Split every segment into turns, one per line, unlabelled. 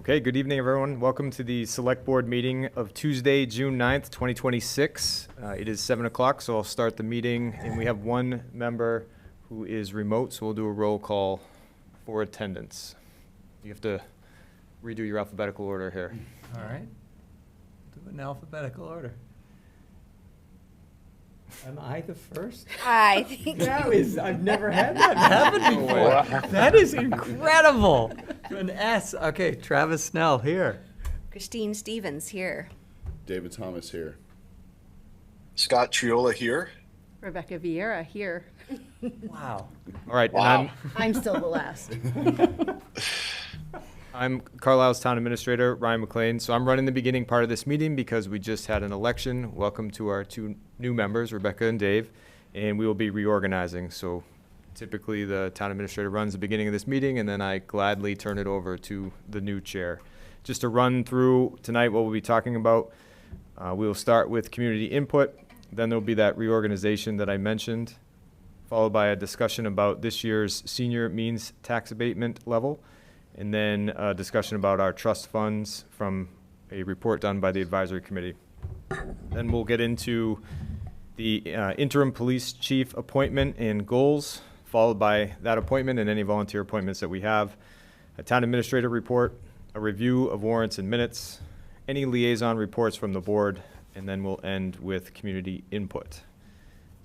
Okay, good evening, everyone. Welcome to the Select Board meeting of Tuesday, June 9th, 2026. It is 7 o'clock, so I'll start the meeting, and we have one member who is remote, so we'll do a roll call for attendance. You have to redo your alphabetical order here.
All right. Do it in alphabetical order. Am I the first?
I think
I've never had that happen before. That is incredible. An S. Okay, Travis Snell here.
Christine Stevens here.
David Thomas here.
Scott Triola here.
Rebecca Vieira here.
Wow.
All right,
Wow.
and
I'm still the last.
I'm Carlisle's town administrator, Ryan McLean. So I'm running the beginning part of this meeting because we just had an election. Welcome to our two new members, Rebecca and Dave, and we will be reorganizing. So typically the town administrator runs the beginning of this meeting, and then I gladly turn it over to the new chair. Just to run through tonight what we'll be talking about, we will start with community input. Then there'll be that reorganization that I mentioned, followed by a discussion about this year's senior means tax abatement level, and then a discussion about our trust funds from a report done by the advisory committee. Then we'll get into the interim police chief appointment and goals, followed by that appointment and any volunteer appointments that we have, a town administrator report, a review of warrants and minutes, any liaison reports from the board, and then we'll end with community input.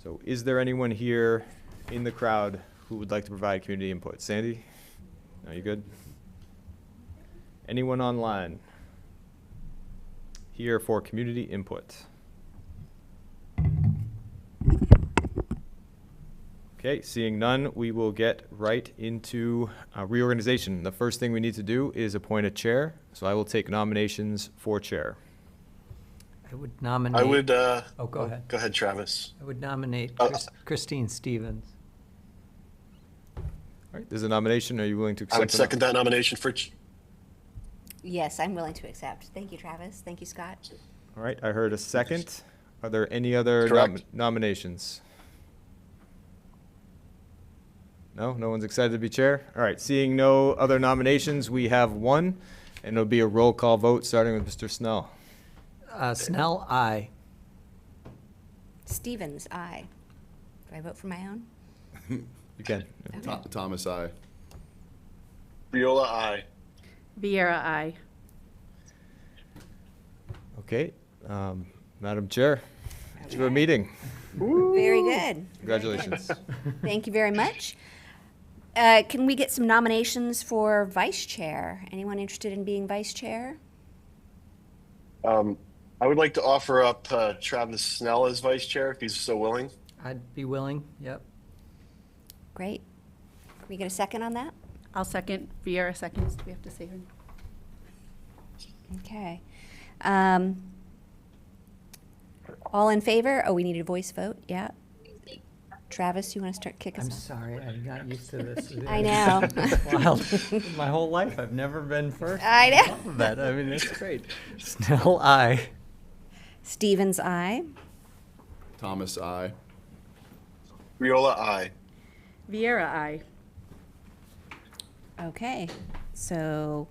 So is there anyone here in the crowd who would like to provide community input? Sandy? No, you good? Anyone online here for community input? Okay, seeing none, we will get right into reorganization. The first thing we need to do is appoint a chair. So I will take nominations for chair.
I would nominate.
Oh,
go ahead.
Go ahead, Travis.
I would nominate Christine Stevens.
All right, there's a nomination. Are you willing to accept?
I would second that nomination for.
Yes, I'm willing to accept. Thank you, Travis. Thank you, Scott.
All right, I heard a second. Are there any other nominations? No? No one's excited to be chair? All right, seeing no other nominations, we have one, and it'll be a roll call vote starting with Mr. Snell.
Snell, aye.
Stevens, aye. Do I vote for my own?
You can.
Okay.
Thomas, I.
Triola, aye.
Vieira, aye.
Okay, Madam Chair, to a meeting.
Very good.
Congratulations.
Thank you very much. Can we get some nominations for vice chair? Anyone interested in being vice chair?
I would like to offer up Travis Snell as vice chair if he's so willing.
I'd be willing, yep.
Great. Can we get a second on that?
I'll second. Vieira seconds. Do we have to say her?
Okay. All in favor? Oh, we need a voice vote. Yeah. Travis, you want to start kicking
I'm
us off?
sorry, I'm not used to this.
I know.
Wild. My whole life, I've never been first.
I know.
in the alphabet. I mean, it's great. Snell, aye.
Stevens, aye.
Thomas, I.
Triola, aye.
Vieira, aye.
Okay. So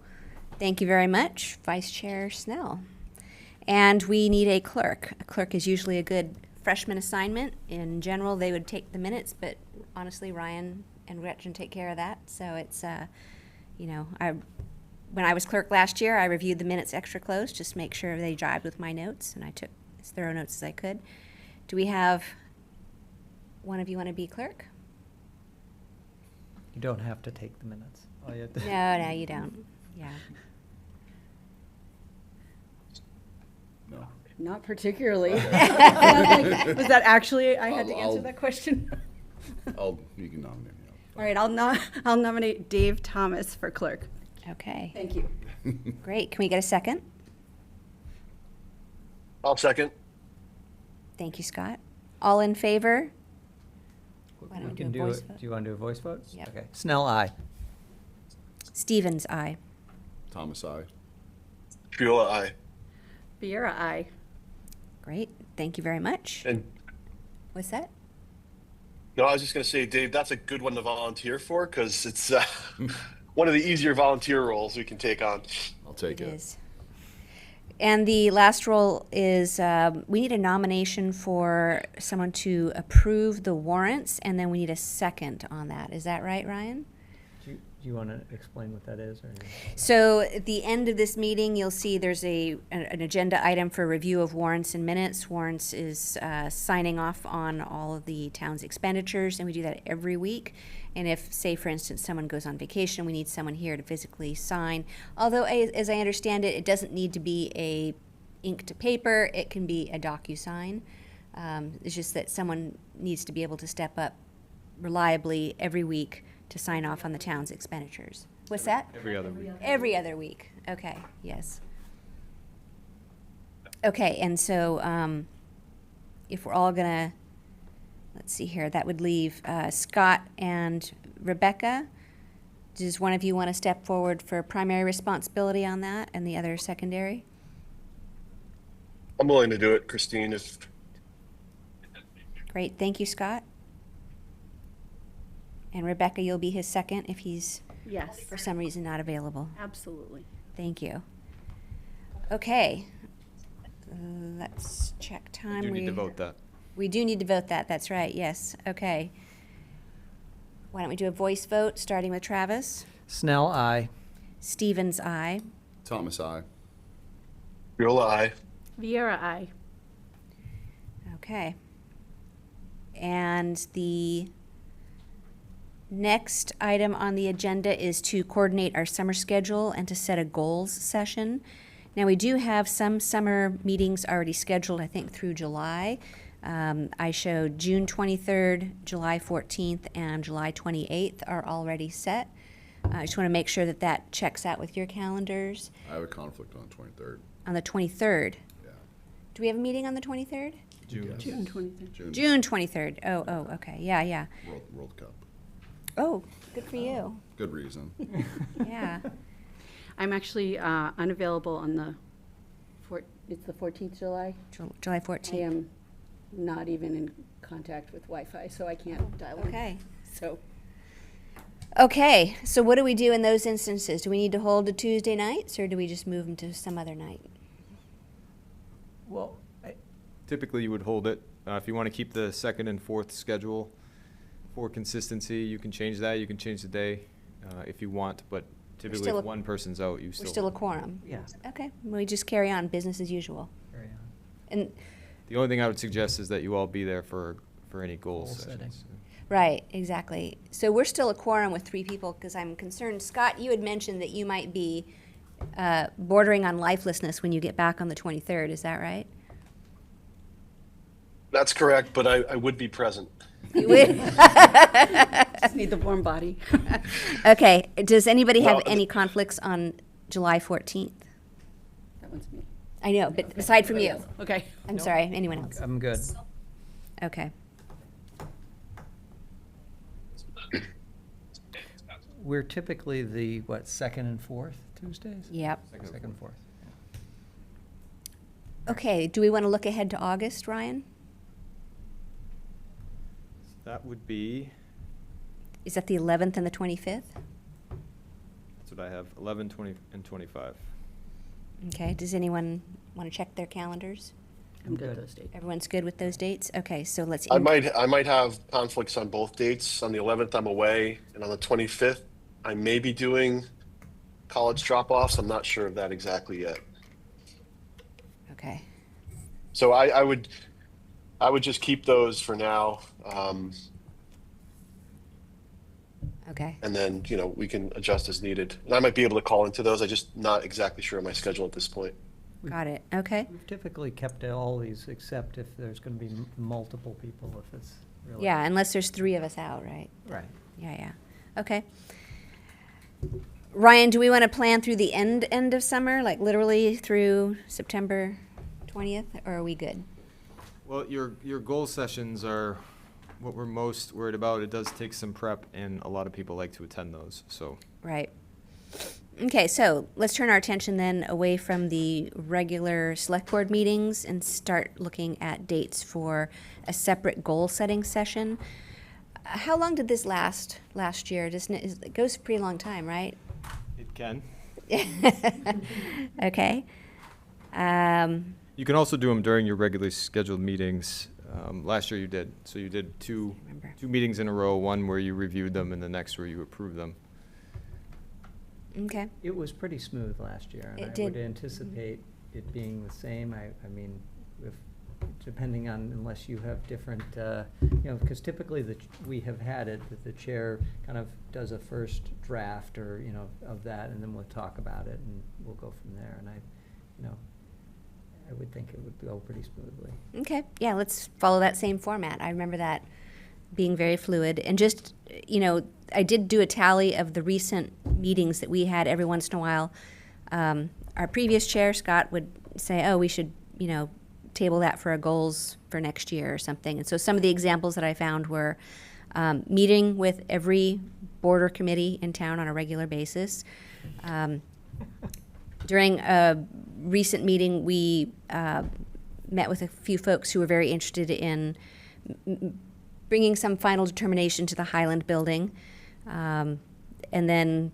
thank you very much, Vice Chair Snell. And we need a clerk. A clerk is usually a good freshman assignment. In general, they would take the minutes, but honestly, Ryan and Gretchen take care of that. So it's, when I was clerk last year, I reviewed the minutes extra close, just to make sure they jived with my notes, and I took as thorough notes as I could. Do we have one of you want to be clerk?
You don't have to take the minutes. All you have to
No, you don't. Yeah.
No.
Not particularly. Was that actually, I had to answer
I'll-
that question?
You can nominate me.
All right, I'll nominate Dave Thomas for clerk.
Okay.
Thank you.
Great. Can we get a second?
I'll second.
Thank you, Scott. All in favor? Why don't
We
we
can
do a
do
voice
it.
vote?
Do you want to do a voice vote?
Yep.
Okay. Snell, aye.
Stevens, aye.
Thomas, I.
Triola, aye.
Vieira, aye.
Great. Thank you very much.
And
What's that?
no, I was just going to say, Dave, that's a good one to volunteer for because it's one of the easier volunteer roles we can take on.
take it.
is. And the last role is, we need a nomination for someone to approve the warrants, and then we need a second on that. Is that right, Ryan?
Do you want to explain what that is? Or?
So at the end of this meeting, you'll see there's an agenda item for review of warrants and minutes. Warrants is signing off on all of the town's expenditures, and we do that every week. And if, say, for instance, someone goes on vacation, we need someone here to physically sign. Although, as I understand it, it doesn't need to be a ink to paper. It can be a DocuSign. It's just that someone needs to be able to step up reliably every week to sign off on the town's expenditures. What's that?
Every other week.
Every other week. Okay, yes. Okay, and so if we're all gonna, let's see here, that would leave Scott and Rebecca. Does one of you want to step forward for primary responsibility on that and the other secondary?
I'm willing to do it, Christine, if
Great, thank you, Scott. And Rebecca, you'll be his second if he's
Yes,
for some reason not available.
absolutely.
Thank you. Okay. Let's check time.
You need to vote that.
We do need to vote that, that's right, yes. Okay. Why don't we do a voice vote, starting with Travis?
Snell, aye.
Stevens, aye.
Thomas, I.
Viola, aye.
Viera, aye.
Okay. And the next item on the agenda is to coordinate our summer schedule and to set a goals session. Now, we do have some summer meetings already scheduled, I think, through July. I showed June 23rd, July 14th, and July 28th are already set. I just want to make sure that that checks out with your calendars.
I have a conflict on the 23rd.
On the 23rd,
Yeah.
do we have a meeting on the 23rd?
June.
Yes.
June 23rd.
June 23rd. Oh, okay. Yeah.
World Cup.
Oh, good for you.
Good reason.
Yeah.
I'm actually unavailable on the, it's the 14th July.
July
I
14th.
am not even in contact with Wi-Fi, so I can't dial in.
Okay.
So,
Okay, so what do we do in those instances? Do we need to hold the Tuesday nights, or do we just move them to some other night?
Well,
Typically, you would hold it. If you want to keep the second and fourth schedule for consistency, you can change that. You can change the day if you want, but typically
still
if
a-
one person's out, you
We're
still.
still a quorum.
yeah,
Okay, we just carry on, business as usual.
carry on.
And,
The only thing I would suggest is that you all be there for any goal
Goal setting.
sessions.
right, exactly. So we're still a quorum with 3 people, because I'm concerned, Scott, you had mentioned that you might be bordering on lifelessness when you get back on the 23rd, is that right?
That's correct, but I would be present.
You would?
just need the warm body.
Okay, does anybody have
Well,
any conflicts on July 14th?
That one's me.
I know, but aside from you,
Okay.
I'm sorry, anyone else?
I'm good.
Okay.
We're typically the, second and fourth Tuesdays?
Yep.
Second and fourth.
Okay, do we want to look ahead to August, Ryan?
That would be,
Is that the 11th and the 25th?
that's what I have, 11, 20, and 25.
Okay, does anyone want to check their calendars?
I'm good
Good.
those dates.
Everyone's good with those dates? Okay, so let's.
I might have conflicts on both dates. On the 11th, I'm away, and on the 25th, I may be doing college drop-offs. I'm not sure of that exactly yet.
Okay,
So I would just keep those for now,
okay,
and then we can adjust as needed. And I might be able to call into those. I'm just not exactly sure of my schedule at this point.
got it, okay.
We've typically kept all these, except if there's going to be multiple people, if it's really.
Yeah, unless there's 3 of us out, right?
Right.
Yeah, okay. Ryan, do we want to plan through the end of summer, like literally through September 20th, or are we good?
Well, your goal sessions are what we're most worried about. It does take some prep, and a lot of people like to attend those, so.
Right. Okay, so let's turn our attention then away from the regular select board meetings and start looking at dates for a separate goal-setting session. How long did this last year? It goes a pretty long time, right?
It can.
Okay.
You can also do them during your regularly scheduled meetings. Last year you did. So you did
Remember.
two meetings in a row, one where you reviewed them and the next where you approved them.
Okay.
It was pretty smooth last year, and
It
I
did.
would anticipate it being the same. I mean, if, depending on, unless you have different, because typically we have had it, that the chair kind of does a first draft or, of that, and then we'll talk about it, and we'll go from there. And I would think it would go pretty smoothly.
Okay, yeah, let's follow that same format. I remember that being very fluid. And just, I did do a tally of the recent meetings that we had every once in a while. Our previous chair, Scott, would say, oh, we should, table that for our goals for next year or something. And so some of the examples that I found were meeting with every board or committee in town on a regular basis. During a recent meeting, we met with a few folks who were very interested in bringing some final determination to the Highland building. And then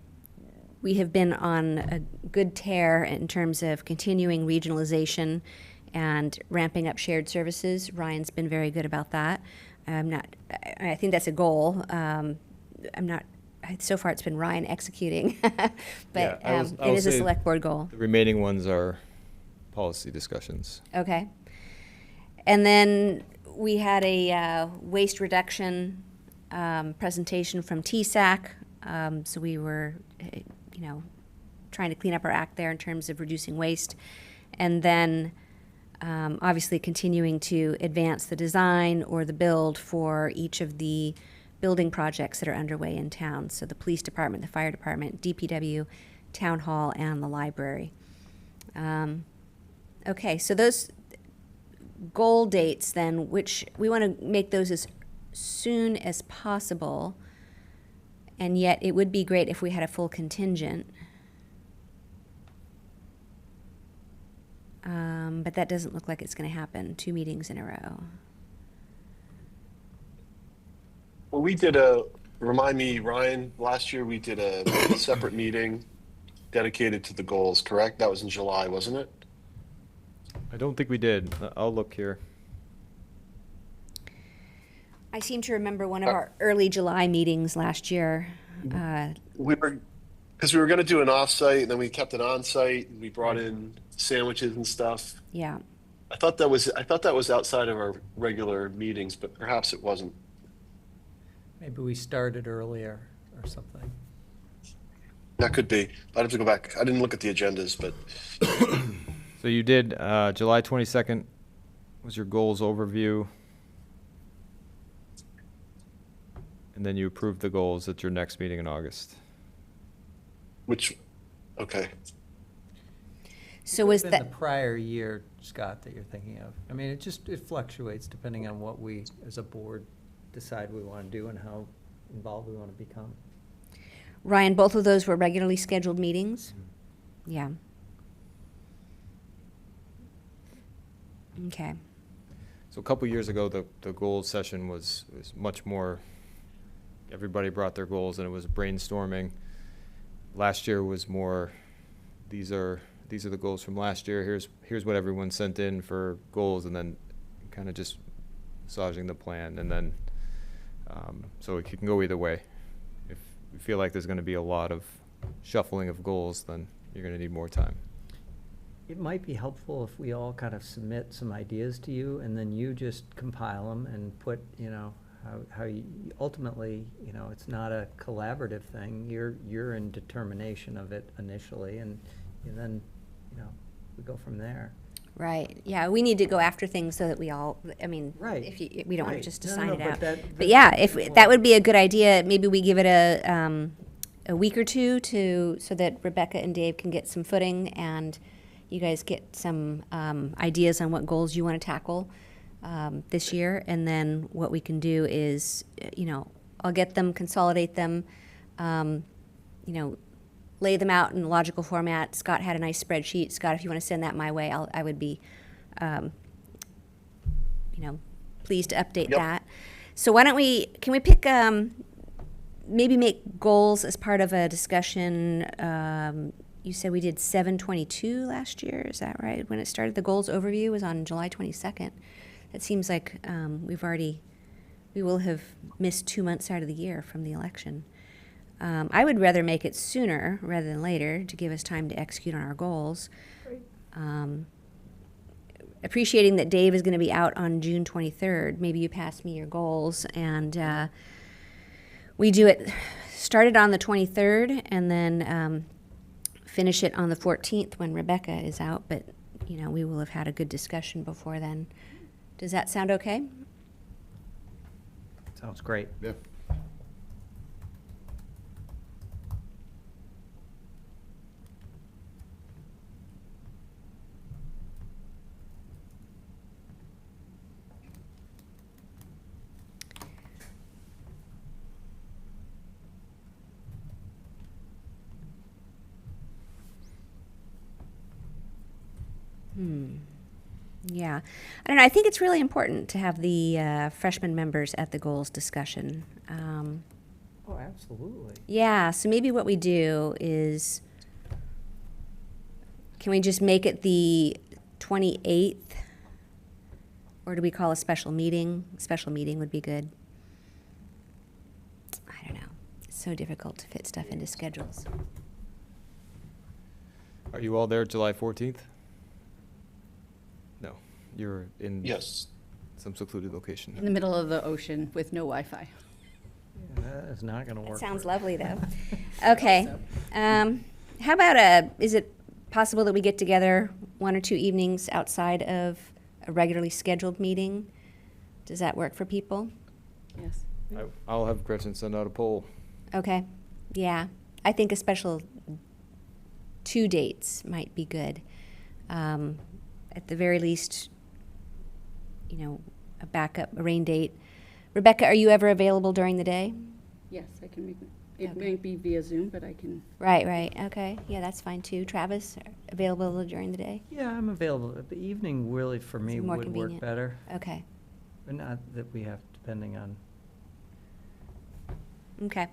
we have been on a good tear in terms of continuing regionalization and ramping up shared services. Ryan's been very good about that. I think that's a goal. So far it's been Ryan executing, but
Yeah, I
it
will
is a
say
select board goal.
The remaining ones are policy discussions.
Okay. And then we had a waste reduction presentation from TSAC. So we were, trying to clean up our act there in terms of reducing waste. And then obviously continuing to advance the design or the build for each of the building projects that are underway in town. So the police department, the fire department, DPW, town hall, and the library. Okay, so those goal dates then, which we want to make those as soon as possible, and yet it would be great if we had a full contingent. But that doesn't look like it's going to happen, 2 meetings in a row.
Well, remind me, Ryan, last year we did a separate meeting dedicated to the goals, correct? That was in July, wasn't it?
I don't think we did. I'll look here.
I seem to remember one of our early July meetings last year.
Because we were going to do an off-site, and then we kept it on-site, and we brought in sandwiches and stuff.
Yeah.
I thought that was outside of our regular meetings, but perhaps it wasn't.
Maybe we started earlier or something.
That could be. I'd have to go back. I didn't look at the agendas, but
So you did July 22nd was your goals overview. And then you approved the goals at your next meeting in August.
okay.
So was
It's been
that,
the prior year, Scott, that you're thinking of? I mean, it fluctuates depending on what we, as a board, decide we want to do and how involved we want to become.
Ryan, both of those were regularly scheduled meetings? Yeah. Okay.
So a couple years ago, the goals session was much more, everybody brought their goals and it was brainstorming. Last year was more, these are the goals from last year. Here's what everyone sent in for goals, and then kind of just massaging the plan. And then, so it can go either way. If you feel like there's going to be a lot of shuffling of goals, then you're going to need more time.
It might be helpful if we all kind of submit some ideas to you, and then you just compile them and put, how you, ultimately, it's not a collaborative thing. You're in determination of it initially, and then, we go from there.
Right. Yeah, we need to go after things so that we all,
Right.
if we don't want
Right.
to just
No,
assign
no,
it
but
out.
that-
But yeah,
that's
if
more-
that would be a good idea, maybe we give it a week or two so that Rebecca and Dave can get some footing and you guys get some ideas on what goals you want to tackle this year. And then what we can do is, I'll get them, consolidate them, lay them out in a logical format. Scott had a nice spreadsheet. Scott, if you want to send that my way, I would be, pleased to update
Yep.
that. So why don't can we pick, maybe make goals as part of a discussion you said we did 722 last year, is that right? When it started, the goals overview was on July 22nd. It seems like we will have missed 2 months out of the year from the election. I would rather make it sooner rather than later to give us time to execute on our goals. Appreciating that Dave is going to be out on June 23rd, maybe you pass me your goals and we do it, start it on the 23rd and then finish it on the 14th when Rebecca is out, but you know, we will have had a good discussion before then. Does that sound okay?
Sounds great.
Yeah.
Yeah. I don't know. I think it's really important to have the freshman members at the goals discussion.
Oh, absolutely.
Yeah, so maybe what we do is, can we just make it the 28th? Or do we call a special meeting? Special meeting would be good. I don't know. It's so difficult to fit stuff into schedules.
Are you all there July 14th? No, you're in
Yes.
some secluded location.
In the middle of the ocean with no Wi-Fi.
Yeah, that is not going to work.
That sounds
for-
lovely, though. Okay. How about is it possible that we get together 1 or 2 evenings outside of a regularly scheduled meeting? Does that work for people?
Yes.
I'll have Gretchen send out a poll.
Okay. Yeah. I think a special 2 dates might be good. At the very least, you know, a rain date. Rebecca, are you ever available during the day?
Yes, I can make it.
Okay.
Might be via Zoom, but I can.
Right. Okay. Yeah, that's fine too. Travis, available during the day?
Yeah, I'm available. The evening really for me
more
would work
convenient.
better.
Okay.
But not that we have, depending on.
Okay.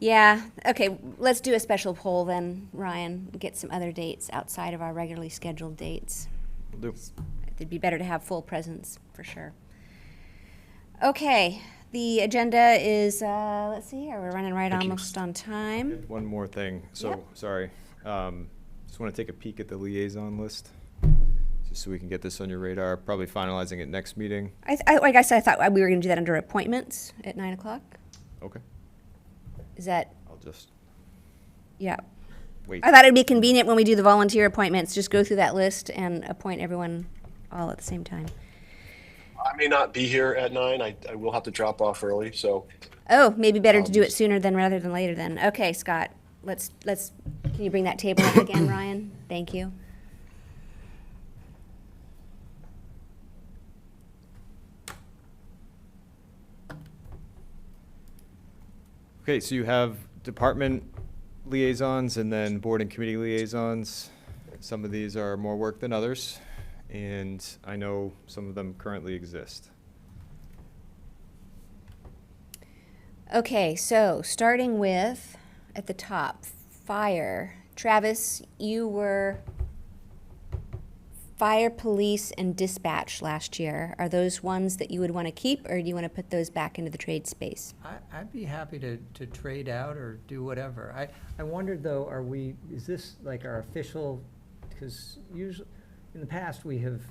Yeah. Okay. Let's do a special poll then, Ryan. Get some other dates outside of our regularly scheduled dates.
Will do.
It'd be better to have full presence for sure. Okay. The agenda is, let's see here, we're running right
Thank you.
almost on time.
One more thing. So,
Yep.
sorry. Just want to take a peek at the liaison list, just so we can get this on your radar. Probably finalizing it next meeting.
I guess I thought we were going to do that under appointments at 9 o'clock.
Okay.
Is that,
I'll just
yeah.
wait.
I thought it'd be convenient when we do the volunteer appointments, just go through that list and appoint everyone all at the same time.
I may not be here at 9. I will have to drop off early, so
Oh, maybe better to do it sooner than rather than later then. Okay, Scott, let's, can you bring that table up again, Ryan? Thank you.
Okay, so you have department liaisons and then board and committee liaisons. Some of these are more work than others, and I know some of them currently exist.
Okay, so starting with, at the top, fire. Travis, you were fire, police, and dispatch last year. Are those ones that you would want to keep, or do you want to put those back into the trade space?
I'd be happy to trade out or do whatever. I wondered though, is this like our official, because usually, in the past, we have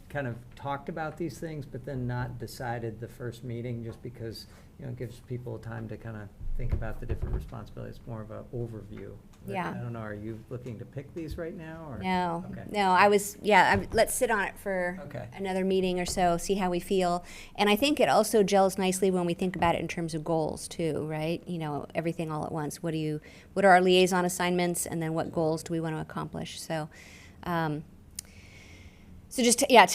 kind of talked about these things, but then not decided the first meeting, just because, you know, it gives people time to kind of think about the different responsibilities, more of an overview. But
Yeah.
I don't know, are you looking to pick these right now, or?
No,
Okay.
no, let's sit on it for
Okay.
another meeting or so, see how we feel. And I think it also gels nicely when we think about it in terms of goals too, right? You know, everything all at once. What are our liaison assignments, and then what goals do we want to accomplish? So, tell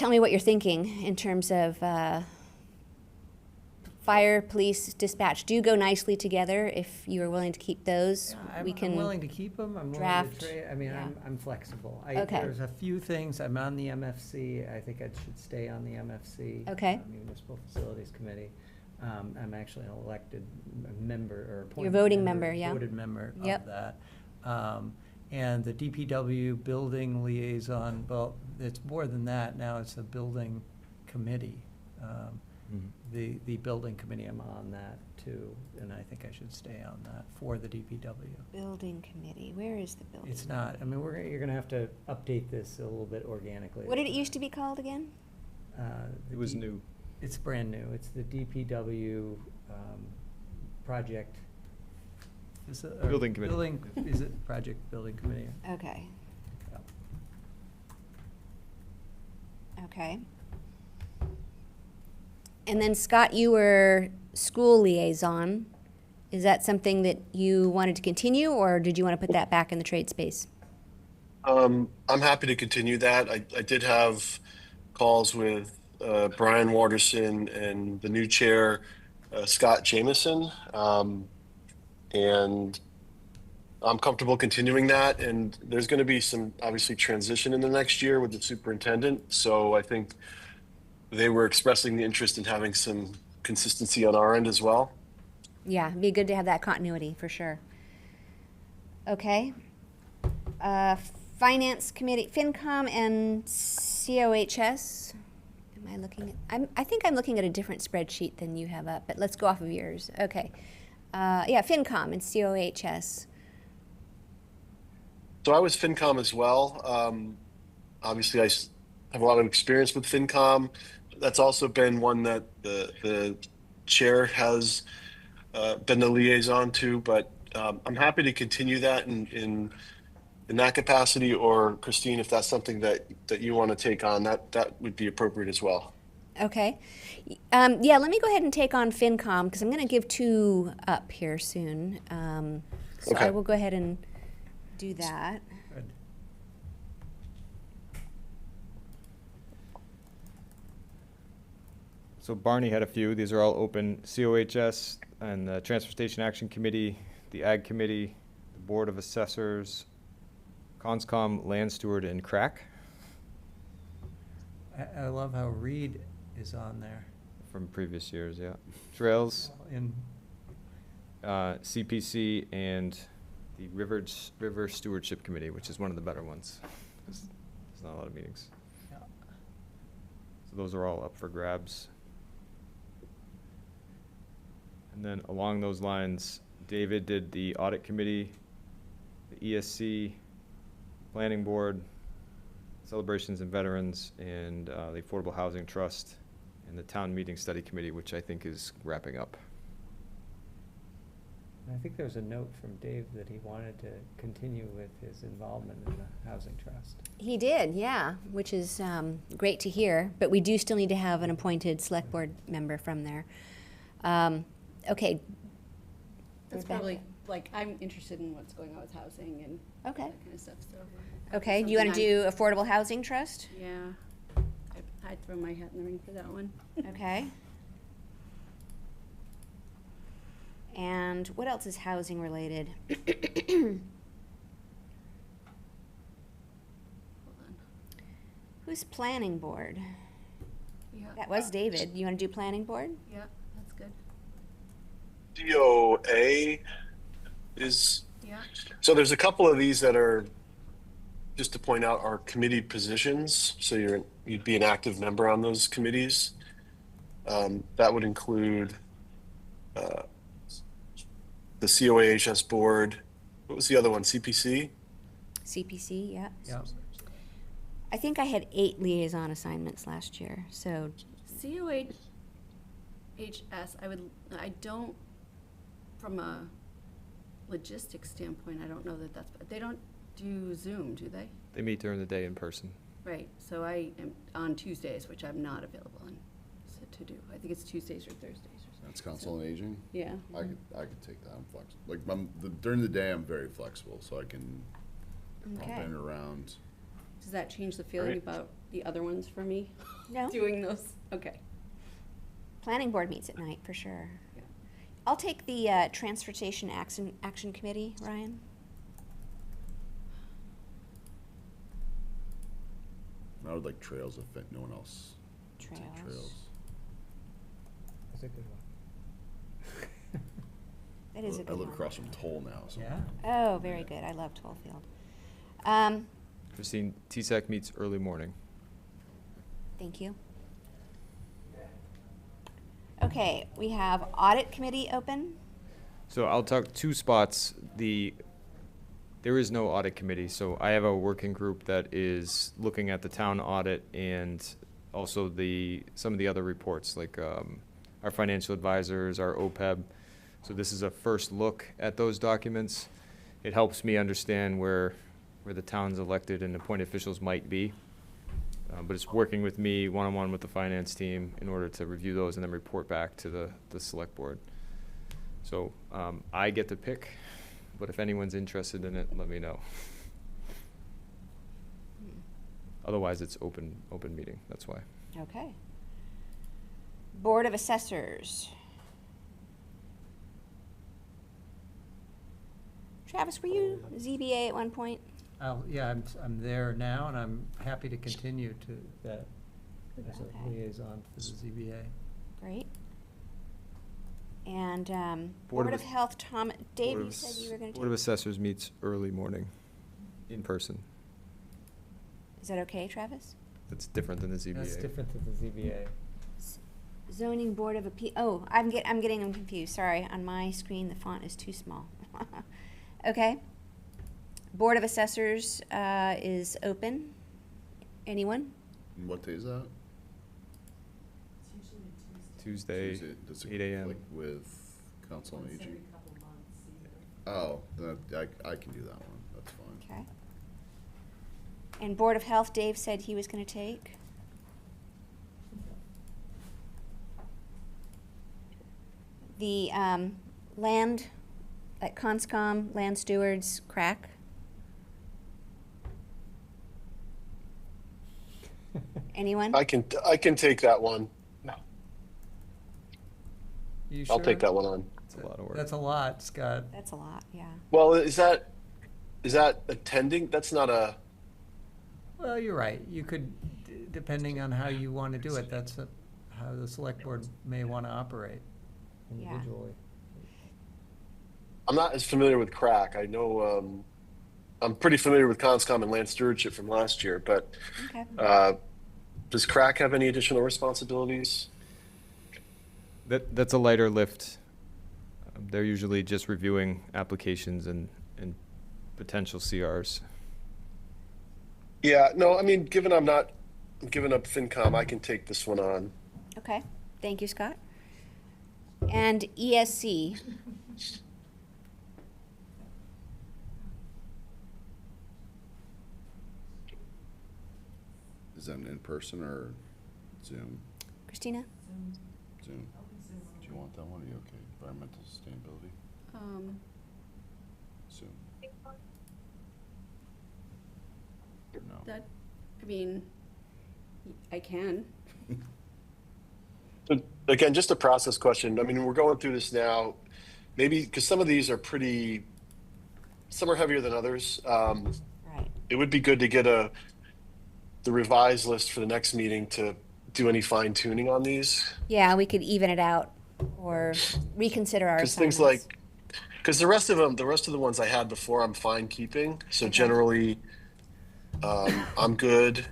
me what you're thinking in terms of fire, police, dispatch. Do go nicely together if you are willing to keep those.
Yeah,
We can
I'm willing to keep them, I'm willing
draft,
to trade, I mean,
yeah.
I'm flexible.
Okay.
There's a few things, I'm on the MFC, I think I should stay on the MFC.
Okay.
Municipal Facilities Committee. I'm actually an elected member or appointed.
You're a voting member, yeah.
Voted member
Yep.
of that. And the DPW building liaison, well, it's more than that, now it's a building committee. The building committee, I'm on that too, and I think I should stay on that for the DPW.
Building committee, where is the building?
It's not, I mean, you're gonna have to update this a little bit organically.
What did it used to be called again?
It was new.
It's brand new. It's the DPW project. Is it- or
Building committee.
Is it project building committee?
Okay,
Yeah.
okay. And then Scott, you were school liaison. Is that something that you wanted to continue, or did you want to put that back in the trade space?
I'm happy to continue that. I did have calls with Brian Waterson and the new chair, Scott Jameson. And I'm comfortable continuing that. And there's going to be some obviously transition in the next year with the superintendent. So I think they were expressing the interest in having some consistency on our end as well.
Yeah, it'd be good to have that continuity, for sure. Okay. Finance Committee, FinCom and COHS. Am I looking at, I think I'm looking at a different spreadsheet than you have up, but let's go off of yours. Okay. Yeah, FinCom and COHS.
So I was FinCom as well. Obviously, I have a lot of experience with FinCom. That's also been one that the chair has been the liaison to, but I'm happy to continue that in that capacity. Or Christine, if that's something that you want to take on, that would be appropriate as well.
Okay. Yeah, let me go ahead and take on FinCom because I'm going to give 2 up here soon. So
Okay.
I will go ahead and do that.
Good.
So Barney had a few. These are all open. COHS and the Transportation Action Committee, the Ag Committee, the Board of Assessors, Conscom, Land Steward, and CRAC
I love how Reed is on there.
from previous years, yeah. Trails,
In,
CPC, and the River Stewardship Committee, which is one of the better ones. There's not a lot of meetings.
yeah.
So those are all up for grabs. And then along those lines, David did the Audit Committee, the ESC, Planning Board, Celebrations and Veterans, and the Affordable Housing Trust, and the Town Meeting Study Committee, which I think is wrapping up.
And I think there was a note from Dave that he wanted to continue with his involvement in the Housing Trust.
He did, yeah, which is great to hear. But we do still need to have an appointed select board member from there. Okay.
That's
Rebecca.
probably, like, I'm interested in what's going on with housing and
Okay.
that kind of stuff, so.
Okay, do you want to do Affordable Housing Trust?
Yeah, I'd throw my hat in the ring for that one.
Okay. And what else is housing related?
Hold on.
Who's planning board?
Yeah.
That was David. You want to do planning board?
Yeah, that's good.
DOA is,
Yeah.
so there's a couple of these that are, just to point out, are committee positions. So you'd be an active member on those committees. That would include the COAHS board. What was the other one? CPC?
CPC, yeah.
Yeah.
I think I had 8 liaison assignments last year, so
COHS, I don't, from a logistics standpoint, I don't know that they don't do Zoom, do they?
They meet during the day in person.
Right, so I am on Tuesdays, which I'm not available on, to do. I think it's Tuesdays or Thursdays or something.
That's Council on Aging.
Yeah.
I could take that. I'm flexible. Like, during the day, I'm very flexible, so I can pop
Okay.
in around.
Does that change the feeling
Right.
about the other ones for me?
No.
Doing those, okay.
planning board meets at night for sure.
Yeah.
I'll take the Transportation Action Committee, Ryan.
I would like trails if no one else would take
Trails.
trails.
That's a good one.
That is a
I
good
live
one.
across from Toll now, so.
Yeah?
Oh, very good. I love Tollfield.
Christine, TSAC meets early morning.
Thank you. Okay, we have audit committee open.
So I'll talk 2 spots. There is no audit committee, so I have a working group that is looking at the town audit and also some of the other reports, like our financial advisors, our OPEB. So this is a first look at those documents. It helps me understand where the town's elected and appointed officials might be. But it's working with me one-on-one with the finance team in order to review those and then report back to the select board. So I get to pick, but if anyone's interested in it, let me know. Otherwise, it's open meeting, that's why.
Okay. Board of Assessors. Travis, were you ZBA at one point?
Yeah, I'm there now, and I'm happy to continue to that as
Okay.
a liaison for the ZBA.
Great. And
Board
Board
of
of Health, Dave,
Board
you
of
said you were going to
Board of Assessors meets early morning, in person.
Is that okay, Travis?
That's different than the ZBA.
That's different than the ZBA.
Zoning Board of Appeal, oh, I'm getting them confused, sorry, on my screen the font is too small. Okay. Board of Assessors is open. Anyone?
And what day is that?
Tuesday,
Does it
8 a.m.
conflict with council on aging? Oh, then I can do that one, that's fine.
Okay. And Board of Health, Dave said he was going to take. The land, at Conscom, land stewards, crack. Anyone?
I can take that one.
You
I'll
sure?
take that one on.
It's a lot of work.
That's a lot, Scott.
That's a lot, yeah.
Well, is that attending? That's not a.
Well, you're right. You could, depending on how you want to do it, that's how the select board may want to operate
Yeah.
individually.
I'm not as familiar with crack. I know I'm pretty familiar with Conscom and land stewardship from last year, but
Okay.
does crack have any additional responsibilities?
That's a lighter lift. They're usually just reviewing applications and potential CRs.
Yeah, no, I mean, given I'm not giving up FinCom, I can take this one on.
Okay, thank you, Scott. And ESC.
Is that an in-person or Zoom?
Christina?
Zoom. Do you want that one, or are you okay? Environmental sustainability? Zoom. Or no?
That, I mean, I can.
So again, just a process question. I mean, we're going through this now, maybe because some of these are some are heavier than others.
Right.
It would be good to get the revised list for the next meeting to do any fine tuning on these.
Yeah, we could even it out or reconsider our
Because things
assignments.
because the rest of the ones I had before, I'm fine keeping. So
Okay.
generally, I'm good.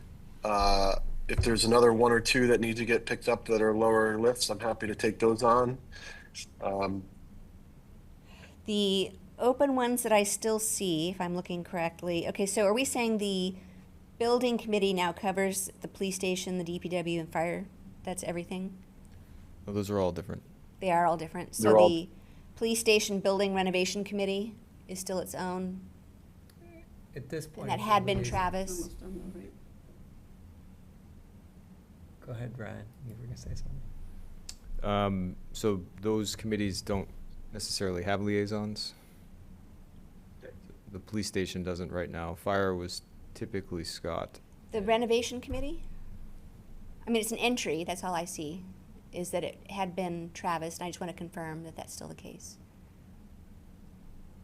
If there's another one or two that need to get picked up that are lower lifts, I'm happy to take those on.
The open ones that I still see, if I'm looking correctly, okay, so are we saying the building committee now covers the police station, the DPW, and fire? That's everything?
Well, those are all different.
They are all different. So
They're all-
the police station building renovation committee is still its own,
At this point.
and that
it's
had
a
been
liaison.
Travis.
Almost done though, right?
Go ahead, Brian. You were going to say something.
So those committees don't necessarily have liaisons. The police station doesn't right now. Fire was typically Scott.
The renovation committee? I mean, it's an entry, that's all I see, is that it had been Travis, and I just want to confirm that that's still the case.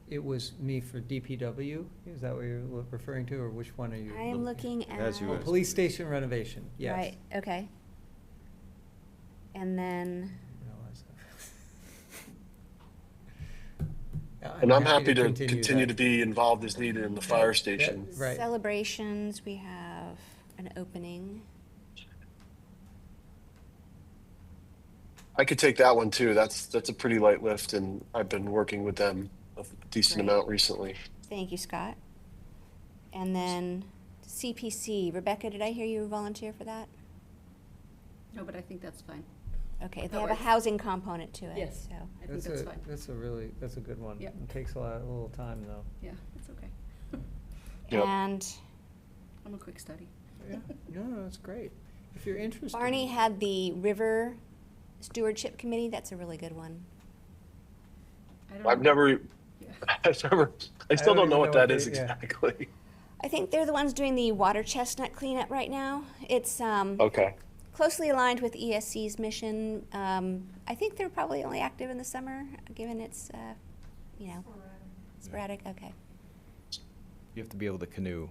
It was me for DPW? Is that what you're referring to, or which one are you?
I am looking at.
As you
Oh,
wish.
police station renovation, yes.
Right, okay. And then,
Realize
And I'm happy to continue to be involved as needed in the fire
Yeah,
station.
right.
Celebrations, we have an opening.
I could take that one too. That's a pretty light lift, and I've been working with them a decent
Great.
amount recently.
Thank you, Scott. And then CPC, Rebecca, did I hear you volunteer for that?
No, but I think that's fine.
Okay, they
That
have a
works.
housing component to it,
Yes.
so.
I think that's fine.
That's a good one.
Yep.
It takes a little time, though.
Yeah, it's okay.
Yep.
And
I'm a quick study.
Yeah, no, that's great. If you're interested.
Barney had the River Stewardship Committee, that's a really good one.
I don't
I've
know.
never,
Yeah.
I still don't know what that is
yeah.
exactly.
I think they're the ones doing the water chestnut cleanup right now. It's
Okay.
closely aligned with ESC's mission. I think they're probably only active in the summer, given it's, sporadic, okay.
You have to be able to canoe.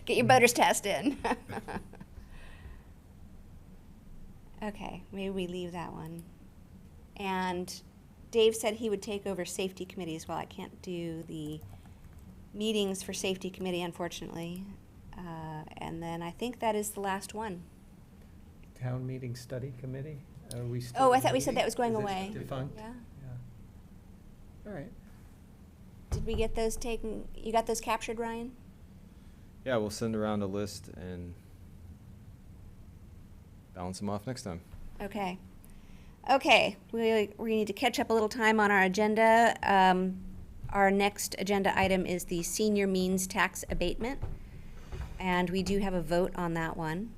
Get your boater's test in. Okay, maybe we leave that one. And Dave said he would take over safety committee as well. I can't do the meetings for safety committee, unfortunately. And then I think that is the last one.
Town meeting study committee? Are we still
Oh, I thought we said
meeting?
that was going
Is it
away.
Defunct?
Yeah.
Yeah. All right.
Did we get those taken? You got those captured, Ryan?
Yeah, we'll send around a list and balance them off next time.
Okay. Okay, we need to catch up a little time on our agenda. Our next agenda item is the senior means tax abatement, and we do have a vote on that one.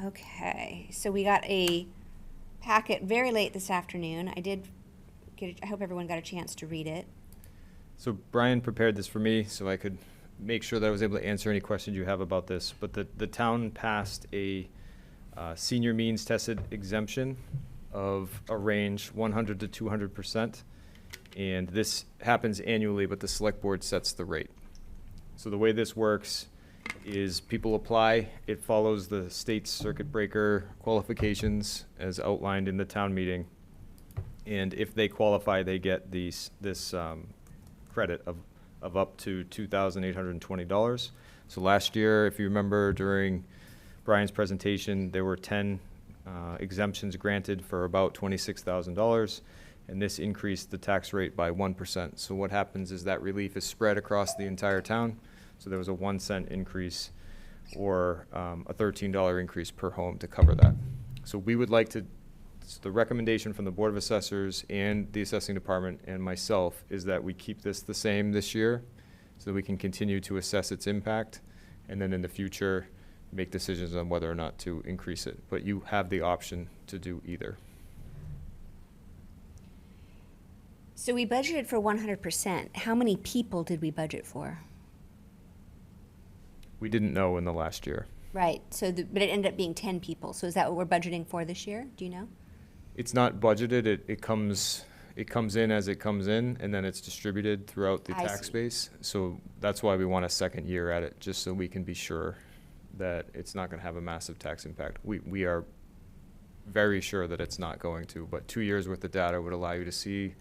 Okay, so we got a packet very late this afternoon. I hope everyone got a chance to read it.
So Brian prepared this for me so I could make sure that I was able to answer any questions you have about this. But the town passed a senior means tested exemption of a range 100 to 200%. And this happens annually, but the select board sets the rate. So the way this works is people apply, it follows the state's circuit breaker qualifications as outlined in the town meeting. And if they qualify, they get this credit of up to $2,820. So last year, if you remember during Brian's presentation, there were 10 exemptions granted for about $26,000, and this increased the tax rate by 1%. So what happens is that relief is spread across the entire town. So there was a 1 cent increase or a $13 increase per home to cover that. So we would like to, so the recommendation from the Board of Assessors and the Assessing Department and myself is that we keep this the same this year so that we can continue to assess its impact and then in the future make decisions on whether or not to increase it. But you have the option to do either.
So we budgeted for 100%. How many people did we budget for?
We didn't know in the last year.
Right, so but it ended up being 10 people. So is that what we're budgeting for this year? Do you know?
It's not budgeted, it comes in as it comes in, and then it's distributed throughout the
I
tax
see.
base. So that's why we want a second year at it, just so we can be sure that it's not gonna have a massive tax impact. We are very sure that it's not going to, but 2 years worth of data would allow you to see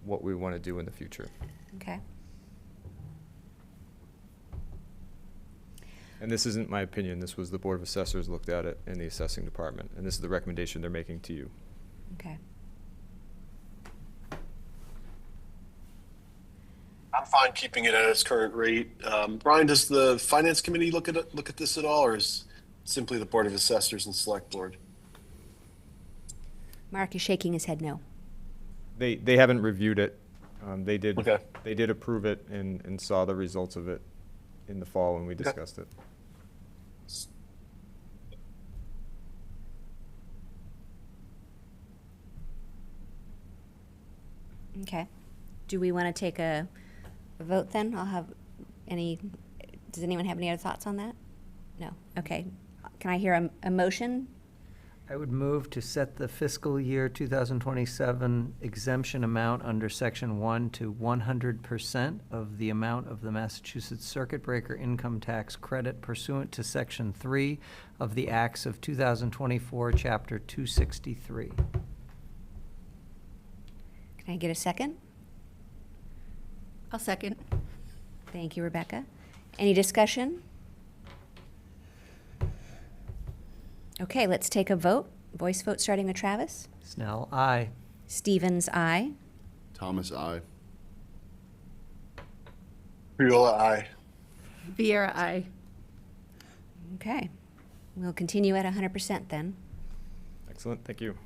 what we wanna do in the future.
Okay.
And this isn't my opinion, this was the Board of Assessors looked at it in the assessing department, and this is the recommendation they're making to you.
Okay.
I'm fine keeping it at its current rate. Brian, does the finance committee look at this at all, or is simply the Board of Assessors and Select Board?
Mark is shaking his head no.
They haven't reviewed it. They did
Okay.
They did approve it and saw the results of it in the fall when we
Okay.
discussed it.
Okay. Do we want to take a vote then? Does anyone have any other thoughts on that? No. Okay. Can I hear a motion?
I would move to set the fiscal year 2027 exemption amount under Section 1 to 100% of the amount of the Massachusetts Circuit Breaker income tax credit pursuant to Section 3 of the Acts of 2024, Chapter 263.
Can I get a second?
I'll second.
Thank you, Rebecca. Any discussion? Okay, let's take a vote. Voice vote starting with Travis.
Snell, aye.
Stevens, aye.
Thomas, I.
Triola, aye.
Viera, aye.
Okay. We'll continue at 100% then.
Excellent, thank you.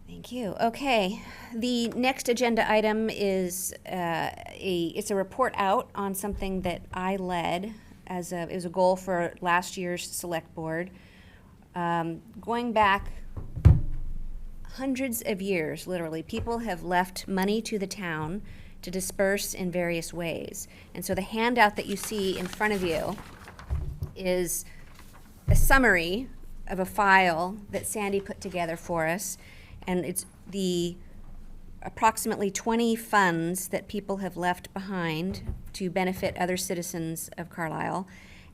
Thank you. Okay. The next agenda item is it's a report out on something that I led it was a goal for last year's select board. Going back hundreds of years, literally, people have left money to the town to disperse in various ways. And so the handout that you see in front of you is a summary of a file that Sandy put together for us. And it's the approximately 20 funds that people have left behind to benefit other citizens of Carlisle.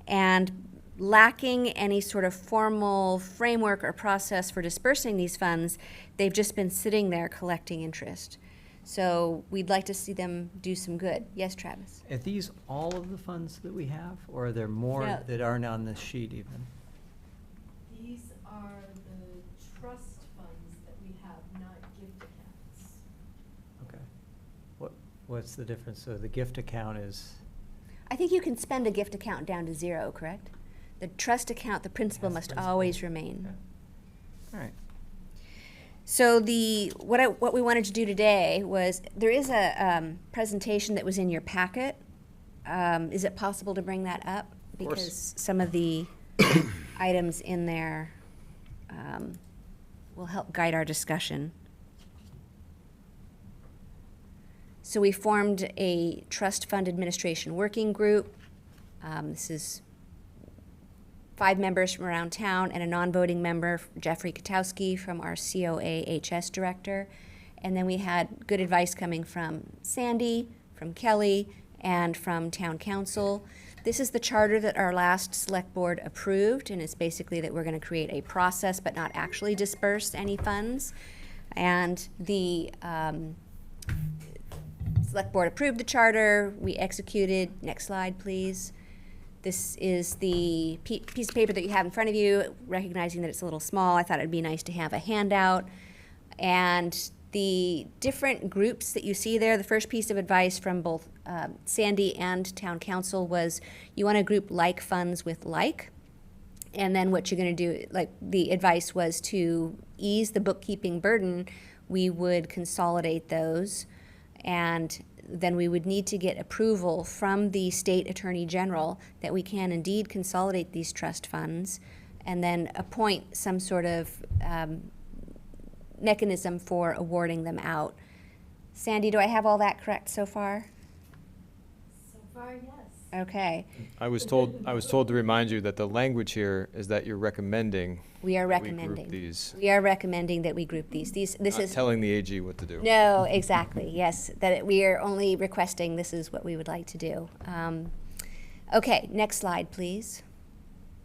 And lacking any sort of formal framework or process for dispersing these funds, they've just been sitting there collecting interest. So we'd like to see them do some good. Yes, Travis?
Are these all of the funds that we have, or are there more
No.
that aren't on this sheet even?
These are the trust funds that we have, not gift accounts.
Okay. What's the difference? So the gift account is,
I think you can spend a gift account down to 0, correct? The trust account, the principal
Has
must
principal.
always remain.
okay. All right.
So what we wanted to do today was, there is a presentation that was in your packet. Is it possible to bring that up?
Of course.
Because some of the items in there will help guide our discussion. So we formed a trust fund administration working group. This is 5 members from around town and a non-voting member, Jeffrey Katowski, from our COA-HS director. And then we had good advice coming from Sandy, from Kelly, and from town council. This is the charter that our last select board approved, and it's basically that we're going to create a process but not actually disperse any funds. And the select board approved the charter. We executed. Next slide, please. This is the piece of paper that you have in front of you, recognizing that it's a little small. I thought it'd be nice to have a handout. And the different groups that you see there, the first piece of advice from both Sandy and town council was you want to group like funds with like. And then what you're going to do, like the advice was to ease the bookkeeping burden, we would consolidate those. And then we would need to get approval from the state attorney general that we can indeed consolidate these trust funds and then appoint some sort of mechanism for awarding them out. Sandy, do I have all that correct so far?
So far, yes.
Okay.
I was told to remind you that the language here is that you're recommending
We are
that we
recommending.
group these,
We are recommending that we group these. This
not
is
telling the AG what to do.
No, exactly. Yes, that we are only requesting this is what we would like to do. Okay, next slide, please.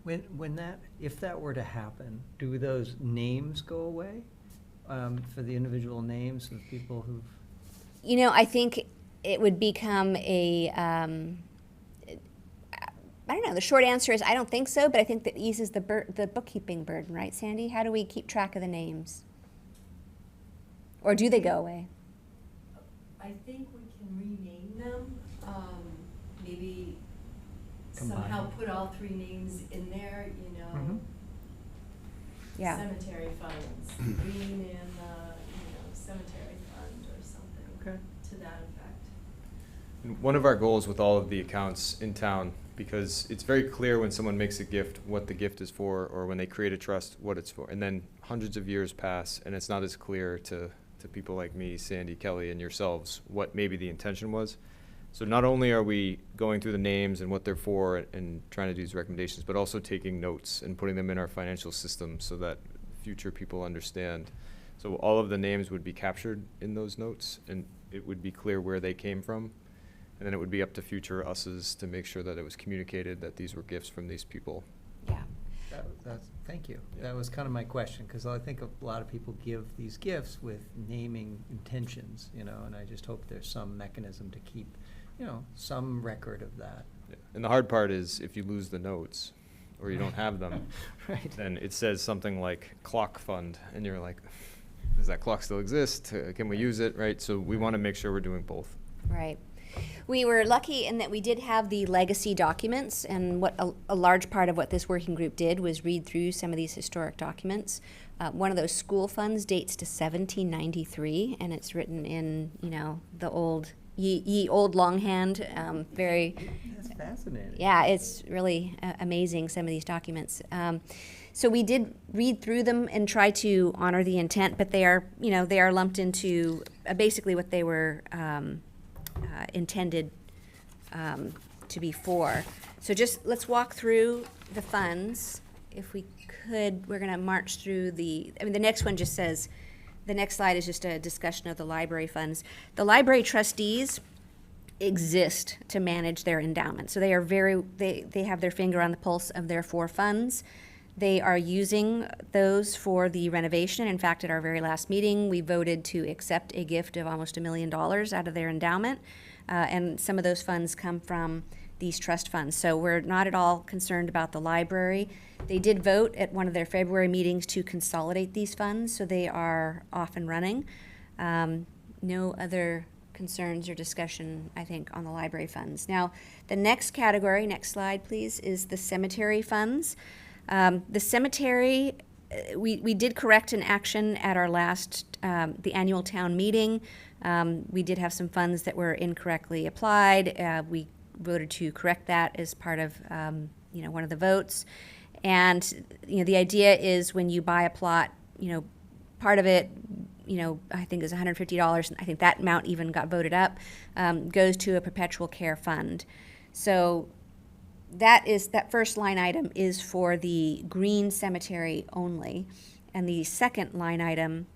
If that were to happen, do those names go away? For the individual names of people who've,
You know, I think it would become a, I don't know, the short answer is I don't think so, but I think that eases the bookkeeping burden, right, Sandy? How do we keep track of the names? Or do they go away?
I think we can rename them, maybe
Combine.
somehow put all 3 names in there, you know.
Mhm.
Yeah.
Cemetery funds, green in, cemetery fund or something.
Okay.
To that effect.
And one of our goals with all of the accounts in town, because it's very clear when someone makes a gift, what the gift is for, or when they create a trust, what it's for. And then hundreds of years pass, and it's not as clear to people like me, Sandy, Kelly, and yourselves, what maybe the intention was. So not only are we going through the names and what they're for and trying to do these recommendations, but also taking notes and putting them in our financial system so that future people understand. So all of the names would be captured in those notes, and it would be clear where they came from. And then it would be up to future us's to make sure that it was communicated that these were gifts from these people.
Yeah.
Thank you. That was kind of my question, because I think a lot of people give these gifts with naming intentions, and I just hope there's some mechanism to keep, some record of that.
Yeah. And the hard part is if you lose the notes or you don't have them,
Right.
then it says something like clock fund, and you're like, does that clock still exist? Can we use it, right? So we want to make sure we're doing both.
Right. We were lucky in that we did have the legacy documents, and what a large part of what this working group did was read through some of these historic documents. One of those school funds dates to 1793, and it's written in, the old, ye old longhand, very...
That's fascinating.
Yeah, it's really amazing, some of these documents. So we did read through them and try to honor the intent, but they are lumped into basically what they were intended to be for. So just let's walk through the funds. If we could, we're going to march through the next one just says, the next slide is just a discussion of the library funds. The library trustees exist to manage their endowment. So they have their finger on the pulse of their 4 funds. They are using those for the renovation. In fact, at our very last meeting, we voted to accept a gift of almost $1 million out of their endowment. And some of those funds come from these trust funds. So we're not at all concerned about the library. They did vote at one of their February meetings to consolidate these funds, so they are off and running. No other concerns or discussion, I think, on the library funds. Now, the next category, next slide, please, is the cemetery funds. The cemetery, we did correct an action at our last, the annual town meeting. We did have some funds that were incorrectly applied. We voted to correct that as part of, one of the votes. And, the idea is when you buy a plot, part of it, I think is $150, and I think that amount even got voted up, goes to a perpetual care fund. So that first line item is for the Green Cemetery only, and the second line item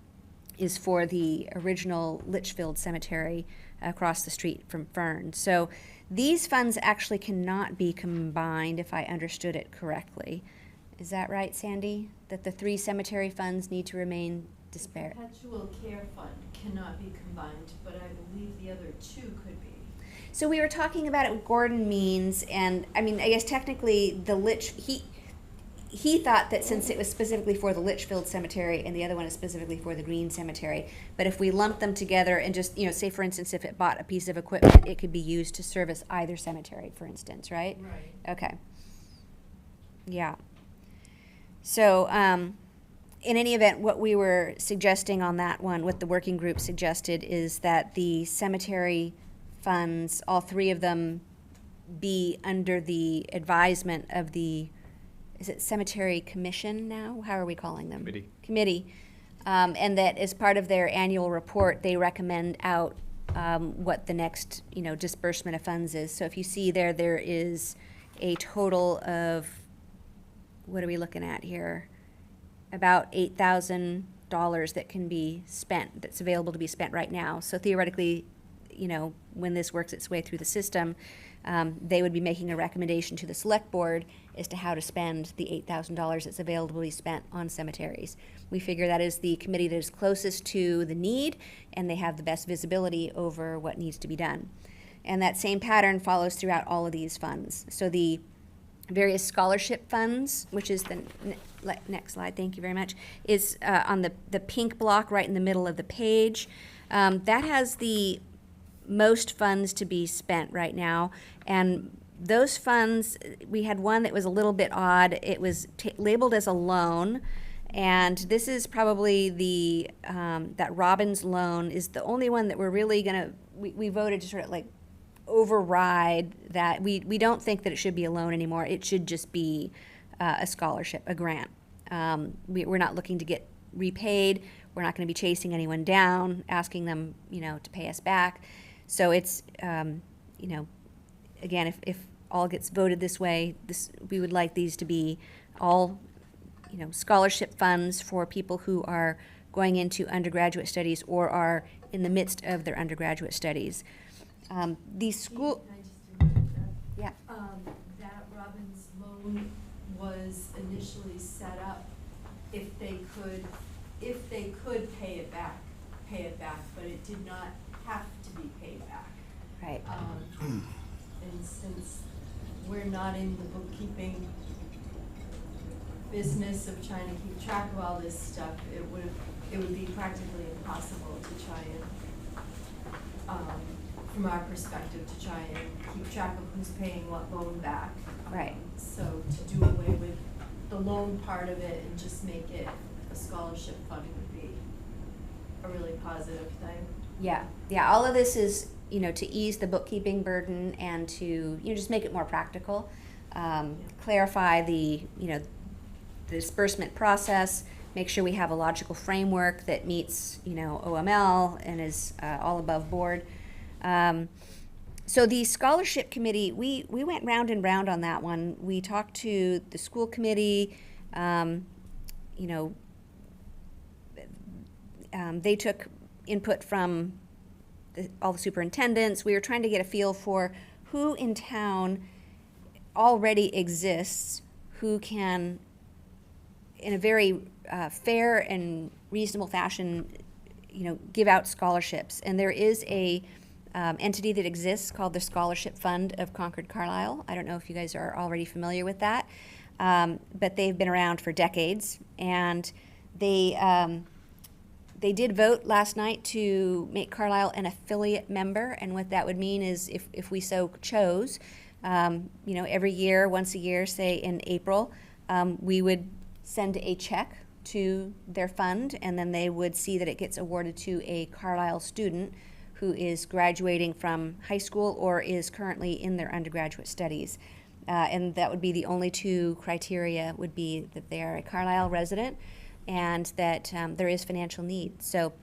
is for the original Litchfield Cemetery across the street from Fern. So these funds actually cannot be combined, if I understood it correctly. Is that right, Sandy? That the 3 cemetery funds need to remain disparate?
The perpetual care fund cannot be combined, but I believe the other 2 could be.
So we were talking about it with Gordon Means, and I guess technically he thought that since it was specifically for the Litchfield Cemetery and the other one is specifically for the Green Cemetery, but if we lump them together and just, say for instance, if it bought a piece of equipment, it could be used to service either cemetery, for instance, right?
Right.
Okay. Yeah. So, in any event, what we were suggesting on that one, what the working group suggested, is that the cemetery funds, all 3 of them, be under the advisement of the, is it Cemetery Commission now? How are we calling them? Committee. And that as part of their annual report, they recommend out what the next, disbursement of funds is. So if you see there is a total of, what are we looking at here? About $8,000 that can be spent, that's available to be spent right now. So theoretically, when this works its way through the system, they would be making a recommendation to the select board as to how to spend the $8,000 that's available to be spent on cemeteries. We figure that is the committee that is closest to the need, and they have the best visibility over what needs to be done. And that same pattern follows throughout all of these funds. So the various scholarship funds, which is the next slide, thank you very much, is on the pink block right in the middle of the page. That has the most funds to be spent right now, and those funds, we had one that was a little bit odd. It was labeled as a loan, and this is probably the that Robbins loan is the only one that we're really gonna, we voted to sort of like override that. We don't think that it should be a loan anymore. It should just be a scholarship, a grant. We're not looking to get repaid. We're not going to be chasing anyone down, asking them, to pay us back. So it's, again, if all gets voted this way, we would like these to be all, scholarship funds for people who are going into undergraduate studies or are in the midst of their undergraduate studies. The school,
Can I just interrupt that?
yeah.
That Robbins loan was initially set up if they could pay it back, but it did not have to be paid back.
Right.
And since we're not in the bookkeeping business of trying to keep track of all this stuff, it would be practically impossible to try and, from our perspective, to try and keep track of who's paying what loan back.
Right.
So to do away with the loan part of it and just make it a scholarship fund would be a really positive thing.
Yeah, yeah, all of this is, to ease the bookkeeping burden and to, just make it more practical. Clarify the disbursement process, make sure we have a logical framework that meets, OML and is all above board. So the scholarship committee, we went round and round on that one. We talked to the school committee, they took input from all the superintendents. We were trying to get a feel for who in town already exists who can, in a very fair and reasonable fashion, give out scholarships. And there is a entity that exists called the Scholarship Fund of Concord Carlisle. I don't know if you guys are already familiar with that, but they've been around for decades, and they did vote last night to make Carlisle an affiliate member, and what that would mean is if we so chose, every year, once a year, say in April, we would send a check to their fund, and then they would see that it gets awarded to a Carlisle student who is graduating from high school or is currently in their undergraduate studies. And that would be the only two criteria, would be that they are a Carlisle resident and that there is financial need. So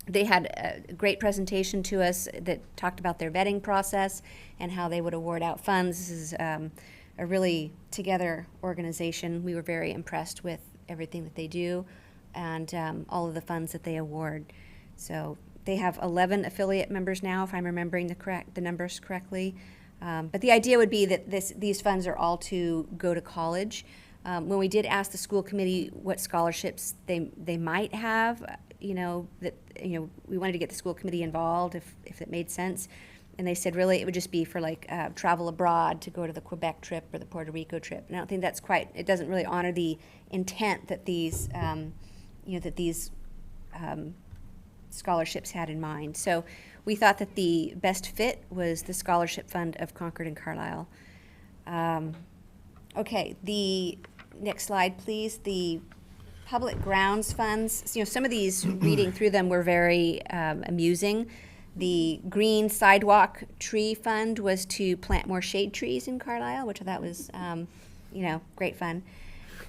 they had a great presentation to us that talked about their vetting process and how they would award out funds. This is a really together organization. We were very impressed with everything that they do and all of the funds that they award. So they have 11 affiliate members now, if I'm remembering the numbers correctly. But the idea would be that these funds are all to go to college. When we did ask the school committee what scholarships they might have, we wanted to get the school committee involved if it made sense. And they said really it would just be for travel abroad to go to the Quebec trip or the Puerto Rico trip. And I don't think it doesn't really honor the intent that these, scholarships had in mind. So we thought that the best fit was the Scholarship Fund of Concord and Carlisle. Okay, the next slide, please. The public grounds funds, some of these, reading through them, were very amusing. The Green Sidewalk Tree Fund was to plant more shade trees in Carlisle, which I thought was, great fun.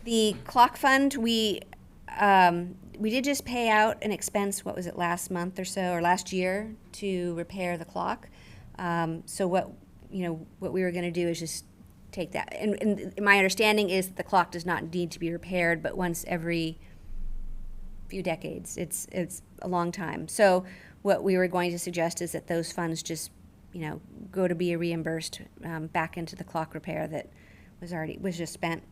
The Clock Fund, we did just pay out an expense, what was it, last month or so, or last year, to repair the clock. So what we were going to do is just take that. And my understanding is that the clock does not need to be repaired, but once every few decades. It's a long time. So what we were going to suggest is that those funds just, go to be reimbursed back into the clock repair that was just spent.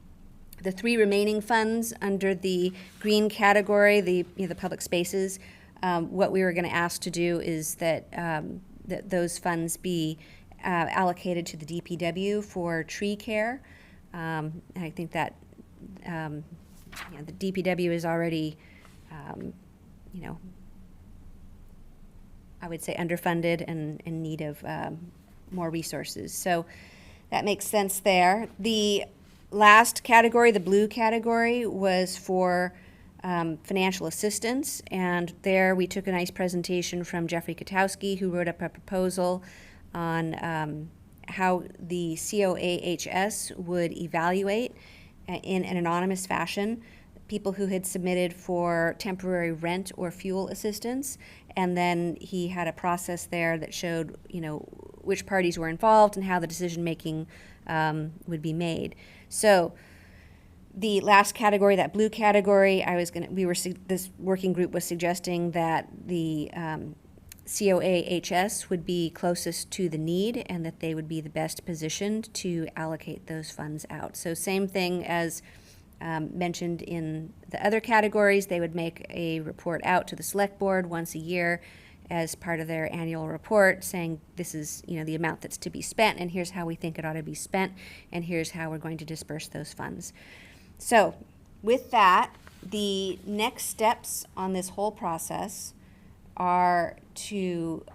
The three remaining funds under the green category, the public spaces, what we were going to ask to do is that that those funds be allocated to the DPW for tree care. And I think that the DPW is already, I would say underfunded and in need of more resources. So that makes sense there. The last category, the blue category, was for financial assistance, and there we took a nice presentation from Jeffrey Katowski, who wrote up a proposal on how the COAHS would evaluate in an anonymous fashion people who had submitted for temporary rent or fuel assistance, and then he had a process there that showed which parties were involved and how the decision making would be made. So the last category, that blue category, this working group was suggesting that the COAHS would be closest to the need and that they would be the best positioned to allocate those funds out. So same thing as mentioned in the other categories, they would make a report out to the select board once a year as part of their annual report saying this is, the amount that's to be spent and here's how we think it ought to be spent and here's how we're going to disperse those funds. So with that, the next steps on this whole process are to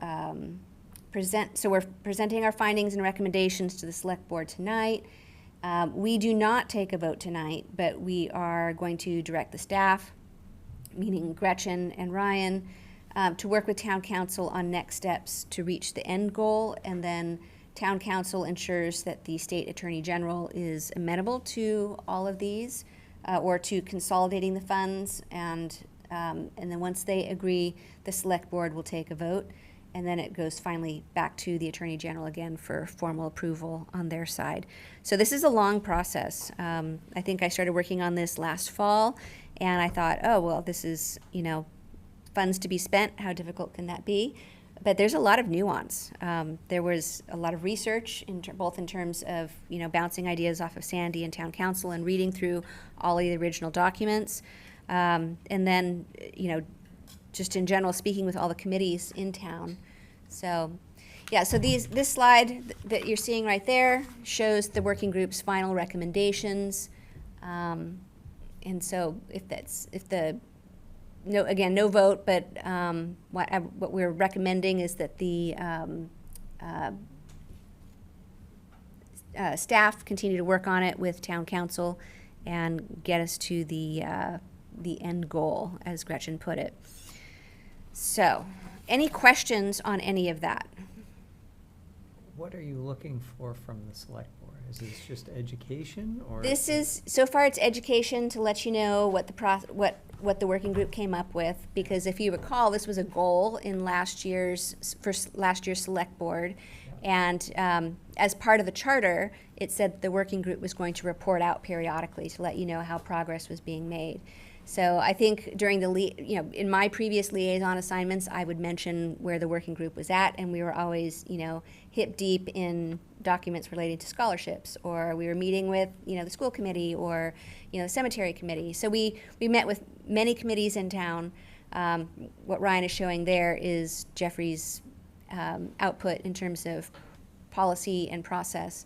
present, so we're presenting our findings and recommendations to the select board tonight. We do not take a vote tonight, but we are going to direct the staff, meaning Gretchen and Ryan, to work with town council on next steps to reach the end goal, and then town council ensures that the state attorney general is amenable to all of these, or to consolidating the funds, and then once they agree, the select board will take a vote, and then it goes finally back to the attorney general again for formal approval on their side. So this is a long process. I think I started working on this last fall, and I thought, oh, well, this is, funds to be spent, how difficult can that be? But there's a lot of nuance. There was a lot of research, both in terms of, bouncing ideas off of Sandy and town council and reading through all of the original documents. And then, just in general, speaking with all the committees in town. So, yeah, so this slide that you're seeing right there shows the working group's final recommendations. And so no vote, but what we're recommending is that the staff continue to work on it with town council and get us to the end goal, as Gretchen put it. So, any questions on any of that?
What are you looking for from the select board? Is this just education, or?
This is, so far it's education to let you know what the working group came up with, because if you recall, this was a goal in last year's select board. And as part of the charter, it said the working group was going to report out periodically to let you know how progress was being made. So I think during in my previous liaison assignments, I would mention where the working group was at, and we were always, hip deep in documents relating to scholarships, or we were meeting with, the school committee or, the cemetery committee. So we met with many committees in town. What Ryan is showing there is Jeffrey's output in terms of policy and process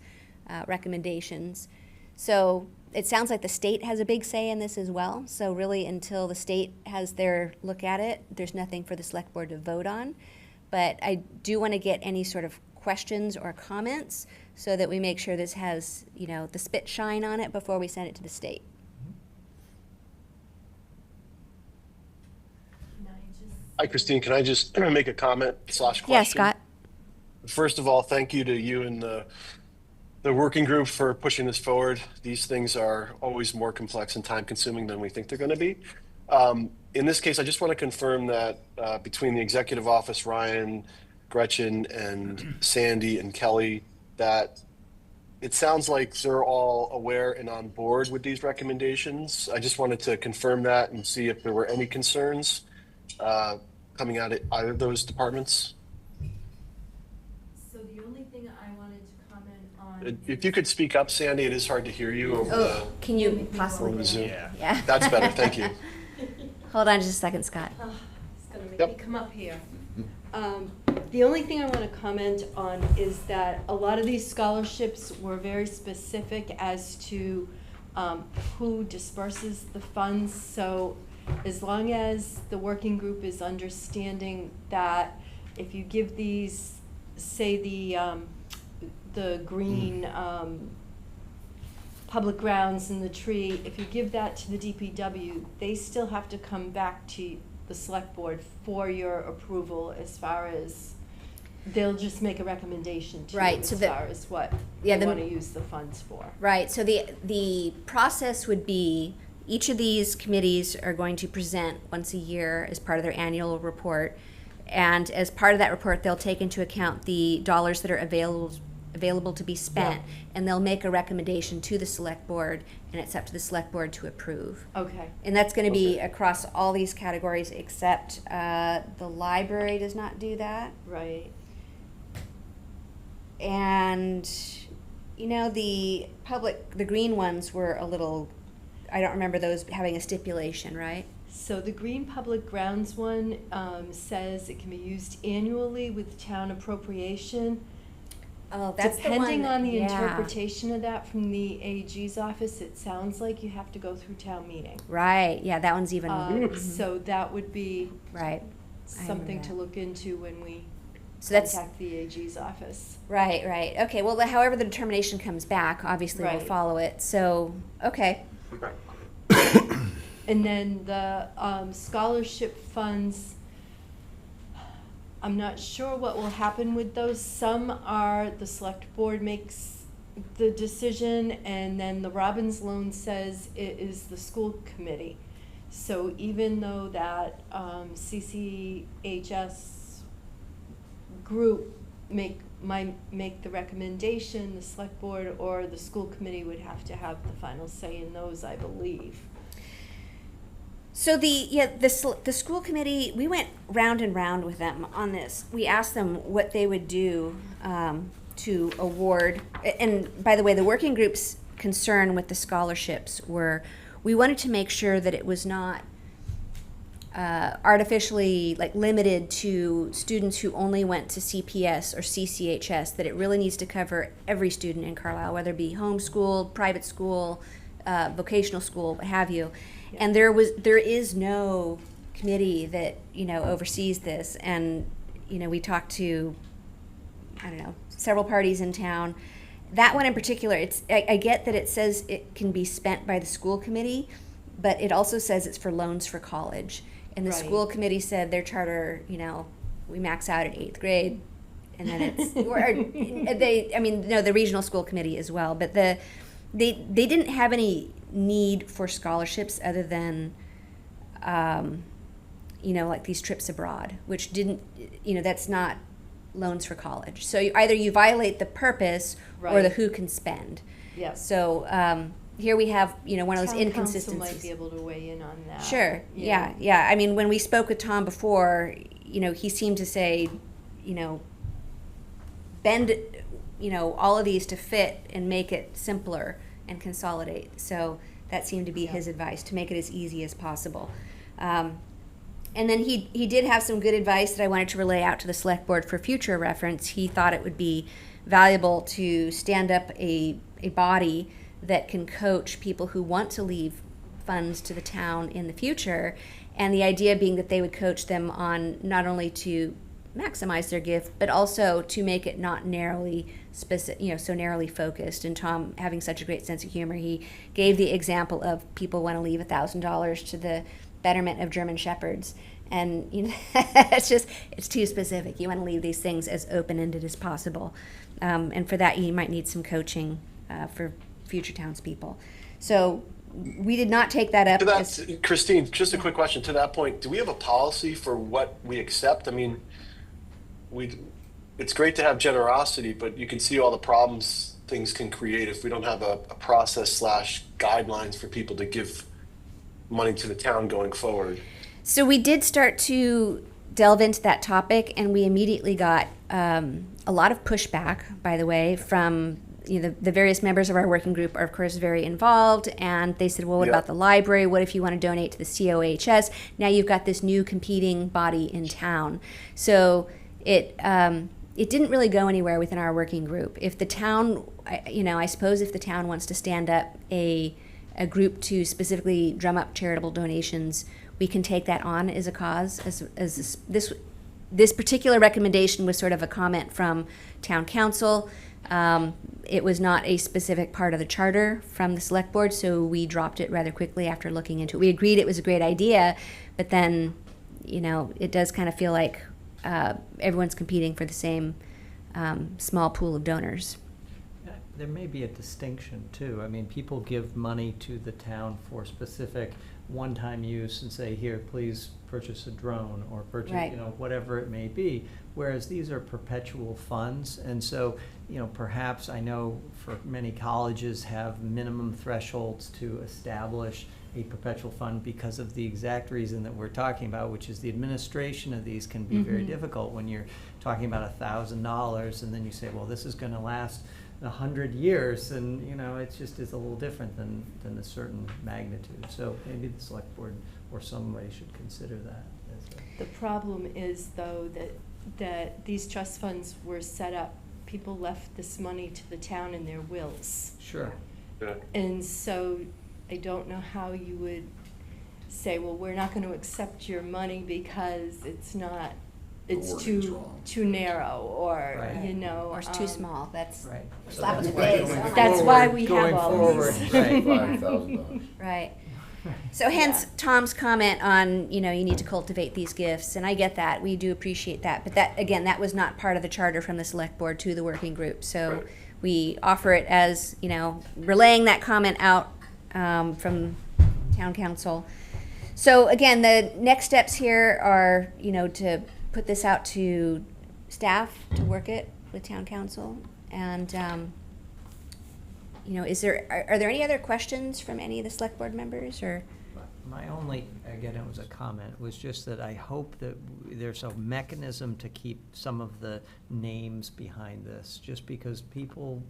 recommendations. So it sounds like the state has a big say in this as well. So really, until the state has their look at it, there's nothing for the select board to vote on. But I do want to get any sort of questions or comments so that we make sure this has, the spit shine on it before we send it to the state.
Hi, Christine. Can I just make a comment / question?
Yeah, Scott.
First of all, thank you to you and the working group for pushing this forward. These things are always more complex and time consuming than we think they're going to be. In this case, I just want to confirm that between the executive office, Ryan, Gretchen, and Sandy and Kelly, that it sounds like they're all aware and on board with these recommendations. I just wanted to confirm that and see if there were any concerns coming out of either of those departments.
So the only thing I wanted to comment on.
If you could speak up, Sandy, it is hard to hear you over
Can you possibly?
over the Zoom.
Yeah.
That's better, thank you.
Hold on just a second, Scott.
It's gonna make
Yep.
me come up here. The only thing I want to comment on is that a lot of these scholarships were very specific as to who disperses the funds. So as long as the working group is understanding that if you give these, say the green public grounds and the tree, if you give that to the DPW, they still have to come back to the select board for your approval, as far as they'll just make a recommendation to
Right,
you
so
as
the-
far as what
yeah,
they
the-
want to use the funds for.
Right, so the process would be, each of these committees are going to present once a year as part of their annual report. And as part of that report, they'll take into account the dollars that are available to be spent,
Yeah.
and they'll make a recommendation to the select board, and it's up to the select board to approve.
Okay.
And that's gonna be
Okay.
across all these categories, except, the library does not do that.
Right.
And, you know, the green ones were a little, I don't remember those having a stipulation, right?
So the Green Public Grounds one says it can be used annually with town appropriation.
Oh, that's the one.
Depending on the
yeah.
interpretation of that from the AG's office, it sounds like you have to go through town meeting.
Right, yeah, that one's even,
So that would be
right. I remember
something to
that.
look into when we
So that's,
contact the AG's office.
right, right. Okay, well, however the determination comes back, obviously we'll
Right.
follow it. So, okay.
And then the scholarship funds, I'm not sure what will happen with those. Some are, the select board makes the decision, and then the Robbins loan says it is the school committee. So even though that CCHS group might make the recommendation, the select board or the school committee would have to have the final say in those, I believe.
So the school committee, we went round and round with them on this. We asked them what they would do to award. And by the way, the working group's concern with the scholarships were, we wanted to make sure that it was not artificially limited to students who only went to CPS or CCHS, that it really needs to cover every student in Carlisle, whether it be homeschooled, private school, vocational school, what have you.
Yeah.
And there is no committee that, oversees this. And, we talked to, several parties in town. That one in particular, I get that it says it can be spent by the school committee, but it also says it's for loans for college. And the
Right.
school committee said their charter, we max out at 8th grade. And then it's, the regional school committee as well. But they didn't have any need for scholarships other than, these trips abroad, which didn't, that's not loans for college. So either you violate the purpose or the
Right.
who can spend.
Yeah.
So here we have, one of those
Town
inconsistencies.
council might be able to weigh in on that.
Sure, yeah. I mean, when we spoke with Tom before, he seemed to say, bend, all of these to fit and make it simpler and consolidate. So that seemed to be his advice, to make it as easy as possible. And then he did have some good advice that I wanted to relay out to the select board for future reference. He thought it would be valuable to stand up a body that can coach people who want to leave funds to the town in the future, and the idea being that they would coach them on not only to maximize their gift, but also to make it not narrowly specific, so narrowly focused. And Tom, having such a great sense of humor, he gave the example of people want to leave $1,000 to the betterment of German Shepherds. And it's too specific. You want to leave these things as open-ended as possible. And for that, you might need some coaching for future townspeople. So we did not take that up.
To that, Christine, just a quick question. To that point, do we have a policy for what we accept? I mean, it's great to have generosity, but you can see all the problems things can create if we don't have a process / guidelines for people to give money to the town going forward.
So we did start to delve into that topic, and we immediately got a lot of pushback, by the way, from the various members of our working group are, of course, very involved. And they said, well, what about the library? What if you want to donate to the COHS? Now you've got this new competing body in town. So it didn't really go anywhere within our working group. If the town, I suppose if the town wants to stand up a group to specifically drum up charitable donations, we can take that on as a cause. As this particular recommendation was sort of a comment from town council. It was not a specific part of the charter from the select board, so we dropped it rather quickly after looking into it. We agreed it was a great idea, but then, it does kind of feel like everyone's competing for the same small pool of donors.
There may be a distinction too. I mean, people give money to the town for specific one-time use and say, here, please purchase a drone or purchase,
Right.
Whatever it may be. Whereas these are perpetual funds. And so perhaps I know for many colleges have minimum thresholds to establish a perpetual fund because of the exact reason that we're talking about, which is the administration of these can be very difficult when you're talking about $1,000 and then you say, well, this is going to last 100 years, and it just is a little different than a certain magnitude. So maybe the select board or somebody should consider that.
The problem is, though, that these trust funds were set up, people left this money to the town in their wills.
Sure.
And so I don't know how you would say, well, we're not going to accept your money because it's
wording's wrong.
too narrow, or,
Right.
Or it's too small, that's
Right.
slap in the
that's
face.
why
Oh my
That's
God.
why we
Going
have all
forward,
these.
right.
$5,000.
Right. So hence Tom's comment on, you need to cultivate these gifts, and I get that, we do appreciate that, but that was not part of the charter from the select board to the working group, so we offer it as, relaying that comment out from town council. So again, the next steps here are, to put this out to staff to work it with town council, and are there any other questions from any of the select board members, or?
My only, again, it was a comment, was just that I hope that there's a mechanism to keep some of the names behind this, just because people,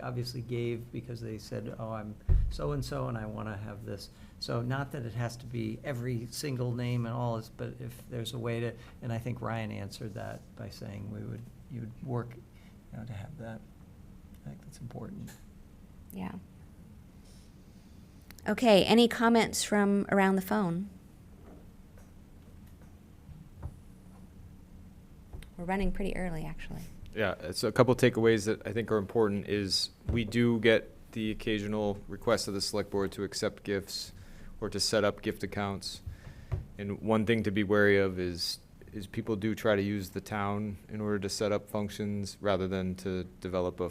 obviously gave because they said, oh, I'm so-and-so and I want to have this. So not that it has to be every single name and all this, but if there's a way to, and I think Ryan answered that by saying you would work, to have that. I think that's important.
Yeah. Okay, any comments from around the phone? We're running pretty early, actually.
Yeah, so a couple takeaways that I think are important is we do get the occasional request of the select board to accept gifts or to set up gift accounts. And one thing to be wary of is people do try to use the town in order to set up functions rather than to develop a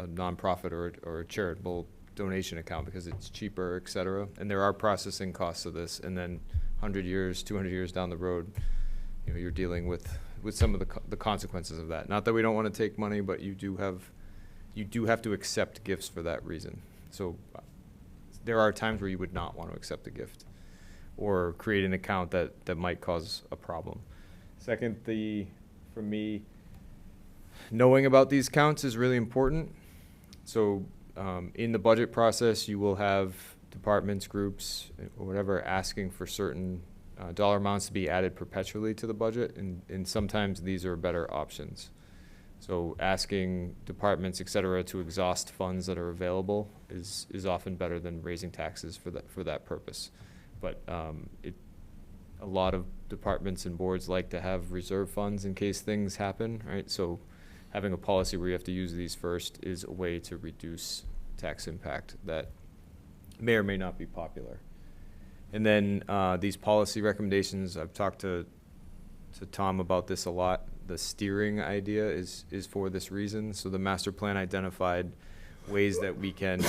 nonprofit or a charitable donation account because it's cheaper, et cetera. And there are processing costs of this. And then 100 years, 200 years down the road, you're dealing with some of the consequences of that. Not that we don't want to take money, but you do have to accept gifts for that reason. So there are times where you would not want to accept a gift or create an account that might cause a problem. Second, for me, knowing about these counts is really important. So in the budget process, you will have departments, groups, or whatever asking for certain dollar amounts to be added perpetually to the budget, and sometimes these are better options. So asking departments, et cetera, to exhaust funds that are available is often better than raising taxes for that purpose. But a lot of departments and boards like to have reserve funds in case things happen, right? So having a policy where you have to use these first is a way to reduce tax impact that may or may not be popular. And then these policy recommendations, I've talked to Tom about this a lot. The steering idea is for this reason. So the master plan identified ways that we can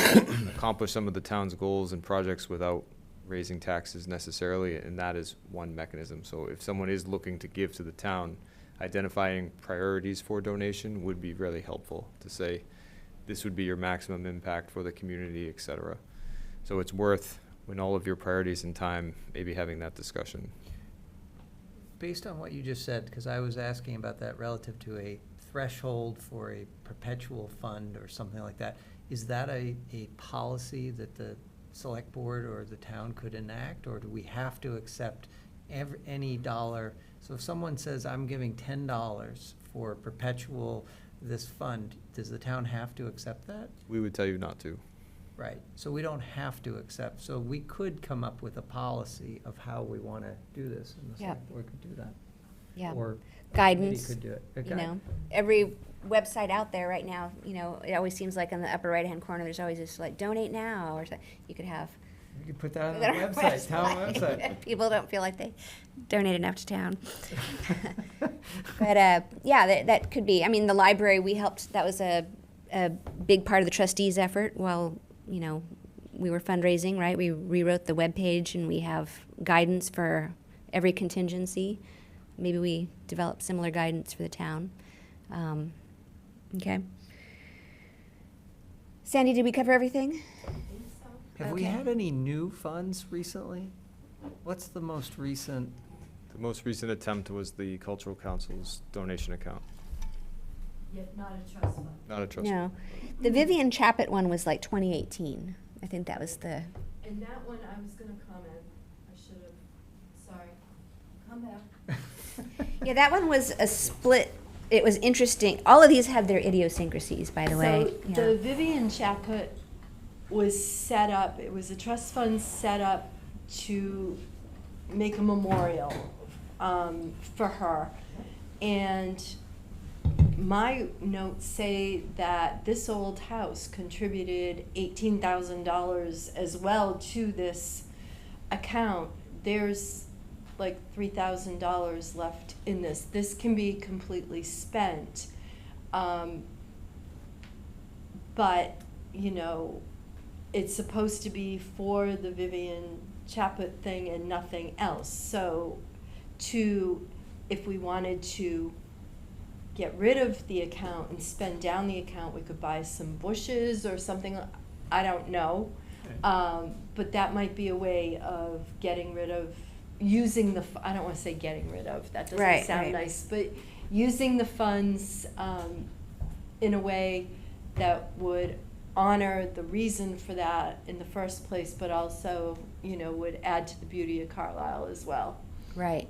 accomplish some of the town's goals and projects without raising taxes necessarily, and that is one mechanism. So if someone is looking to give to the town, identifying priorities for donation would be really helpful to say, this would be your maximum impact for the community, et cetera. So it's worth, when all of your priorities in time, maybe having that discussion.
Based on what you just said, because I was asking about that relative to a threshold for a perpetual fund or something like that, is that a policy that the select board or the town could enact, or do we have to accept any dollar? So if someone says, I'm giving $10 for perpetual this fund, does the town have to accept that?
We would tell you not to.
Right, so we don't have to accept, so we could come up with a policy of how we want to do this, and the
Yep.
select board could do that.
Yeah.
Or a
Guidance,
committee could do it. A
You know,
guide-
every website out there right now, it always seems like in the upper right-hand corner, there's always this like donate now, or something. You could have.
You could put that on
that
the
on our
website, town website.
People don't feel like they donate enough to town. But, yeah, that could be, the library, we helped, that was a big part of the trustees' effort while, we were fundraising, right? We rewrote the webpage and we have guidance for every contingency. Maybe we develop similar guidance for the town. Okay. Sandy, did we cover everything?
I think so.
Have we
Okay.
had any new funds recently? What's the most recent?
The most recent attempt was the Cultural Council's donation account,
Yet not a trust fund.
not a trust.
No. The Vivian Chaput one was like 2018. I think that was the,
And that one, I was gonna comment, I should have, sorry. Come back.
yeah, that one was a split. It was interesting. All of these have their idiosyncrasies, by the way.
So
Yeah.
the Vivian Chaput was set up, it was a trust fund set up to make a memorial for her. And my notes say that this old house contributed $18,000 as well to this account. There's like $3,000 left in this. This can be completely spent. But, you know, it's supposed to be for the Vivian Chaput thing and nothing else. So if we wanted to get rid of the account and spend down the account, we could buy some bushes or something, I don't know. But that might be a way of getting rid of, using the, I don't wanna say getting rid of, that doesn't
Right,
sound
right.
nice, but using the funds, in a way that would honor the reason for that in the first place, but also, you know, would add to the beauty of Carlisle as well.
Right.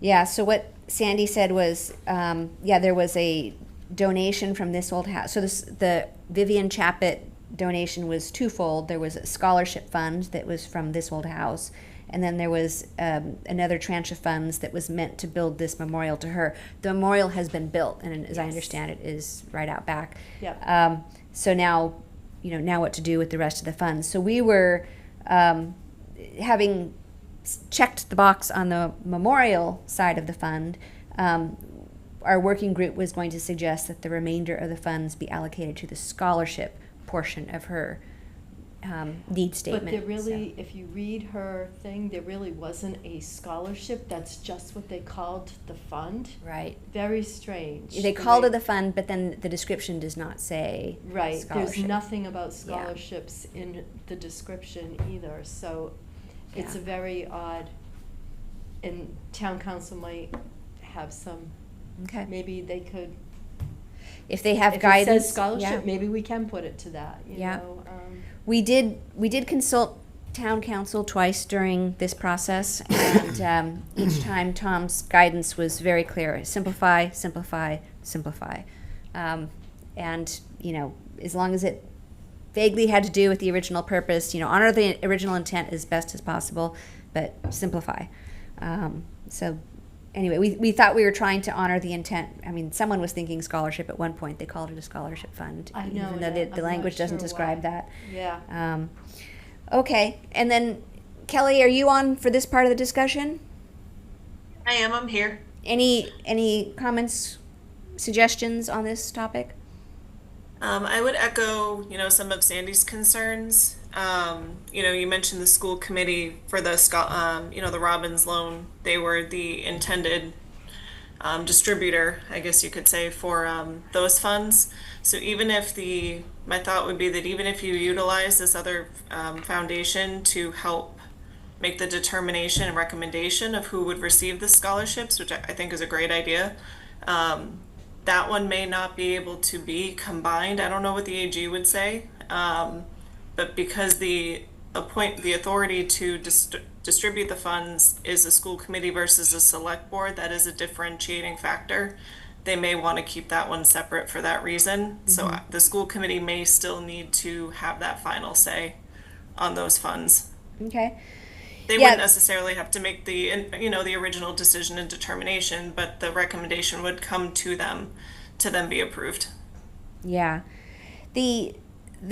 Yeah, so what Sandy said was, yeah, there was a donation from this old house. So the Vivian Chaput donation was twofold. There was a scholarship fund that was from this old house, and then there was another tranche of funds that was meant to build this memorial to her. The memorial has been built, and as I
Yes.
understand it, is right out back.
Yep.
So now, now what to do with the rest of the funds. So we were having checked the box on the memorial side of the fund. Our working group was going to suggest that the remainder of the funds be allocated to the scholarship portion of her need statement.
But there really,
So-
if you read her thing, there really wasn't a scholarship. That's just what they called the fund.
Right.
Very strange.
They
the
called
way-
it the fund, but then the description does not say
Right, there's
scholarship.
nothing about
Yeah.
scholarships in the description either, so it's a
Yeah.
very odd, and town council might have some,
Okay.
maybe they could,
If they have
if it
guidance,
says scholarship,
yeah.
maybe we can put it to that, you
Yeah.
know?
We did consult town council twice during this process, and each time Tom's guidance was very clear: simplify, simplify, simplify. And as long as it vaguely had to do with the original purpose, honor the original intent as best as possible, but simplify. So anyway, we thought we were trying to honor the intent. I mean, someone was thinking scholarship at one point. They called it a scholarship fund.
I know,
Even though
and
the
I'm not
language doesn't
sure
describe
why.
that.
Yeah,
Okay, and then Kelly, are you on for this part of the discussion?
I am. I'm here.
Any comments, suggestions on this topic?
I would echo, some of Sandy's concerns. You mentioned the school committee for the the Robbins loan. They were the intended distributor, I guess you could say, for those funds. So my thought would be that even if you utilize this other foundation to help make the determination and recommendation of who would receive the scholarships, which I think is a great idea, that one may not be able to be combined. I don't know what the AG would say, but because the authority to distribute the funds is a school committee versus a select board, that is a differentiating factor. They may want to keep that one separate for that reason. So the school committee may still need to have that final say on those funds.
Okay.
They
Yeah.
wouldn't necessarily have to make the original decision and determination, but the recommendation would come to them to then be approved.
Yeah. The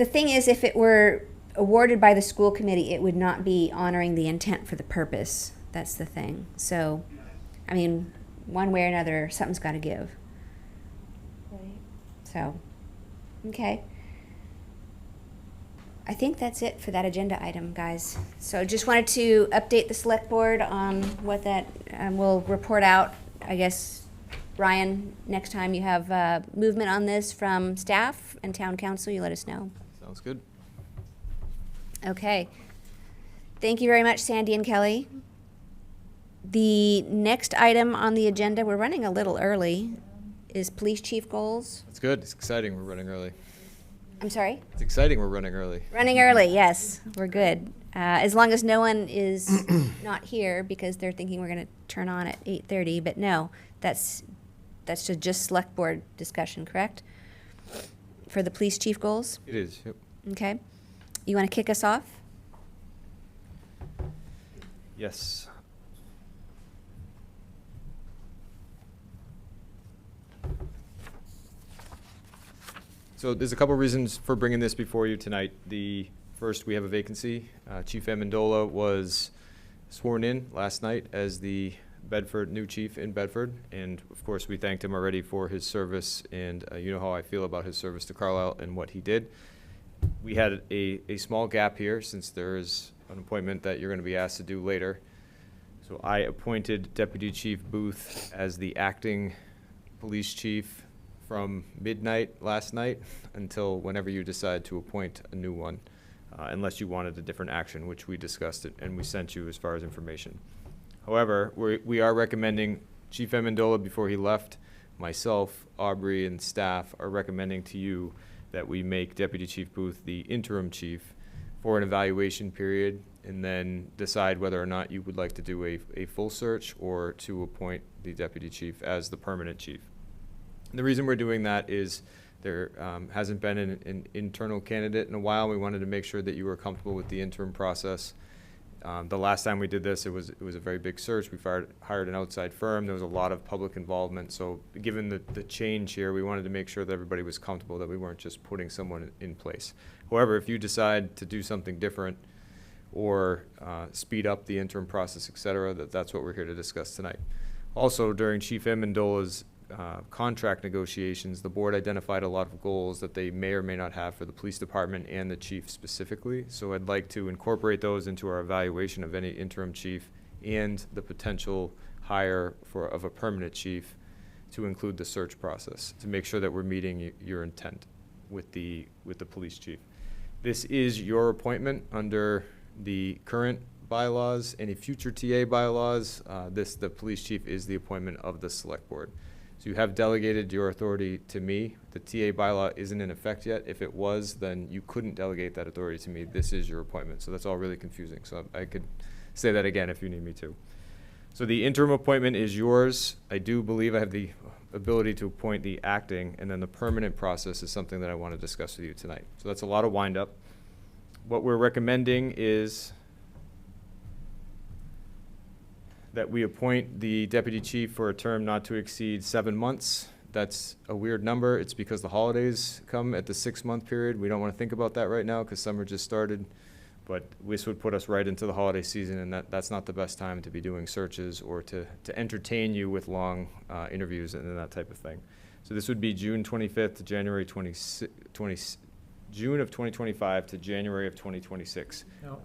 thing is, if it were awarded by the school committee, it would not be honoring the intent for the purpose. That's the thing. So, I mean, one way or another, something's got to give.
right.
So, okay. I think that's it for that agenda item, guys. So just wanted to update the select board on what that, we'll report out, I guess, Brian, next time you have movement on this from staff and town council, you let us know.
Sounds good.
Okay. Thank you very much, Sandy and Kelly. The next item on the agenda, we're running a little early, is police chief goals.
That's good. It's exciting. We're running early.
I'm sorry?
It's exciting. We're running early.
Running early, yes, we're good. As long as no one is not here because they're thinking we're going to turn on at 8:30, but no, that's just select board discussion, correct? For the police chief goals?
It is. Yep.
Okay. You want to kick us off?
Yes. So there's a couple reasons for bringing this before you tonight. The first, we have a vacancy. Chief Amendola was sworn in last night as the Bedford new chief in Bedford, and of course we thanked him already for his service, and you know how I feel about his service to Carlisle and what he did. We had a small gap here since there is an appointment that you're going to be asked to do later. So I appointed Deputy Chief Booth as the acting police chief from midnight last night until whenever you decide to appoint a new one, unless you wanted a different action, which we discussed it and we sent you as far as information. However, we are recommending Chief Amendola before he left, myself, Aubrey, and staff are recommending to you that we make Deputy Chief Booth the interim chief for an evaluation period and then decide whether or not you would like to do a full search or to appoint the deputy chief as the permanent chief. And the reason we're doing that is there hasn't been an internal candidate in a while. We wanted to make sure that you were comfortable with the interim process. The last time we did this, it was a very big search. We hired an outside firm. There was a lot of public involvement. So given the change here, we wanted to make sure that everybody was comfortable, that we weren't just putting someone in place. However, if you decide to do something different or speed up the interim process, et cetera, that's what we're here to discuss tonight. Also, during Chief Amendola's contract negotiations, the board identified a lot of goals that they may or may not have for the police department and the chief specifically. So I'd like to incorporate those into our evaluation of any interim chief and the potential hire of a permanent chief to include the search process to make sure that we're meeting your intent with the police chief. This is your appointment under the current bylaws. Any future TA bylaws, the police chief is the appointment of the select board. So you have delegated your authority to me. The TA bylaw isn't in effect yet. If it was, then you couldn't delegate that authority to me. This is your appointment. So that's all really confusing. So I could say that again if you need me to. So the interim appointment is yours. I do believe I have the ability to appoint the acting, and then the permanent process is something that I want to discuss with you tonight. So that's a lot of wind up. What we're recommending is that we appoint the deputy chief for a term not to exceed 7 months. That's a weird number. It's because the holidays come at the 6-month period. We don't want to think about that right now because summer just started, but this would put us right into the holiday season, and that's not the best time to be doing searches or to entertain you with long interviews and that type of thing. So this would be June 25th to January June of 2025 to January of 2026.
No,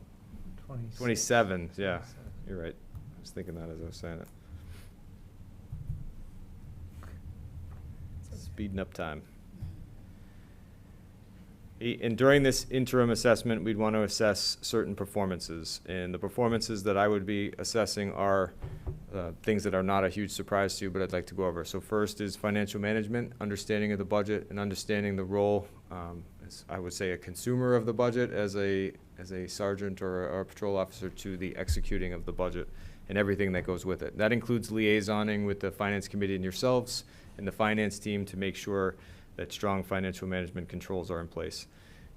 27, yeah, you're right. I was thinking that as I was saying it. Speeding up time. And during this interim assessment, we'd want to assess certain performances. And the performances that I would be assessing are things that are not a huge surprise to you, but I'd like to go over. So first is financial management, understanding of the budget, and understanding the role, as I would say, a consumer of the budget as a sergeant or a patrol officer to the executing of the budget and everything that goes with it. That includes liaisoning with the finance committee and yourselves and the finance team to make sure that strong financial management controls are in place.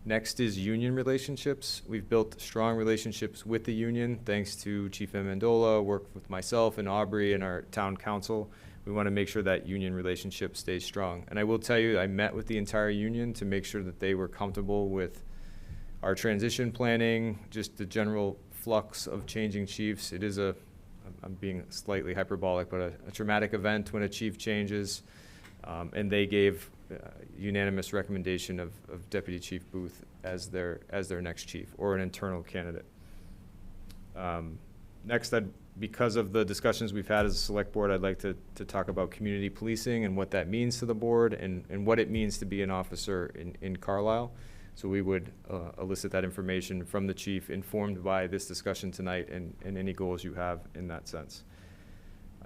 Next is union relationships. We've built strong relationships with the union thanks to Chief Amendola, work with myself and Aubrey and our town council. We want to make sure that union relationship stays strong. And I will tell you, I met with the entire union to make sure that they were comfortable with our transition planning, just the general flux of changing chiefs. It is I'm being slightly hyperbolic, but a traumatic event when a chief changes. And they gave unanimous recommendation of Deputy Chief Booth as their next chief or an internal candidate. Next, I'd because of the discussions we've had as a select board, I'd like to talk about community policing and what that means to the board and what it means to be an officer in Carlisle. So we would elicit that information from the chief, informed by this discussion tonight and any goals you have in that sense.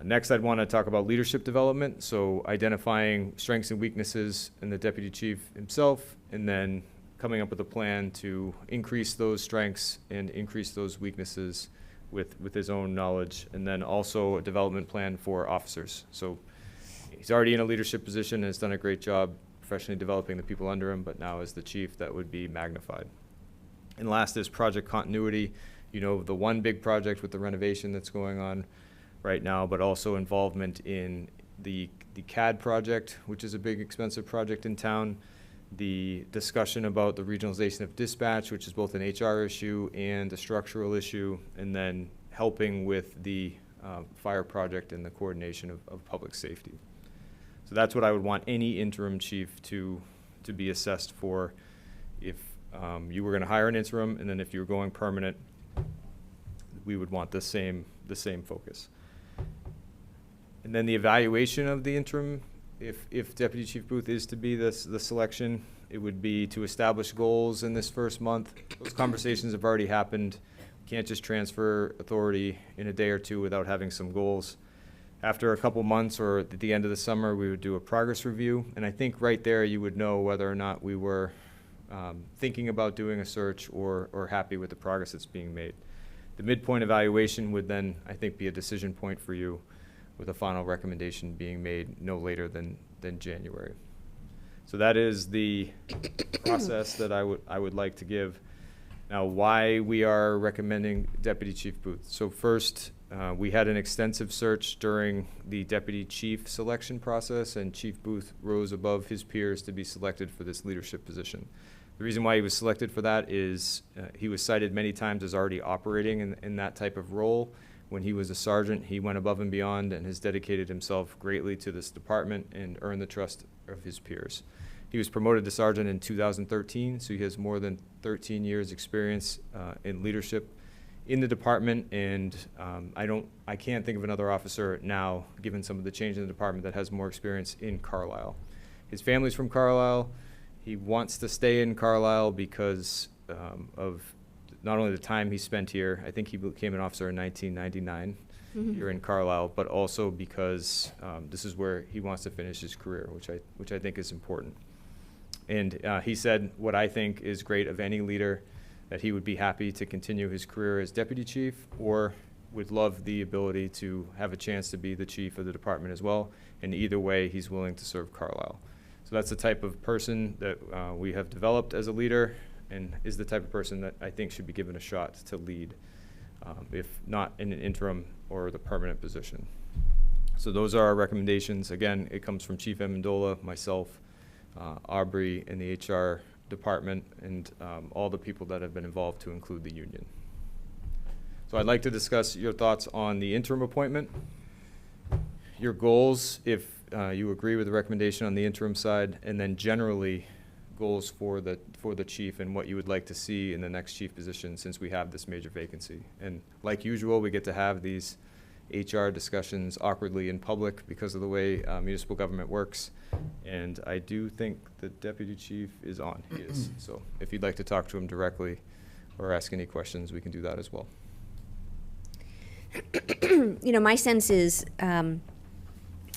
Next, I'd want to talk about leadership development, so identifying strengths and weaknesses in the deputy chief himself, and then coming up with a plan to increase those strengths and increase those weaknesses with his own knowledge, and then also a development plan for officers. So he's already in a leadership position and has done a great job professionally developing the people under him, but now as the chief, that would be magnified. And last is project continuity. You know, the one big project with the renovation that's going on right now, but also involvement in the CAD project, which is a big expensive project in town. The discussion about the regionalization of dispatch, which is both an HR issue and a structural issue, and then helping with the fire project and the coordination of public safety. So that's what I would want any interim chief to be assessed for if you were going to hire an interim, and then if you were going permanent, we would want the same focus. And then the evaluation of the interim, if Deputy Chief Booth is to be the selection, it would be to establish goals in this first month. Those conversations have already happened. Can't just transfer authority in a day or two without having some goals. After a couple months or at the end of the summer, we would do a progress review. And I think right there you would know whether or not we were thinking about doing a search or happy with the progress that's being made. The midpoint evaluation would then, I think, be a decision point for you, with a final recommendation being made no later than January. So that is the process that I would like to give. Now, why we are recommending Deputy Chief Booth. So first, we had an extensive search during the Deputy Chief selection process, and Chief Booth rose above his peers to be selected for this leadership position. The reason why he was selected for that is he was cited many times as already operating in that type of role. When he was a sergeant, he went above and beyond and has dedicated himself greatly to this department and earned the trust of his peers. He was promoted to sergeant in 2013, so he has more than 13 years experience in leadership in the department, and I can't think of another officer now, given some of the change in the department, that has more experience in Carlisle. His family's from Carlisle. He wants to stay in Carlisle because of not only the time he spent here. I think he became an officer in 1999 here in Carlisle, but also because this is where he wants to finish his career, which I think is important. And he said what I think is great of any leader, that he would be happy to continue his career as deputy chief, or would love the ability to have a chance to be the chief of the department as well. And either way, he's willing to serve Carlisle. So that's the type of person that we have developed as a leader, and is the type of person that I think should be given a shot to lead, if not in an interim or the permanent position. So those are our recommendations. Again, it comes from Chief Amendola, myself, Aubrey in the HR department, and all the people that have been involved, to include the union. So I'd like to discuss your thoughts on the interim appointment, your goals, if you agree with the recommendation on the interim side, and then generally goals for the chief and what you would like to see in the next chief position, since we have this major vacancy. And like usual, we get to have these HR discussions awkwardly in public because of the way municipal government works. And I do think the deputy chief is on. He is. So if you'd like to talk to him directly or ask any questions, we can do that as well.
You know, my sense is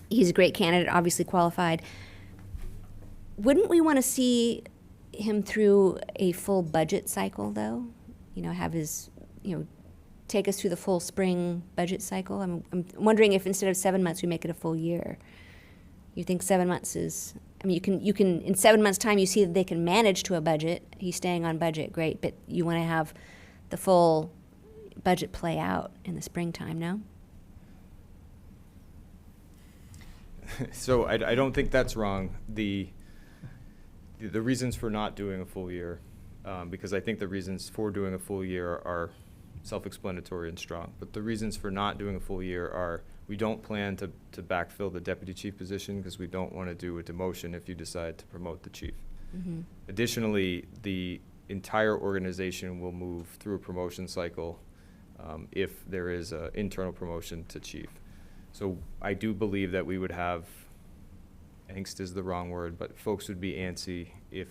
he's a great candidate, obviously qualified. Wouldn't we want to see him through a full budget cycle, though? You know, have his, take us through the full spring budget cycle? I'm wondering if instead of 7 months, we make it a full year. You think 7 months is, I mean, you can in 7 months' time, you see that they can manage to a budget. He's staying on budget, great, but you want to have the full budget play out in the springtime, no?
So I don't think that's wrong. The reasons for not doing a full year, because I think the reasons for doing a full year are self-explanatory and strong. But the reasons for not doing a full year are, we don't plan to backfill the deputy chief position because we don't want to do a demotion if you decide to promote the chief. Mm-hmm. Additionally, the entire organization will move through a promotion cycle if there is an internal promotion to chief. So I do believe that we would have, angst is the wrong word, but folks would be antsy if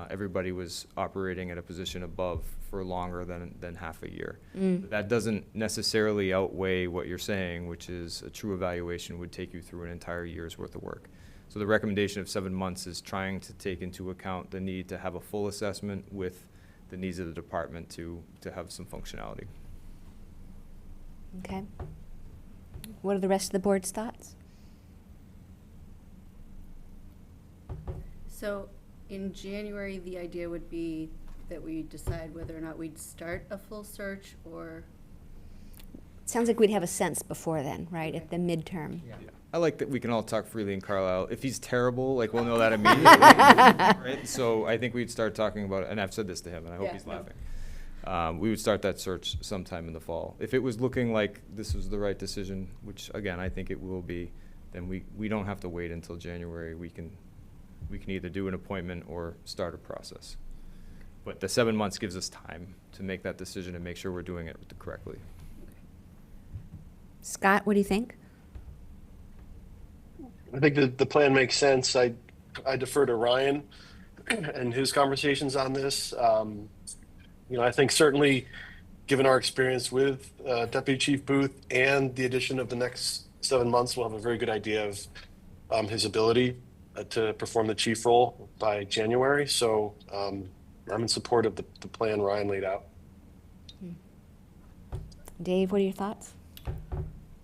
everybody was operating at a position above for longer than half a year. That doesn't necessarily outweigh what you're saying, which is a true evaluation would take you through an entire year's worth of work. So the recommendation of 7 months is trying to take into account the need to have a full assessment with the needs of the department to have some functionality.
Okay. What are the rest of the board's thoughts?
So in January, the idea would be that we decide whether or not we'd start a full search or,
Sounds like we'd have a sense before then, right, at the midterm.
Yeah.
I like that we can all talk freely in Carlisle. If he's terrible, like, we'll know that immediately, right? So I think we'd start talking about it, and I've said this to him, and I hope
Yeah,
he's
no.
laughing. We would start that search sometime in the fall. If it was looking like this was the right decision, which, again, I think it will be, then we don't have to wait until January. We can either do an appointment or start a process. But the 7 months gives us time to make that decision and make sure we're doing it correctly.
Scott, what do you think?
I think the plan makes sense. I defer to Ryan and his conversations on this. I think certainly, given our experience with Deputy Chief Booth and the addition of the next 7 months, we'll have a very good idea of his ability to perform the chief role by January. So I'm in support of the plan Ryan laid out.
Dave, what are your thoughts?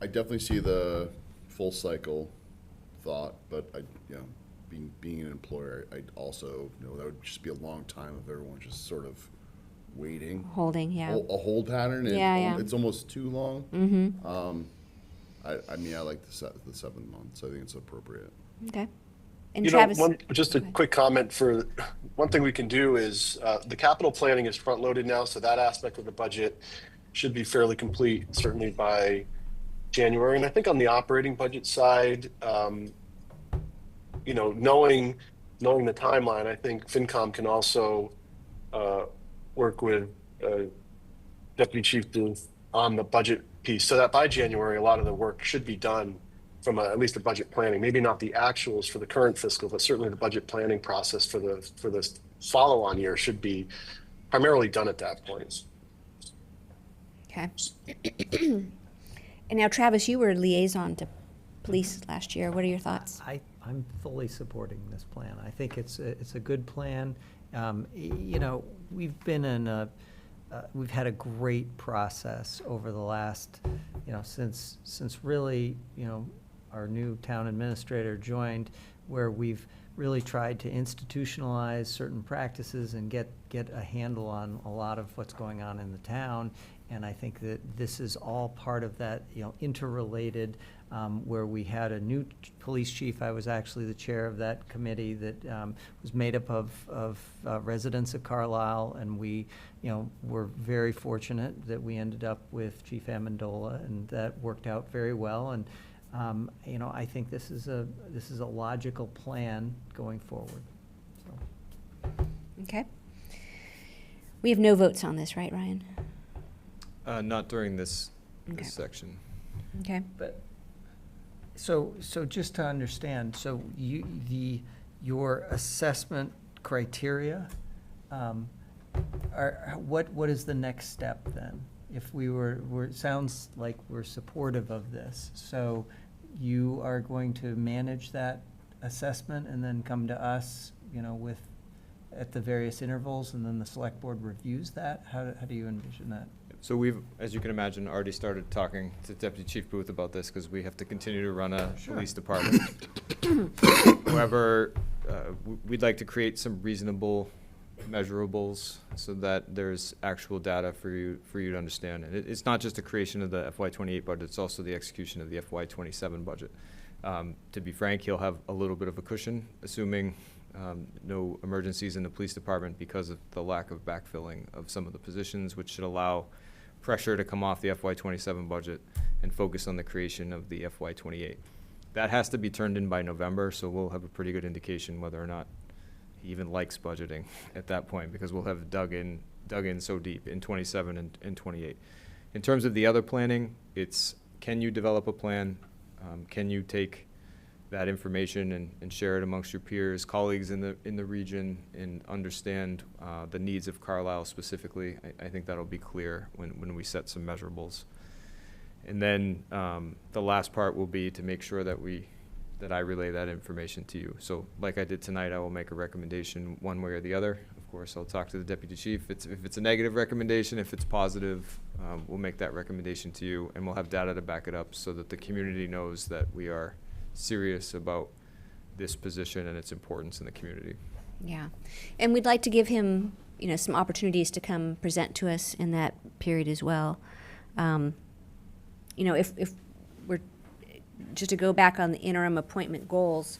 I definitely see the full cycle thought, but being an employer, I also know that would just be a long time if everyone just sort of waiting.
Holding, yeah.
A hold pattern.
Yeah.
It's almost too long.
Mm-hmm.
I like the 7 months. I think it's appropriate.
Okay. And Travis?
Just a quick comment for one thing we can do is the capital planning is front loaded now, so that aspect of the budget should be fairly complete, certainly by January. And I think on the operating budget side, knowing the timeline, I think FinCom can also work with Deputy Chief Booth on the budget piece, so that by January, a lot of the work should be done from at least the budget planning. Maybe not the actuals for the current fiscal, but certainly the budget planning process for the follow-on year should be primarily done at that point.
Okay. And now, Travis, you were liaison to police last year. What are your thoughts?
I'm fully supporting this plan. I think it's a good plan. We've been we've had a great process over the last, since really, our new town administrator joined, where we've really tried to institutionalize certain practices and get a handle on a lot of what's going on in the town. And I think that this is all part of that, interrelated, where we had a new police chief. I was actually the chair of that committee that was made up of residents of Carlisle, and we, were very fortunate that we ended up with Chief Amendola, and that worked out very well. And I think this is a logical plan going forward. So.
Okay. We have no votes on this, right, Ryan?
Not during this
Okay.
section.
Okay.
But, so just to understand, so your assessment criteria, what is the next step then? If it sounds like we're supportive of this, so you are going to manage that assessment and then come to us, at the various intervals, and then the select board reviews that? How do you envision that?
So we've, as you can imagine, already started talking to Deputy Chief Booth about this because we have to continue to run a
Sure.
police department. However, we'd like to create some reasonable measurables so that there's actual data for you to understand. And it's not just the creation of the FY28 budget, it's also the execution of the FY27 budget. To be frank, he'll have a little bit of a cushion, assuming no emergencies in the police department because of the lack of backfilling of some of the positions, which should allow pressure to come off the FY27 budget and focus on the creation of the FY28. That has to be turned in by November, so we'll have a pretty good indication whether or not he even likes budgeting at that point, because we'll have dug in so deep in 27 and 28. In terms of the other planning, it's, can you develop a plan? Can you take that information and share it amongst your peers, colleagues in the region, and understand the needs of Carlisle specifically? I think that'll be clear when we set some measurables. And then the last part will be to make sure that I relay that information to you. So like I did tonight, I will make a recommendation one way or the other. Of course, I'll talk to the deputy chief. If it's a negative recommendation, if it's positive, we'll make that recommendation to you, and we'll have data to back it up so that the community knows that we are serious about this position and its importance in the community.
Yeah. And we'd like to give him, some opportunities to come present to us in that period as well. If we're, just to go back on the interim appointment goals,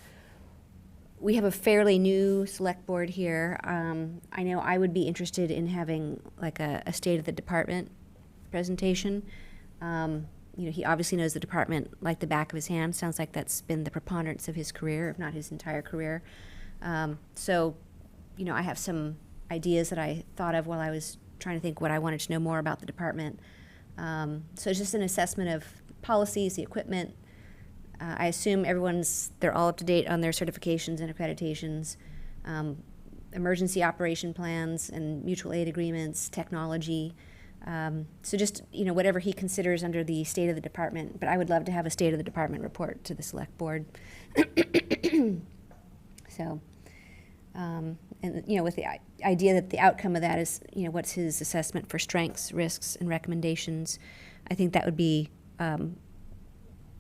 we have a fairly new select board here. I know I would be interested in having like a state of the department presentation. He obviously knows the department like the back of his hand. Sounds like that's been the preponderance of his career, if not his entire career. So, I have some ideas that I thought of while I was trying to think what I wanted to know more about the department. So it's just an assessment of policies, the equipment. I assume they're all up to date on their certifications and accreditations, emergency operation plans and mutual aid agreements, technology. So just, whatever he considers under the state of the department, but I would love to have a state of the department report to the select board. So, and, with the idea that the outcome of that is, what's his assessment for strengths, risks, and recommendations. I think that would be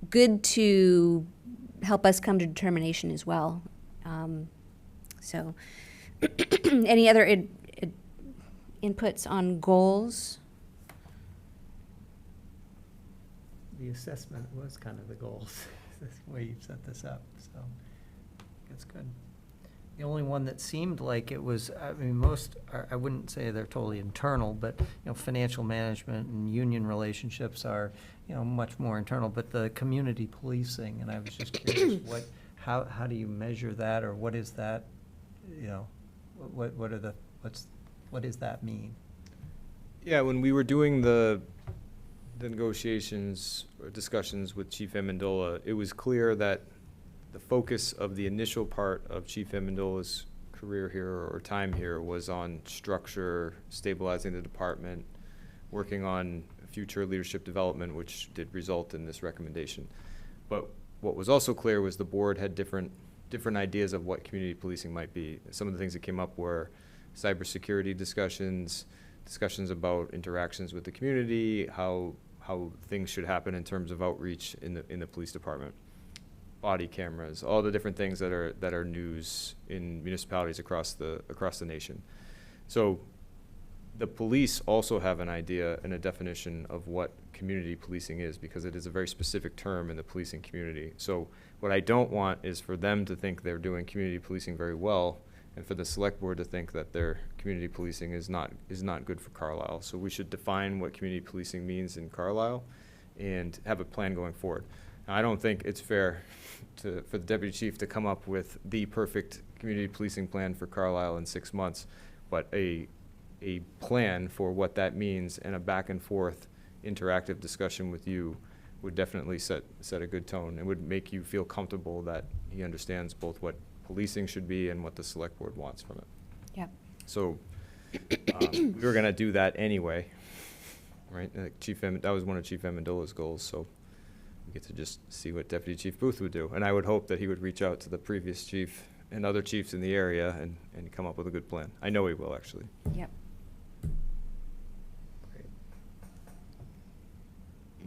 good to help us come to determination as well. So, any other inputs on goals?
The assessment was kind of the goals, that's the way you've set this up, so that's good. The only one that seemed like it was, most are, I wouldn't say they're totally internal, but, financial management and union relationships are, much more internal, but the community policing, and I was just curious, how do you measure that, or what is that, what does that mean?
Yeah, when we were doing the negotiations or discussions with Chief Amendola, it was clear that the focus of the initial part of Chief Amendola's career here or time here was on structure, stabilizing the department, working on future leadership development, which did result in this recommendation. But what was also clear was the board had different ideas of what community policing might be. Some of the things that came up were cybersecurity discussions about interactions with the community, how things should happen in terms of outreach in the police department, body cameras, all the different things that are news in municipalities across the nation. So the police also have an idea and a definition of what community policing is, because it is a very specific term in the policing community. So what I don't want is for them to think they're doing community policing very well, and for the select board to think that their community policing is not good for Carlisle. So we should define what community policing means in Carlisle and have a plan going forward. Now, I don't think it's fair for the deputy chief to come up with the perfect community policing plan for Carlisle in 6 months, but a plan for what that means and a back and forth interactive discussion with you would definitely set a good tone and would make you feel comfortable that he understands both what policing should be and what the select board wants from it.
Yep.
So we were going to do that anyway, right? That was one of Chief Amendola's goals, so we get to just see what Deputy Chief Booth would do. And I would hope that he would reach out to the previous chief and other chiefs in the area and come up with a good plan. I know he will, actually.
Yep.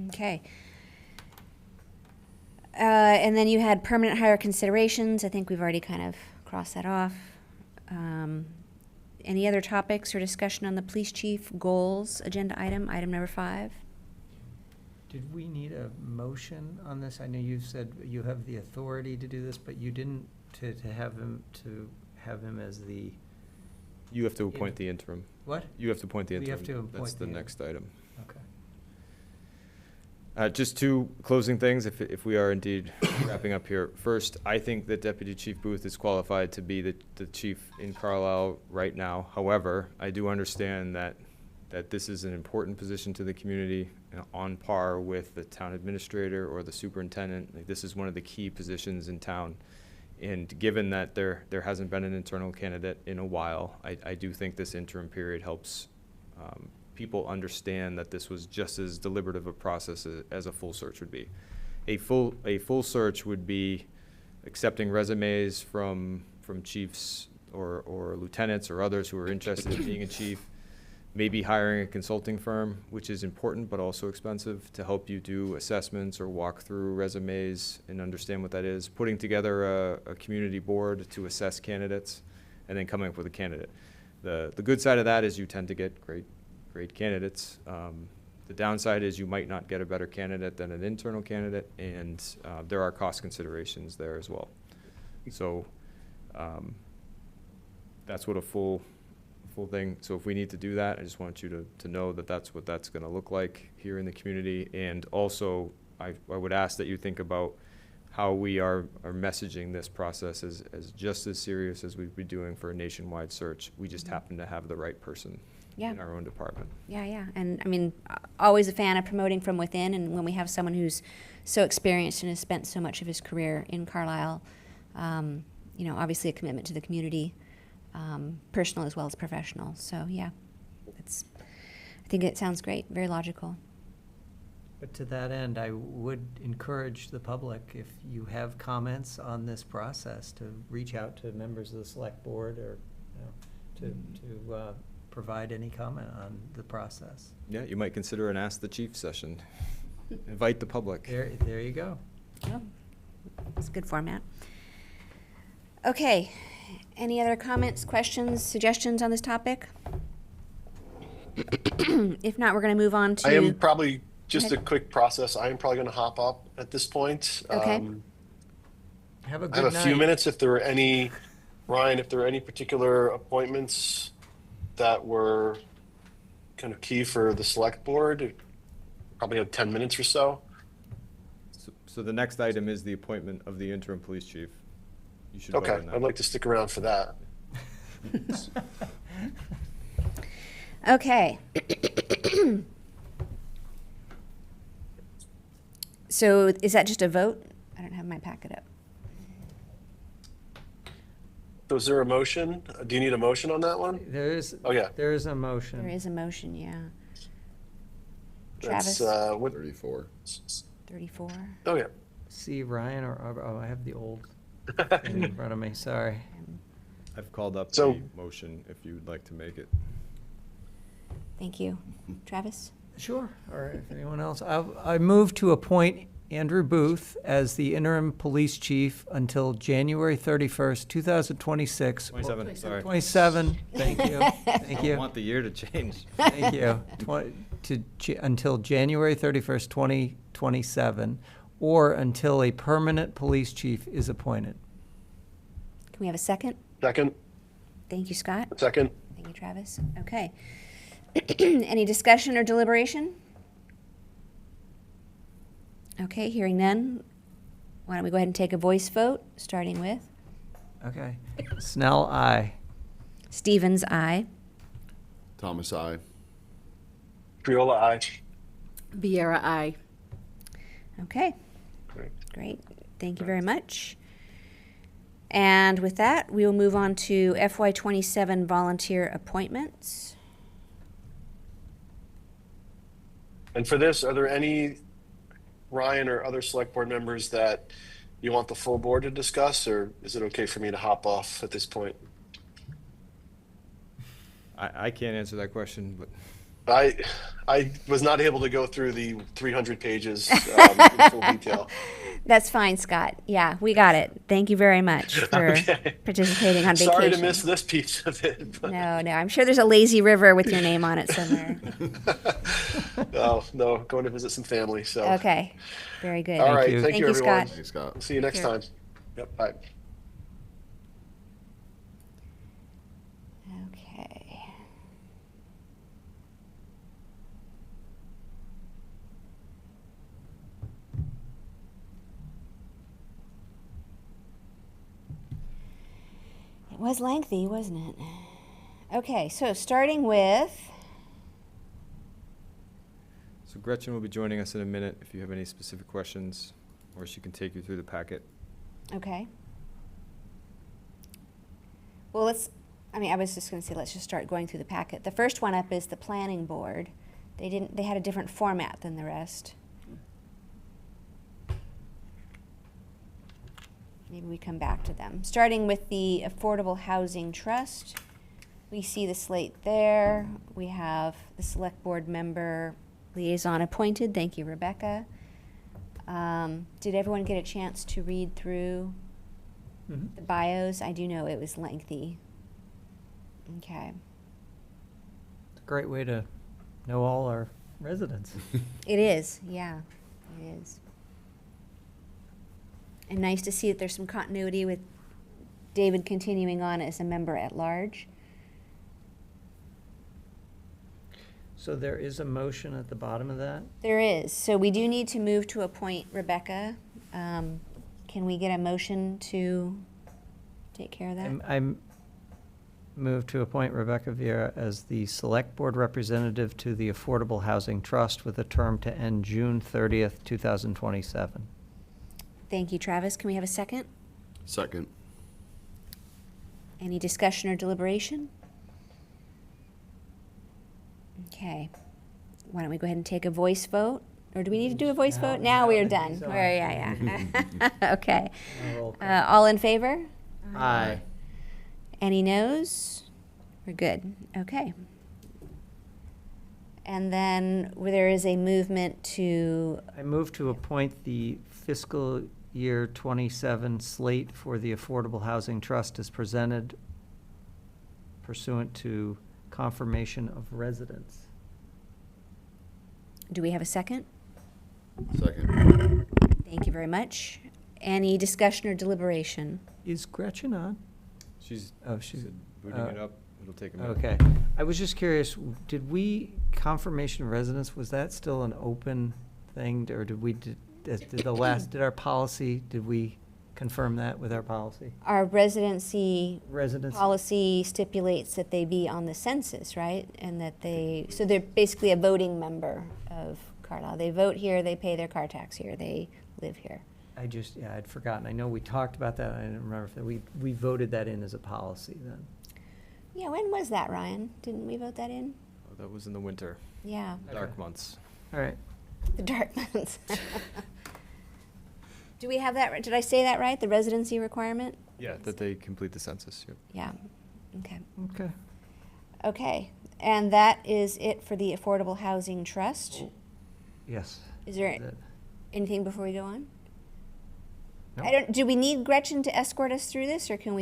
Okay. And then you had permanent hire considerations. I think we've already kind of crossed that off. Any other topics or discussion on the police chief goals agenda item number 5?
Did we need a motion on this? I know you said you have the authority to do this, but you didn't to have him as the.
You have to appoint the interim.
What?
You have to appoint the
We
interim.
have to appoint
That's the
the
next item.
Okay.
Just 2 closing things, if we are indeed wrapping up here. First, I think that Deputy Chief Booth is qualified to be the chief in Carlisle right now. However, I do understand that that this is an important position to the community, on par with the town administrator or the superintendent. Like, this is one of the key positions in town. And given that there hasn't been an internal candidate in a while, I do think this interim period helps people understand that this was just as deliberative a process as a full search would be. A full search would be accepting resumes from chiefs or lieutenants or others who are interested in being a chief, maybe hiring a consulting firm, which is important but also expensive, to help you do assessments or walk through resumes and understand what that is, putting together a community board to assess candidates, and then coming up with a candidate. The good side of that is you tend to get great candidates. The downside is you might not get a better candidate than an internal candidate, and there are cost considerations there as well. So that's what a full thing. So if we need to do that, I just want you to know that that's what that's going to look like here in the community. And also, I would ask that you think about how we are messaging this process as just as serious as we'd be doing for a nationwide search. We just happen to have the right person in our own department.
Yeah. And I mean, always a fan of promoting from within. And when we have someone who's so experienced and has spent so much of his career in Carlisle, obviously a commitment to the community, personal as well as professional. So yeah, I think it sounds great. Very logical.
But to that end, I would encourage the public, if you have comments on this process, to reach out to members of the select board or to provide any comment on the process.
Yeah, you might consider an Ask the Chief session. Invite the public.
There you go.
Oh, it's a good format. Okay. Any other comments, questions, suggestions on this topic? If not, we're going to move on to...
I am probably, just
Go
a quick process, I am probably going to hop up at this point.
Okay.
Have a
I
good
have
night.
a few minutes if there were any, Ryan, if there were any particular appointments that were kind of key for the select board. Probably have 10 minutes or so.
So the next item is the appointment of the interim police chief. You should vote
Okay,
on that.
I'd like to stick around for that.
Okay. So is that just a vote? I don't have my packet up.
So is there a motion? Do you need a motion on that one?
There is.
Oh, yeah.
There is a motion.
There is a motion, yeah.
That's,
Travis,
what,
34.
34.
oh, yeah.
See, Ryan, I have the old thing in front of me, sorry.
I've called up
So-
the motion if you'd like to make it.
Thank you. Travis?
Sure. All right, if anyone else, I move to appoint Andrew Booth as the interim police chief until January 31st, 2026.
27, sorry.
27, thank you, thank
I
you,
want the year to change.
thank you. Until January 31st, 2027, or until a permanent police chief is appointed.
Can we have a second?
Second,
Thank you, Scott.
second.
Thank you, Travis. Okay. Any discussion or deliberation? Okay, hearing none. Why don't we go ahead and take a voice vote, starting with
Okay. Snell, aye.
Stevens, aye.
Thomas, I.
Triola, aye.
Viera, aye.
Okay,
Great.
great. Thank you very much. And with that, we will move on to FY27 volunteer appointments.
And for this, are there any, Ryan or other select board members that you want the full board to discuss, or is it okay for me to hop off at this point?
I can't answer that question, but
I was not able to go through the 300 pages in full detail.
That's fine, Scott. Yeah, we got it. Thank you very much for
Okay.
participating on vacation.
Sorry to miss this piece of it. But
No, I'm sure there's a lazy river with your name on it somewhere.
no, going to visit some family. So
Okay, very good.
all right,
you.
thank
Thank
you,
you,
everyone.
Scott.
Thanks, Scott.
See you next
care.
time. Yep, bye.
Okay. It was lengthy, wasn't it? Okay, so starting with
So Gretchen will be joining us in a minute if you have any specific questions, or she can take you through the packet.
Okay. Well, I was just gonna say, let's just start going through the packet. The first one up is the planning board. They had a different format than the rest. Maybe we come back to them. Starting with the Affordable Housing Trust, we see the slate there. We have the select board member liaison appointed. Thank you, Rebecca. Did everyone get a chance to read through the bios? I do know it was lengthy. Okay.
It's a great way to know all our residents.
It is, yeah, it is. And nice to see that there's some continuity with David continuing on as a member at large.
So there is a motion at the bottom of that?
There is. So we do need to move to appoint Rebecca. Can we get a motion to take care of that?
I'm move to appoint Rebecca Vieira as the Select Board Representative to the Affordable Housing Trust with a term to end June 30th, 2027.
Thank you, Travis. Can we have a second?
Second.
Any discussion or deliberation? Okay. Why don't we go ahead and take a voice vote? Or do we need to do a voice vote? Now we are done. Yeah. Okay.
Roll call.
All in favor?
Aye.
Any noes? We're good. Okay. And then there is a movement to,
I move to appoint the fiscal year 27 slate for the Affordable Housing Trust as presented pursuant to confirmation of residence.
do we have a second?
Second.
Thank you very much. Any discussion or deliberation?
Is Gretchen on?
She's,
Oh, she's,
she's booting it up. It'll take a minute.
okay. I was just curious, confirmation of residence, was that still an open thing, or did our policy, did we confirm that with our policy?
Our residency
Residency?
policy stipulates that they be on the census, right? And that so they're basically a voting member of Carlisle. They vote here, they pay their car tax here, they live here.
I'd forgotten. I know we talked about that. I didn't remember if we voted that in as a policy then.
Yeah, when was that, Ryan? Didn't we vote that in?
Oh, that was in the winter,
Yeah,
dark
Okay.
months.
All right.
the dark months. Do we have that, did I say that right, the residency requirement?
Yeah, that they complete the census, yep.
Yeah, okay.
Okay.
Okay, and that is it for the Affordable Housing Trust.
Yes.
Is there
That-
anything before we go on?
No.
Do we need Gretchen to escort us through this, or can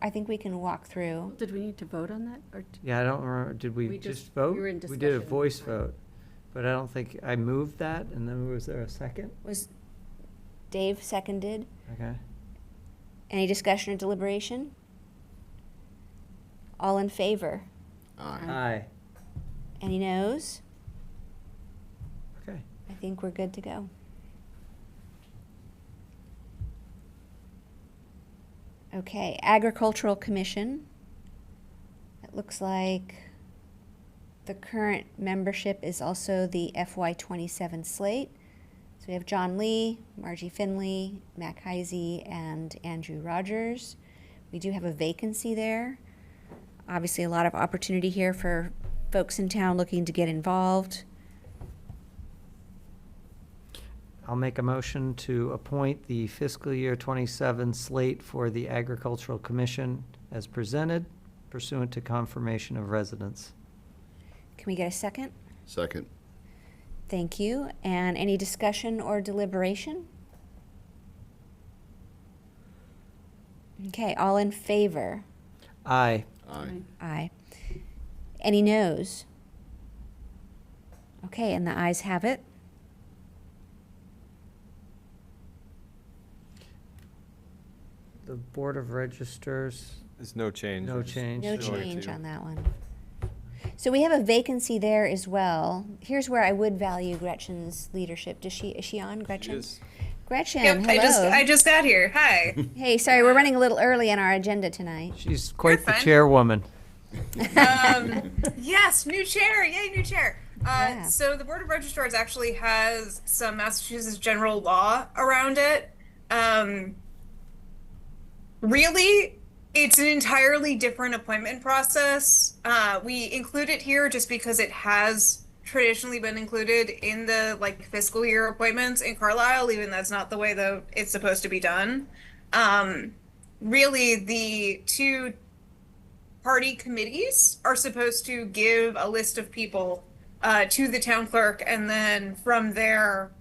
I think we can walk through.
Did we need to vote on that, or?
Yeah, I don't remember, did we
We
just
just-
vote?
we were in
did a
discussion.
voice vote, but I don't think, I moved that, and then was there a second?
Was Dave seconded?
Okay.
Any discussion or deliberation? All in favor?
Aye.
Aye.
Any noes?
Okay.
I think we're good to go. Okay, Agricultural Commission. It looks like the current membership is also the FY27 slate. So we have John Lee, Margie Finley, Mac Heisey, and Andrew Rogers. We do have a vacancy there. Obviously, a lot of opportunity here for folks in town looking to get involved.
I'll make a motion to appoint the fiscal year 27 slate for the Agricultural Commission as presented pursuant to confirmation of residence.
Can we get a second?
Second.
Thank you. And any discussion or deliberation? Okay, all in favor?
Aye.
Aye.
Aye. Any noes? Okay, and the ayes have it.
The Board of Registers,
There's no change.
no
It's
change.
No
similar
change
to-
on that one. So we have a vacancy there as well. Here's where I would value Gretchen's leadership. Is she on,
She
Gretchen?
is.
Gretchen,
Yep,
hello.
I just got here. Hi.
Hey, sorry, we're running a little early on our agenda tonight.
She's quite the
fine.
chairwoman.
Yes, new chair. Yay, new chair.
Yeah.
So the Board of Registrars actually has some Massachusetts general law around it. Really, it's an entirely different appointment process. We include it here just because it has traditionally been included in the like fiscal year appointments in Carlisle, even that's not the way though it's supposed to be done. Really, the two party committees are supposed to give a list of people to the town clerk, and then from there,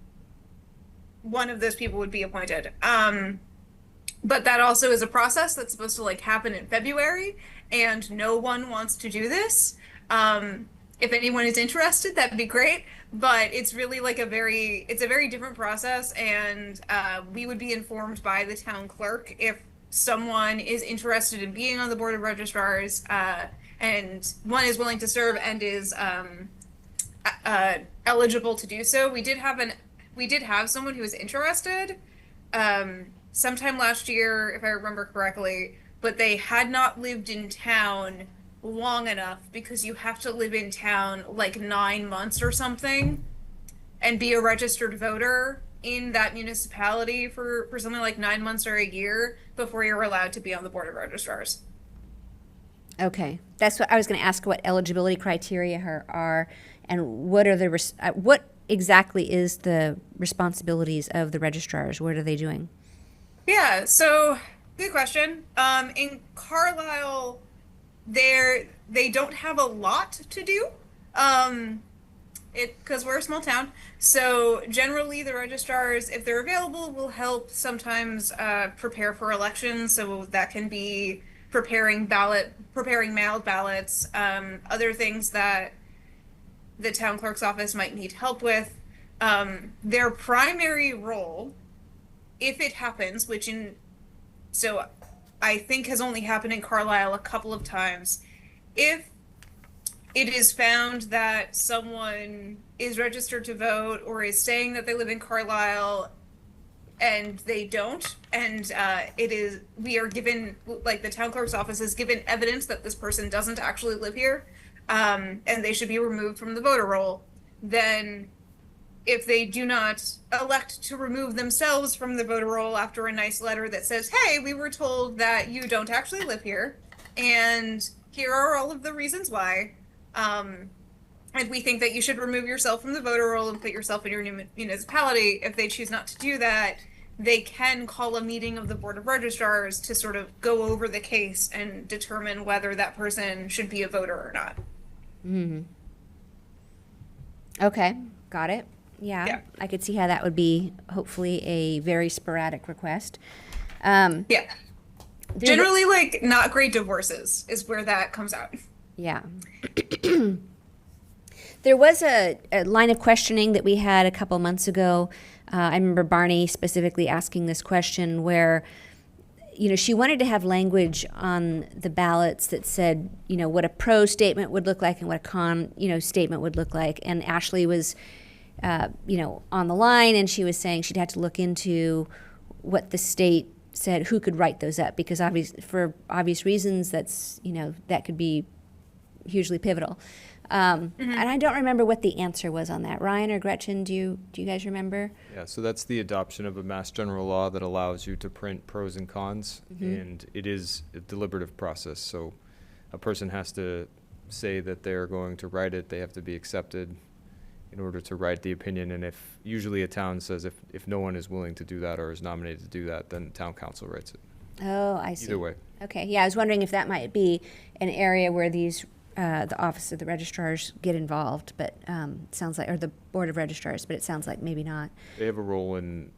one of those people would be appointed. But that also is a process that's supposed to like happen in February, and no one wants to do this. If anyone is interested, that'd be great. But it's really like it's a very different process, and we would be informed by the town clerk if someone is interested in being on the Board of Registrars, and one is willing to serve and is eligible to do so. We did have someone who was interested sometime last year, if I remember correctly, but they had not lived in town long enough, because you have to live in town like 9 months or something and be a registered voter in that municipality for something like 9 months or a year before you're allowed to be on the Board of Registrars.
Okay, that's what I was going to ask. What eligibility criteria are, and what are the what exactly is the responsibilities of the registrars? What are they doing?
Yeah, so good question. In Carlisle, they don't have a lot to do. Because we're a small town. So generally the registrars, if they're available, will help sometimes prepare for elections. So that can be preparing mailed ballots, other things that the town clerk's office might need help with. Their primary role, if it happens, so I think has only happened in Carlisle a couple of times, if it is found that someone is registered to vote or is saying that they live in Carlisle and they don't, and we are given, like the town clerk's office is given evidence that this person doesn't actually live here, and they should be removed from the voter roll, then if they do not elect to remove themselves from the voter roll after a nice letter that says, hey, we were told that you don't actually live here, and here are all of the reasons why, and we think that you should remove yourself from the voter roll and put yourself in your new municipality. If they choose not to do that, they can call a meeting of the Board of Registrars to sort of go over the case and determine whether that person should be a voter or not.
Mm-hmm. Okay, got it. Yeah, I could see how that would be hopefully a very sporadic request.
Yeah. Generally, like, not great divorces is where that comes out.
Yeah. There was a line of questioning that we had a couple months ago. I remember Barney specifically asking this question where, she wanted to have language on the ballots that said, what a pro statement would look like and what a con, statement would look like. And Ashley was, on the line, and she was saying she'd have to look into what the state said, who could write those up, because for obvious reasons, that's, that could be hugely pivotal. And I don't remember what the answer was on that. Ryan or Gretchen, do you guys remember?
Yeah, so that's the adoption of a mass general law that allows you to print pros and cons, and it is a deliberative process. So a person has to say that they're going to write it. They have to be accepted in order to write the opinion. And if usually a town says if no one is willing to do that or is nominated to do that, then town council writes it.
Oh, I see.
Either way.
Okay, yeah, I was wondering if that might be an area where these the Office of the Registrars get involved, but it sounds like, or the Board of Registrars, but it sounds like maybe not.
They have a role in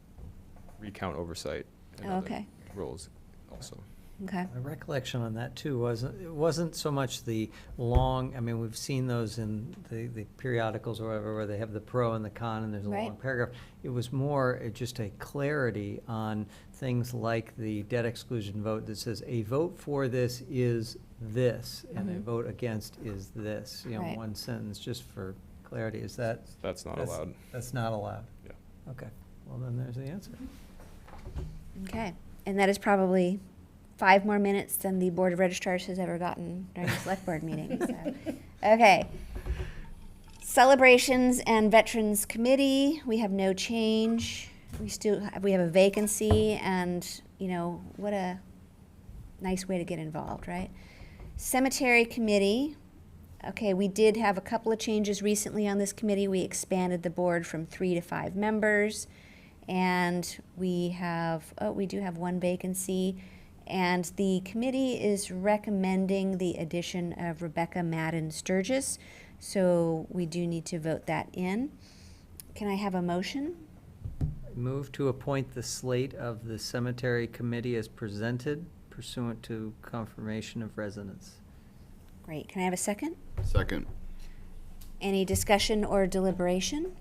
recount oversight and other roles also.
My recollection on that too wasn't so much the long, we've seen those in the periodicals or whatever, where they have the pro and the con and there's a long paragraph. It was more just a clarity on things like the debt exclusion vote that says a vote for this is this and a vote against is this, one sentence just for clarity. That's
not allowed.
That's not allowed.
Yeah.
Okay, well then there's the answer.
Okay, and that is probably 5 more minutes than the Board of Registrars has ever gotten during a select board meeting. So. Okay. Celebrations and Veterans Committee, we have no change. We have a vacancy, and, what a nice way to get involved, right? Cemetery Committee, okay, we did have a couple of changes recently on this committee. We expanded the board from 3 to 5 members, and we do have one vacancy, and the committee is recommending the addition of Rebecca Madden Sturgis, so we do need to vote that in. Can I have a motion?
Move to appoint the slate of the cemetery committee as presented pursuant to confirmation of residence.
Great. Can I have a second?
Second.
Any discussion or deliberation?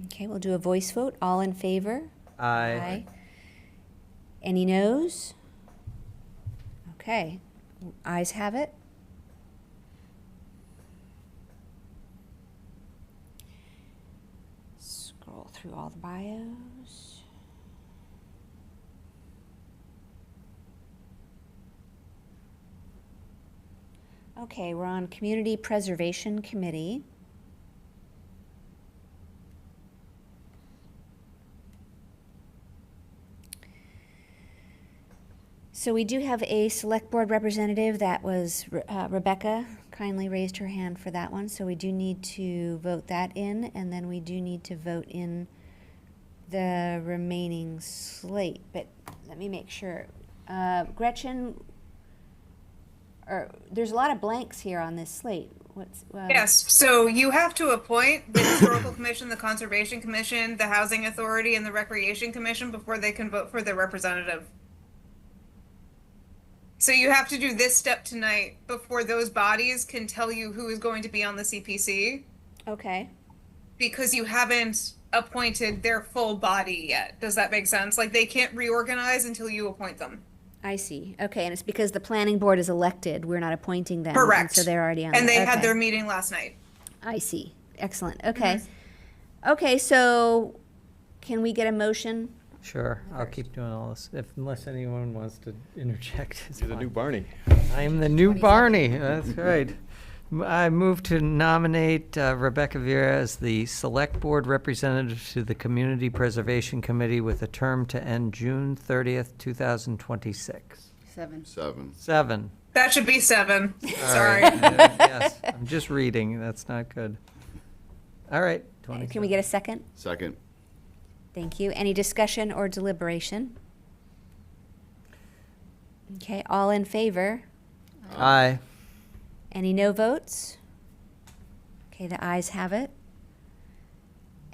Okay, we'll do a voice vote. All in favor?
Aye.
Any noes? Okay, ayes have it. Scroll through all the bios. Okay, we're on Community Preservation Committee. So we do have a select board representative. That was Rebecca kindly raised her hand for that one. So we do need to vote that in, and then we do need to vote in the remaining slate. But let me make sure. Gretchen, there's a lot of blanks here on this slate.
Yes, so you have to appoint the Historical Commission, the Conservation Commission, the Housing Authority, and the Recreation Commission before they can vote for their representative. So you have to do this step tonight before those bodies can tell you who is going to be on the CPC,
Okay.
because you haven't appointed their full body yet. Does that make sense? Like, they can't reorganize until you appoint them.
I see. Okay, and it's because the planning board is elected. We're not appointing them.
Correct.
And so they're already on.
And they
there.
had
Okay.
their meeting last night.
I see. Excellent. Okay. Okay, so can we get a motion?
Sure, I'll keep doing all this, unless anyone wants to interject. it's
You're the
fine.
new Barney.
I am the new Barney, that's right. I move to nominate Rebecca Vera as the Select Board Representative to the Community Preservation Committee with a term to end June 30th, 2026.
7.
7.
That should be 7.
All
Sorry.
right, yes, I'm just reading, that's not good. All right, 27.
Can we get a second?
Second.
Thank you. Any discussion or deliberation? Okay, all in favor?
Aye.
Any no votes? Okay, the ayes have it.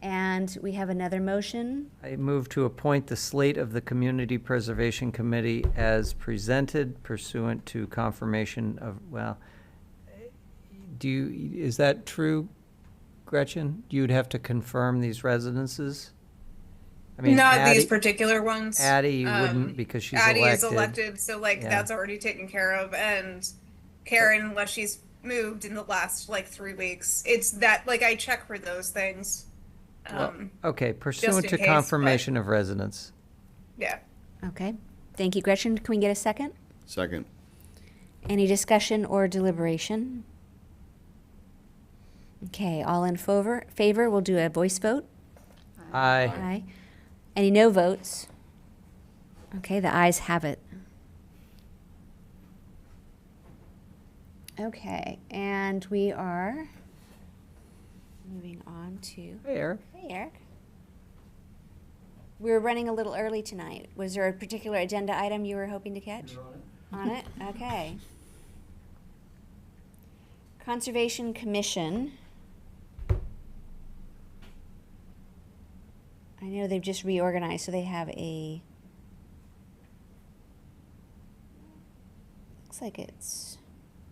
And we have another motion.
I move to appoint the slate of the Community Preservation Committee as presented pursuant to confirmation of, is that true, Gretchen? You'd have to confirm these residences? I mean,
Not these
Addie-
particular ones.
Addie wouldn't because she's
Addie
elected.
is elected, so
Yeah.
that's already taken care of. And Karen, unless she's moved in the last 3 weeks, it's that I check for those things.
Okay, pursuant
in
to
case,
confirmation of residence.
Yeah.
Okay. Thank you, Gretchen. Can we get a second?
Second.
Any discussion or deliberation? Okay, all in favor, we'll do a voice vote.
Aye.
Aye. Any no votes? Okay, the ayes have it. Okay, and we are moving on to,
Hey, Eric.
hey, Eric. We were running a little early tonight. Was there a particular agenda item you were hoping to catch? On it? Okay. Conservation Commission. I know they've just reorganized, so they have looks like it's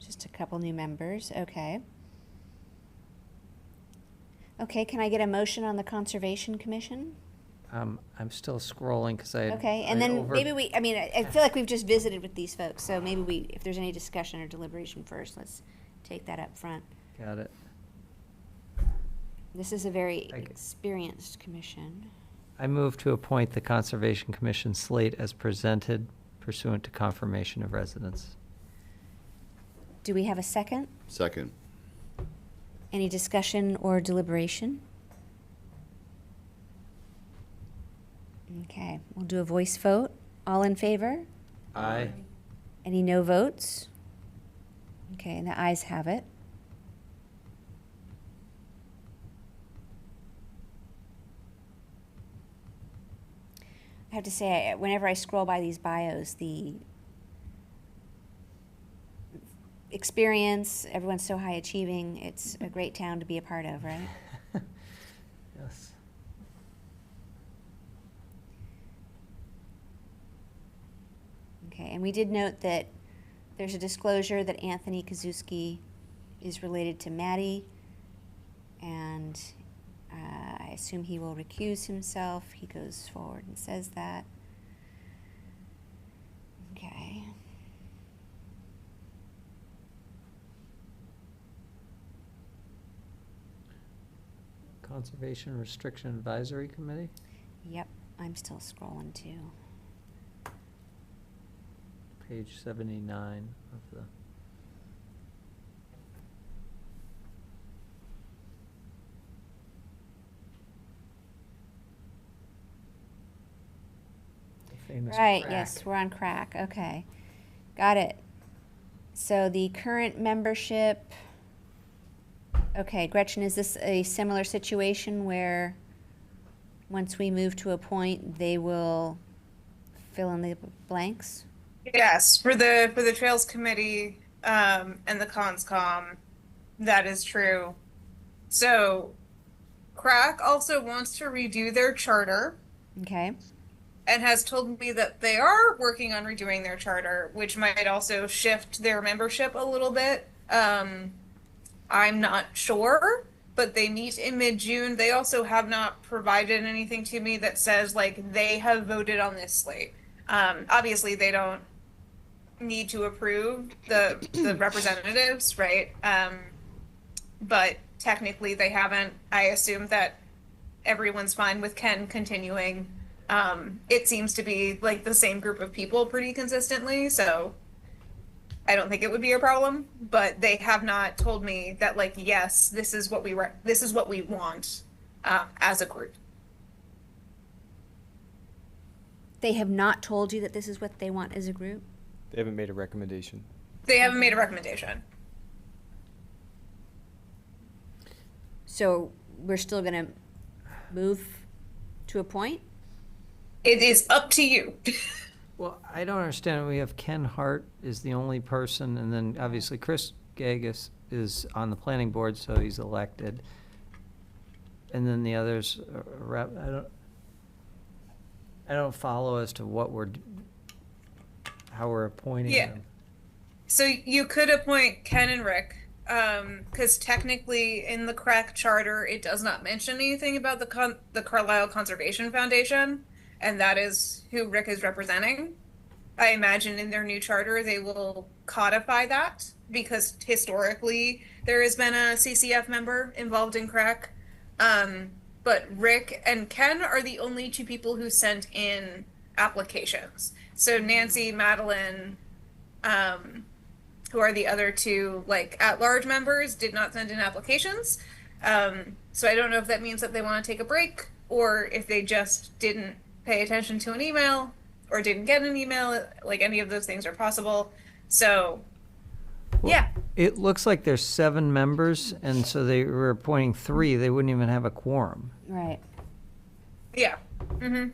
just a couple new members. Okay. Okay, can I get a motion on the Conservation Commission?
I'm still scrolling because I.
Okay, and then maybe I feel like we've just visited with these folks, so maybe if there's any discussion or deliberation first, let's take that up front.
Got it.
This is a very
Okay.
experienced commission.
I move to appoint the Conservation Commission slate as presented pursuant to confirmation of residence.
Do we have a second?
Second.
Any discussion or deliberation? Okay, we'll do a voice vote. All in favor?
Aye.
Any no votes? Okay, and the ayes have it. I have to say, whenever I scroll by these bios, the experience, everyone's so high achieving, it's a great town to be a part of, right?
Yes.
Okay, and we did note that there's a disclosure that Anthony Kazuski is related to Maddie, and I assume he will recuse himself. He goes forward and says that. Okay.
Conservation Restriction Advisory Committee?
Yep, I'm still scrolling too.
Page 79 of the. The famous
Right,
crack.
yes, we're on crack, okay. Got it. So the current membership, okay, Gretchen, is this a similar situation where once we move to a point, they will fill in the blanks?
Yes, for the Trails Committee and the ConsCom, that is true. So, Crack also wants to redo their charter
Okay,
and has told me that they are working on redoing their charter, which might also shift their membership a little bit. I'm not sure, but they meet in mid-June. They also have not provided anything to me that says like they have voted on this slate. Obviously, they don't need to approve the representatives, right? But technically, they haven't. I assume that everyone's fine with Ken continuing. It seems to be like the same group of people pretty consistently, so I don't think it would be a problem. But they have not told me that like, yes, this is what we want as a group.
they have not told you that this is what they want as a group?
They haven't made a recommendation.
They haven't made a recommendation.
So we're still gonna move to a point?
It is up to you.
Well, I don't understand. We have Ken Hart is the only person, and then obviously Chris Gagus is on the planning board, so he's elected. And then the others, I don't follow as to what how we're appointing
Yeah.
them.
So you could appoint Ken and Rick, because technically in the Crack charter it does not mention anything about the Carlisle Conservation Foundation, and that is who Rick is representing. I imagine in their new charter they will codify that because historically there has been a CCF member involved in Crack. But Rick and Ken are the only two people who sent in applications. So Nancy, Madeline, who are the other two like at-large members, did not send in applications. So I don't know if that means that they want to take a break or if they just didn't pay attention to an email or didn't get an email. Like any of those things are possible. So
Well,
yeah.
It looks like there's 7 members, and so they were appointing 3. They wouldn't even have a quorum.
Right.
Yeah. Mm-hmm.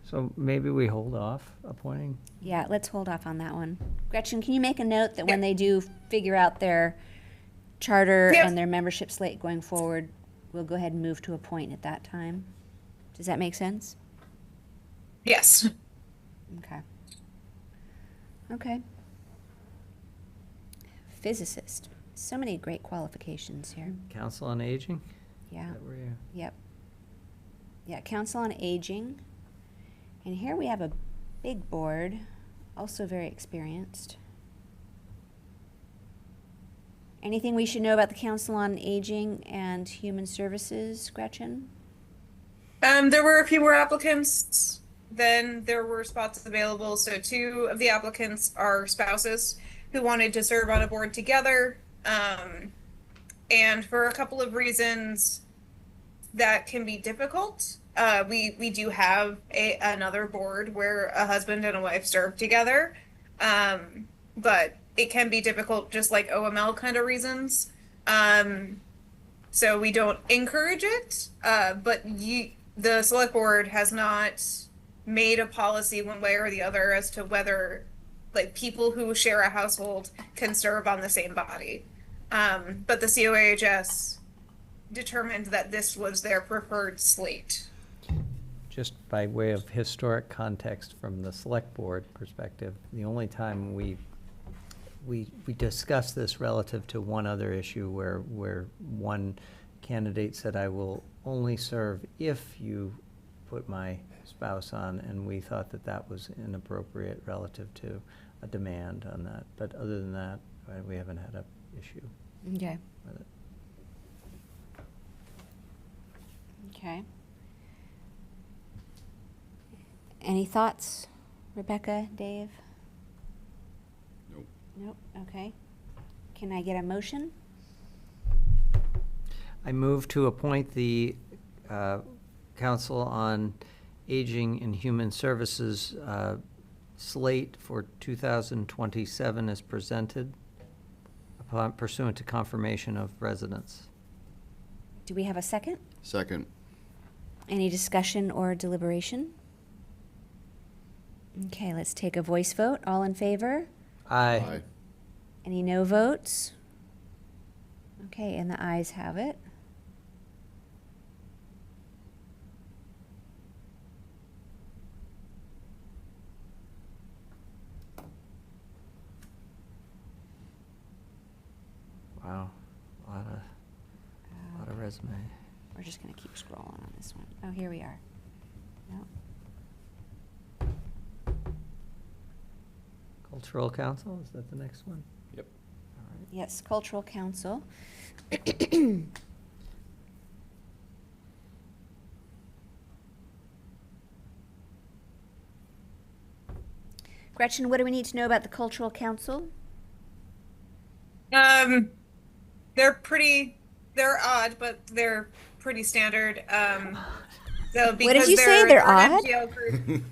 So maybe we hold off appointing.
Yeah, let's hold off on that one. Gretchen, can you make a note that when
Yep.
they do figure out their charter
Yep.
and their membership slate going forward, we'll go ahead and move to a point at that time? Does that make sense?
Yes.
Okay. Okay. Physicist. So many great qualifications here.
Council on Aging?
Yeah.
That were you?
Yep. Yeah, Council on Aging. And here we have a big board, also very experienced. Anything we should know about the Council on Aging and Human Services, Gretchen?
There were a few more applicants than there were spots available. So 2 of the applicants are spouses who wanted to serve on a board together. and for a couple of reasons that can be difficult. We do have another board where a husband and a wife serve together, but it can be difficult, just like OML kind of reasons. So we don't encourage it, but the select board has not made a policy one way or the other as to whether like people who share a household can serve on the same body. But the COAHS determined that this was their preferred slate.
Just by way of historic context from the select board perspective, the only time we discussed this relative to one other issue where one candidate said, I will only serve if you put my spouse on, and we thought that that was inappropriate relative to a demand on that. But other than that, we haven't had an issue
Okay.
with it.
Okay. Any thoughts, Rebecca, Dave?
Nope.
Nope, okay. Can I get a motion?
I move to appoint the Council on Aging and Human Services slate for 2027 as presented upon pursuant to confirmation of residents.
Do we have a second?
Second.
Any discussion or deliberation? Okay, let's take a voice vote. All in favor?
Aye.
Any no votes? Okay, and the ayes have it.
Wow, a lot of resume.
We're just gonna keep scrolling on this one. Oh, here we are. Nope.
Cultural Council, is that the next one?
Yep.
All right.
Yes, Cultural Council. Gretchen, what do we need to know about the Cultural Council?
They're odd, but they're pretty standard. So
What did
because
you say? They're
an
odd?
MGL group,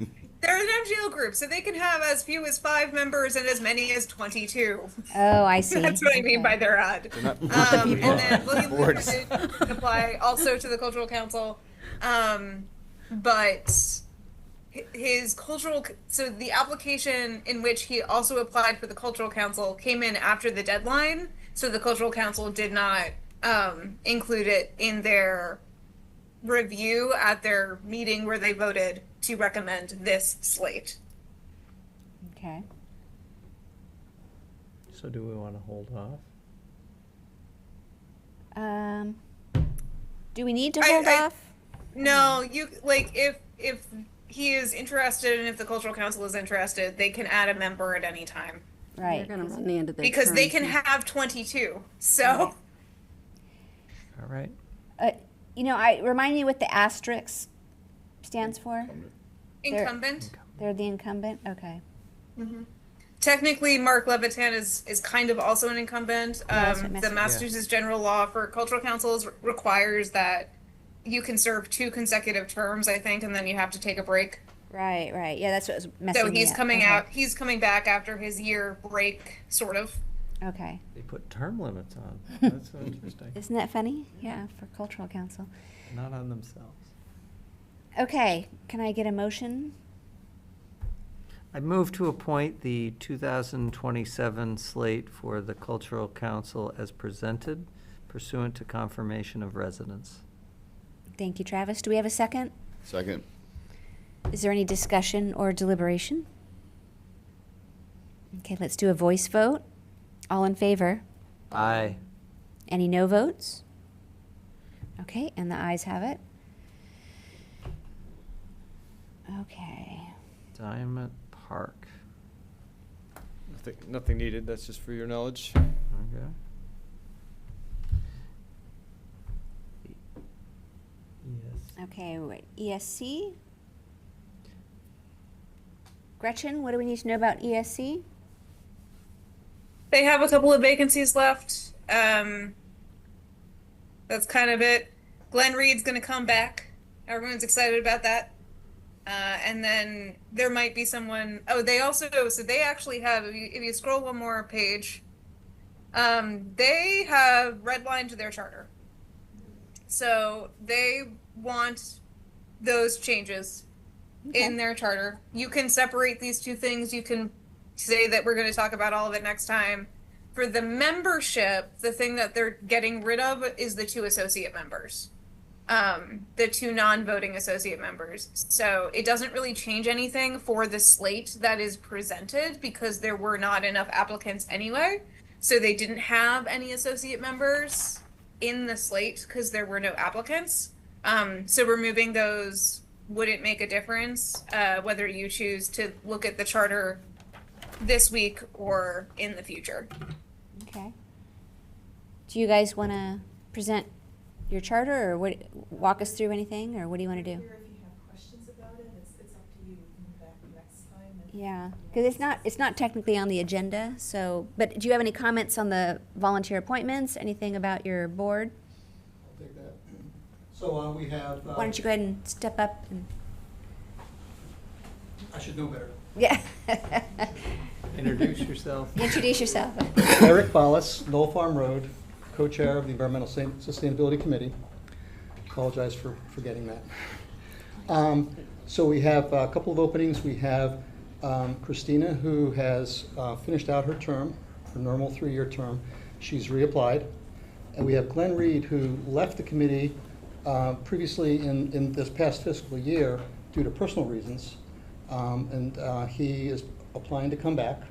they're an MGL group, so they can have as few as 5 members and as many as 22.
Oh, I see.
That's what I mean by
Okay.
they're odd.
not
And then William
Boards.
Luther did apply also to the Cultural Council, but his so the application in which he also applied for the Cultural Council came in after the deadline, so the Cultural Council did not include it in their review at their meeting where they voted to recommend this slate.
Okay.
So do we want to hold off?
Do we need to
I-
hold
I-
off?
No, you like if he is interested and if the Cultural Council is interested, they can add a member at any time
Right.
They're gonna run the end of their
because they
term,
can
too.
have 22. So
All right.
Remind me what the asterisk stands for?
incumbent.
They're the incumbent? Okay.
Technically, Mark Levitan is kind of also an incumbent.
that's what
The
Massachusetts-
Massachusetts general law for cultural councils requires that you can serve 2 consecutive terms, I think, and then you have to take a break.
Right, right. Yeah, that's what was messing
So
me
he's
up.
coming
Okay.
out. He's coming back after his year break, sort of.
Okay.
They put term limits on. That's so interesting.
Isn't that funny? Yeah, for Cultural Council.
Not on themselves.
Okay, can I get a motion?
I move to appoint the 2027 slate for the Cultural Council as presented pursuant to confirmation of residents.
Thank you, Travis. Do we have a second?
Second.
Is there any discussion or deliberation? Okay, let's do a voice vote. All in favor?
Aye.
Any no votes? Okay, and the ayes have it. Okay.
Diamond Park.
Nothing needed, that's just for your knowledge.
Okay. Yes.
Okay, wait. ESC? Gretchen, what do we need to know about E ESC?
They have a couple of vacancies left. That's kind of it. Glenn Reed's going to come back. Everyone's excited about that. And then there might be someone. Oh, they also, so they actually have, if you scroll one more page, they have redlined their charter. So they want those changes in their charter. You can separate these two things. You can say that we're going to talk about all of it next time. For the membership, the thing that they're getting rid of is the 2 associate members, the 2 non-voting associate members. So it doesn't really change anything for the slate that is presented because there were not enough applicants anyway. So they didn't have any associate members in the slate because there were no applicants. So removing those wouldn't make a difference, whether you choose to look at the charter this week or in the future.
Okay. Do you guys want to present your charter, or what, walk us through anything, or what do you want to do?
If you have questions about it, it's up to you. We can come back next time.
Yeah, because it's not technically on the agenda. So, but do you have any comments on the volunteer appointments? Anything about your board?
I'll take that. So we have.
Why don't you go ahead and step up and.
I should know better.
Yeah.
Introduce yourself.
Introduce yourself.
Eric Ballas, Knoll Farm Road, co-chair of the Environmental Sustainability Committee. Apologize for forgetting that. So we have a couple of openings. We have Christina, who has finished out her term, her normal 3-year term. She's reapplied. And we have Glenn Reed, who left the committee previously in this past fiscal year due to personal reasons. And he is applying to come back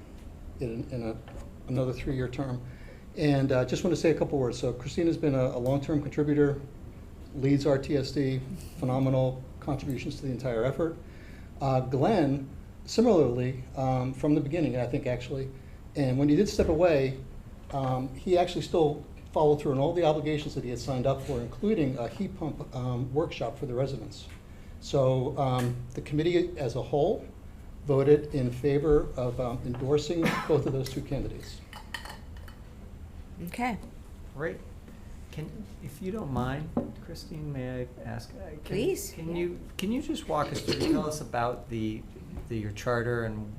in another 3-year term. And just want to say a couple words. So Christina's been a long-term contributor, leads RTSD, phenomenal contributions to the entire effort. Glenn, similarly, from the beginning, I think actually, and when he did step away, he actually still followed through on all the obligations that he had signed up for, including a heat pump workshop for the residents. So the committee as a whole voted in favor of endorsing both of those 2 candidates.
Okay.
Great. If you don't mind, Christine, may I ask?
Please.
Can you just walk us through, tell us about your charter and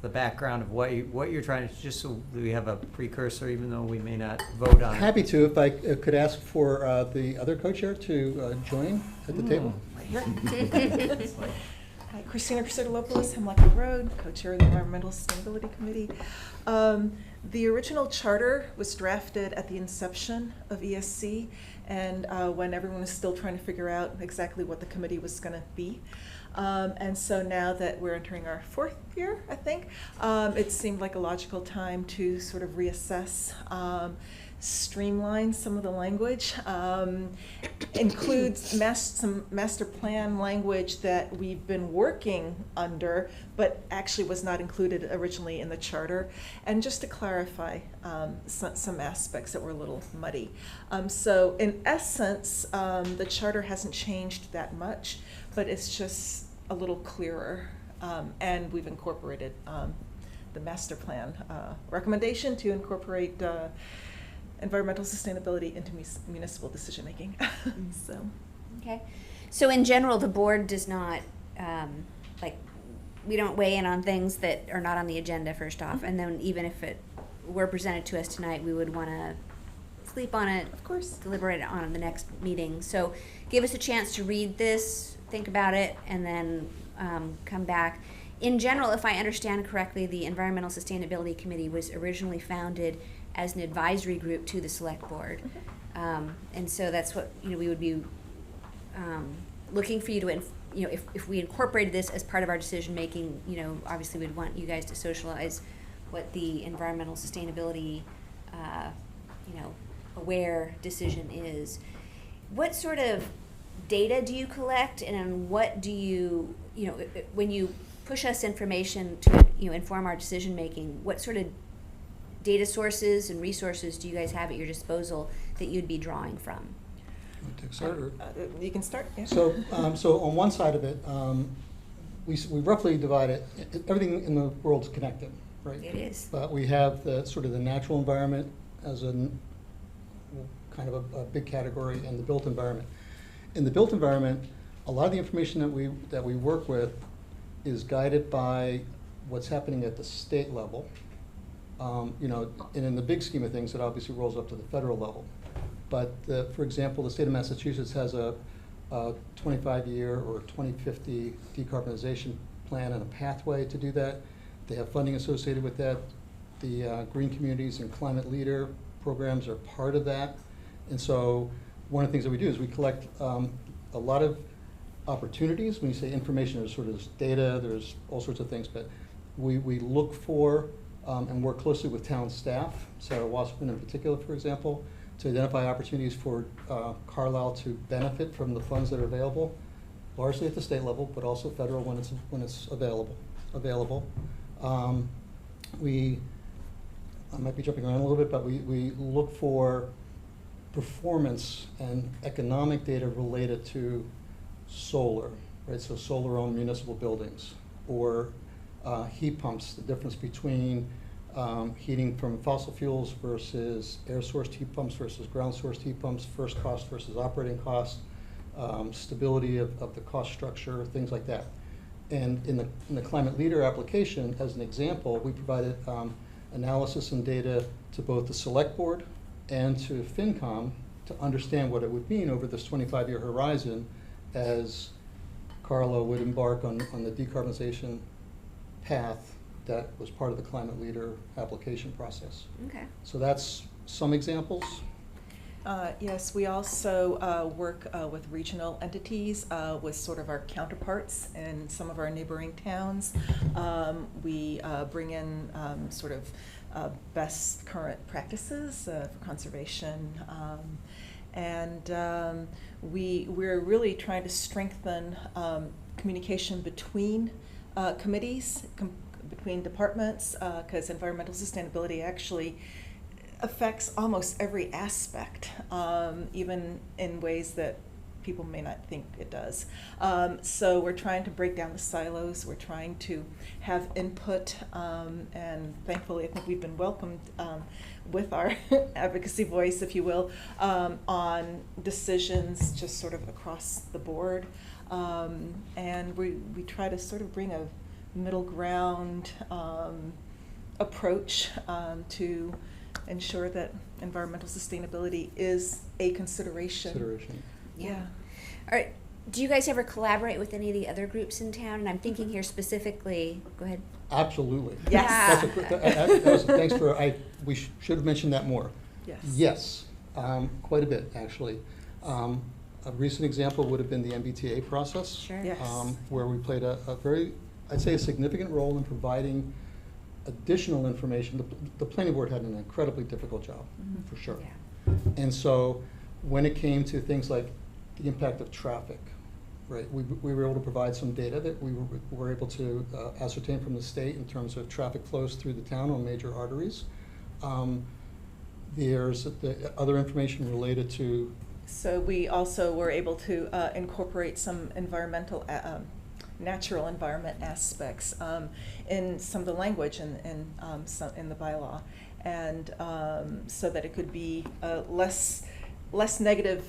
the background of what you're trying to, just so that we have a precursor, even though we may not vote on it.
Happy to, if I could ask for the other co-chair to join at the table.
Hi, Christina Christodolopoulos, Hemlock Hill Road, co-chair of the Environmental Sustainability Committee. The original charter was drafted at the inception of ESC, and when everyone was still trying to figure out exactly what the committee was going to be. And so now that we're entering our 4th year, I think, it seemed like a logical time to sort of reassess, streamline some of the language, includes some master plan language that we've been working under, but actually was not included originally in the charter, and just to clarify some aspects that were a little muddy. So in essence, the charter hasn't changed that much, but it's just a little clearer, and we've incorporated the master plan recommendation to incorporate environmental sustainability into municipal decision-making. So.
Okay. So in general, the board does not, we don't weigh in on things that are not on the agenda, first off. And then even if it were presented to us tonight, we would want to sleep on it.
Of course.
Deliberate on the next meeting. So give us a chance to read this, think about it, and then come back. In general, if I understand correctly, the Environmental Sustainability Committee was originally founded as an advisory group to the select board. And so that's what, we would be looking for you to, if we incorporated this as part of our decision making, obviously we'd want you guys to socialize what the environmental sustainability, aware decision is. What sort of data do you collect, and what do you, when you push us information to, inform our decision making, what sort of data sources and resources do you guys have at your disposal that you'd be drawing from?
You can start. Yeah.
So on one side of it, we roughly divide it. Everything in the world is connected, right?
It is.
But we have the sort of the natural environment as kind of a big category, and the built environment. In the built environment, a lot of the information that we work with is guided by what's happening at the state level. You know, and in the big scheme of things, it obviously rolls up to the federal level. But for example, the state of Massachusetts has a 25-year or 2050 decarbonization plan and a pathway to do that. They have funding associated with that. The Green Communities and Climate Leader programs are part of that. And so one of the things that we do is we collect a lot of opportunities. When you say information, there's sort of data, there's all sorts of things, but we look for and work closely with town staff, Sarah Wasserman in particular, for example, to identify opportunities for Carlisle to benefit from the funds that are available, largely at the state level, but also federal when it's available. I might be jumping around a little bit, but we look for performance and economic data related to solar, right? So solar-owned municipal buildings, or heat pumps, the difference between heating from fossil fuels versus air-sourced heat pumps versus ground-sourced heat pumps, first cost versus operating cost, stability of the cost structure, things like that. And in the Climate Leader application, as an example, we provided analysis and data to both the Select Board and to FinCom to understand what it would mean over this 25-year horizon as Carlisle would embark on the decarbonization path that was part of the Climate Leader application process.
Okay.
So that's some examples.
Yes, we also work with regional entities, with sort of our counterparts in some of our neighboring towns. We bring in sort of best current practices for conservation, and we're really trying to strengthen communication between committees, between departments, because environmental sustainability actually affects almost every aspect, even in ways that people may not think it does. So we're trying to break down the silos. We're trying to have input, and thankfully I think we've been welcomed with our advocacy voice, if you will, on decisions just sort of across the board. And we try to sort of bring a middle ground approach to ensure that environmental sustainability is a consideration. Yeah.
All right. Do you guys ever collaborate with any of the other groups in town? And I'm thinking here specifically. Go ahead.
Absolutely.
Yes.
Thanks for. We should have mentioned that more.
Yes.
Yes, quite a bit actually. A recent example would have been the MBTA process.
Sure.
Yes.
Where we played a very, I'd say, a significant role in providing additional information. The planning board had an incredibly difficult job, for sure.
Yeah.
And so when it came to things like the impact of traffic, right, we were able to provide some data that we were able to ascertain from the state in terms of traffic flows through the town on major arteries. There's the other information related to.
So we also were able to incorporate some environmental natural environment aspects in some of the language in the bylaw, and so that it could be less negative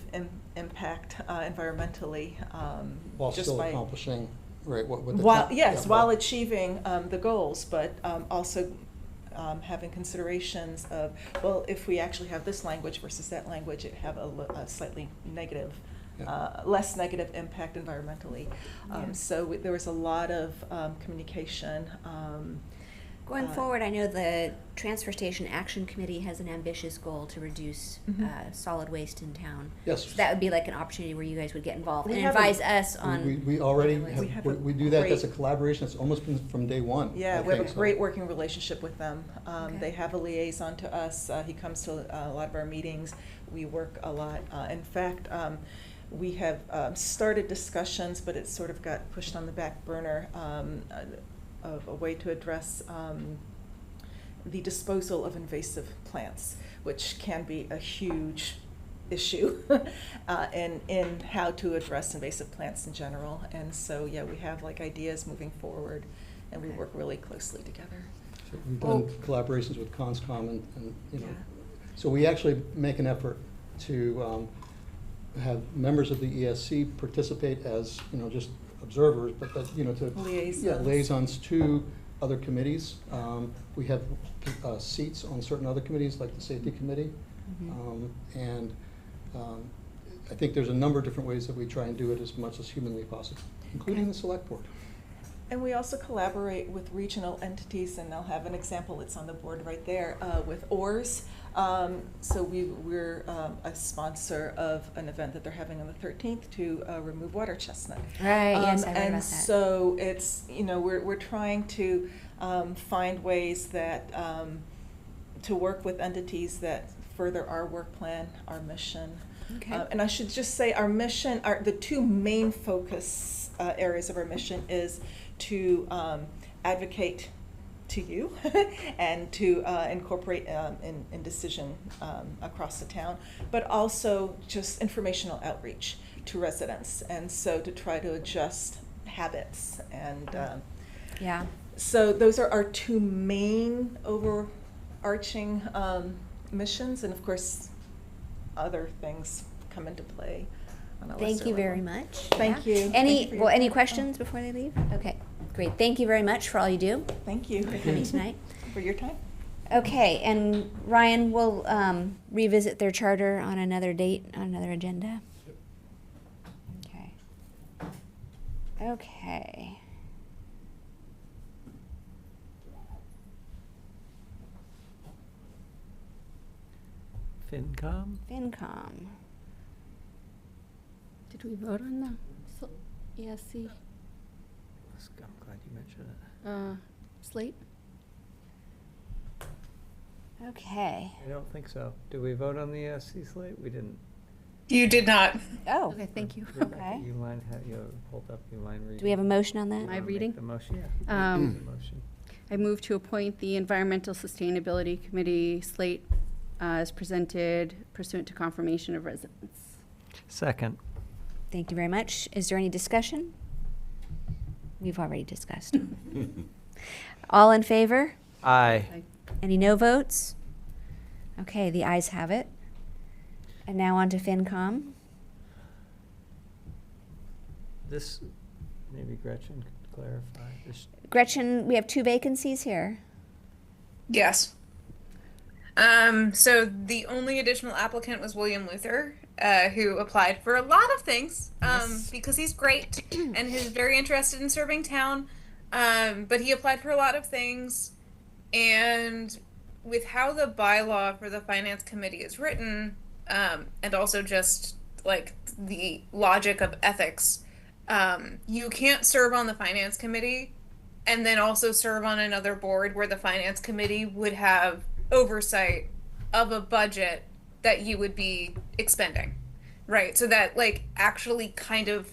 impact environmentally.
While
just
still
by
accomplishing, right,
while achieving the goals, but also having considerations of, well, if we actually have this language versus that language, it have a slightly negative, less negative impact environmentally. So there was a lot of communication.
Going forward, I know the Transfer Station Action Committee has an ambitious goal to reduce solid waste in town.
Yes.
So that would be like an opportunity where you guys would get involved
We
and
have
advise us on.
We already
have a
we do that.
great-
That's a collaboration. It's almost been from day one.
Yeah,
I
we have
think,
a
so.
great working relationship with them.
Okay.
They have a liaison to us. He comes to a lot of our meetings. We work a lot. In fact, we have started discussions, but it sort of got pushed on the back burner, of a way to address the disposal of invasive plants, which can be a huge issue in how to address invasive plants in general. And so, yeah, we have like ideas moving forward, and we work really closely together.
So we've done collaborations with CONSCOM and you know,
Yeah.
so we actually make an effort to have members of the ESC participate as, just observers, but, to.
Liaisons.
Yeah, liaisons to other committees. We have seats on certain other committees, like the Safety Committee. And I think there's a number of different ways that we try and do it as much as humanly possible, including the Select Board.
And we also collaborate with regional entities, and I'll have an example, it's on the board right there, with ORS. So we're a sponsor of an event that they're having on the 13th to remove water chestnut.
Right, yes, I read about
And
that.
so it's, we're trying to find ways that, to work with entities that further our work plan, our mission.
Okay.
And I should just say our mission, the two main focus areas of our mission is to advocate to you and to incorporate in decision across the town, but also just informational outreach to residents, and so to try to adjust habits. And
Yeah.
so those are our two main overarching missions, and of course other things come into play on a lesser
Thank you very
level.
much.
Thank
Yeah.
you. Thank you for your
Any
time.
questions before they leave? Okay, great. Thank you very much for all you do
Thank you
for coming tonight.
for your time.
Okay, and Ryan will revisit their charter on another date, on another agenda. Okay. Okay.
FinCom?
FinCom.
Did we vote on the ESC
I'm glad you mentioned it.
slate?
Okay.
I don't think so. Did we vote on the ESC slate? We didn't.
You did not.
Oh,
Okay, thank you.
Rebecca,
Okay.
You mind, hold up, you mind reading?
do we have a motion on
You
that?
Am I
wanna make
reading?
The motion, yeah.
Um,
The motion.
I move to appoint the Environmental Sustainability Committee slate as presented pursuant to confirmation of residents.
Second.
Thank you very much. Is there any discussion? We've already discussed. All in favor?
Aye.
Any no votes? Okay, the ayes have it. And now on to FinCom.
This, maybe Gretchen could clarify. This,
Gretchen, we have 2 vacancies here.
Yes. So the only additional applicant was William Luther, who applied for a lot of things, because he's great and he's very interested in serving town. But he applied for a lot of things, and with how the bylaw for the finance committee is written, and also just like the logic of ethics, you can't serve on the finance committee and then also serve on another board where the finance committee would have oversight of a budget that you would be expending, right? So that like actually kind of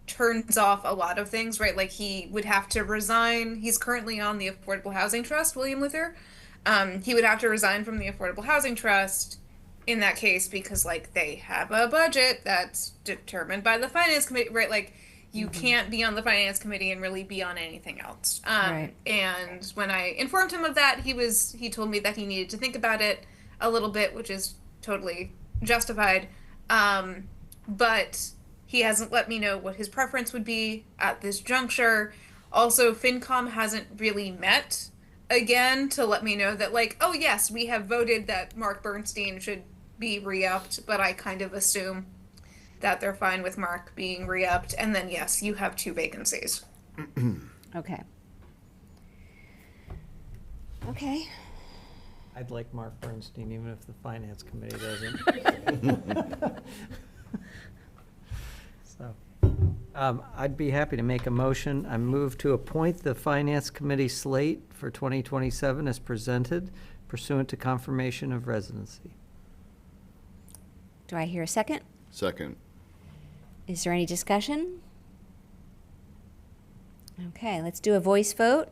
turns off a lot of things, right? Like he would have to resign. He's currently on the Affordable Housing Trust, William Luther. He would have to resign from the Affordable Housing Trust in that case because like they have a budget that's determined by the finance committee, right? Like you can't be on the finance committee and really be on anything else.
Right.
And when I informed him of that, he told me that he needed to think about it a little bit, which is totally justified. But he hasn't let me know what his preference would be at this juncture. Also, FinCom hasn't really met again to let me know that like, oh yes, we have voted that Mark Bernstein should be re-upped, but I kind of assume that they're fine with Mark being re-upped. And then yes, you have 2 vacancies.
Okay. Okay.
I'd like Mark Bernstein, even if the finance committee doesn't. So, I'd be happy to make a motion. I move to appoint the finance committee slate for 2027 as presented pursuant to confirmation of residency.
Do I hear a second?
Second.
Is there any discussion? Okay, let's do a voice vote.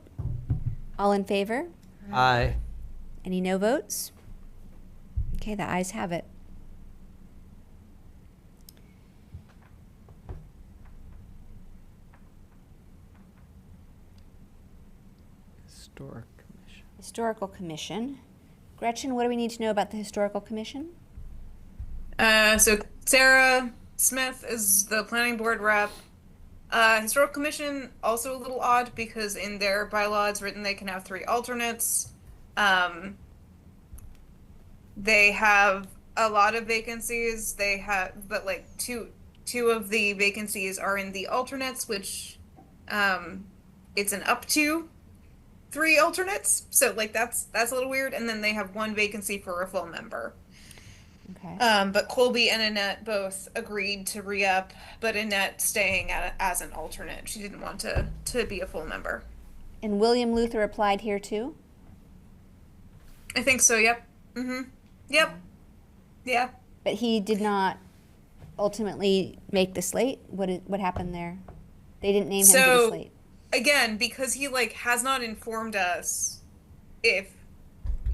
All in favor?
Aye.
Any no votes? Okay, the ayes have it.
Historic Commission.
Historical Commission. Gretchen, what do we need to know about the Historical Commission?
So Sarah Smith is the planning board rep. Historical Commission, also a little odd because in their bylaw it's written they can have 3 alternates. They have a lot of vacancies. They have, but like two of the vacancies are in the alternates, which it's an up to 3 alternates. So like that's a little weird. And then they have 1 vacancy for a full member.
Okay.
But Colby and Annette both agreed to re-up, but Annette staying as an alternate. She didn't want to be a full member.
And William Luther applied here too?
I think so, yep. Yep. Yeah.
But he did not ultimately make the slate? What happened there? They didn't name him to the slate.
Again, because he like has not informed us if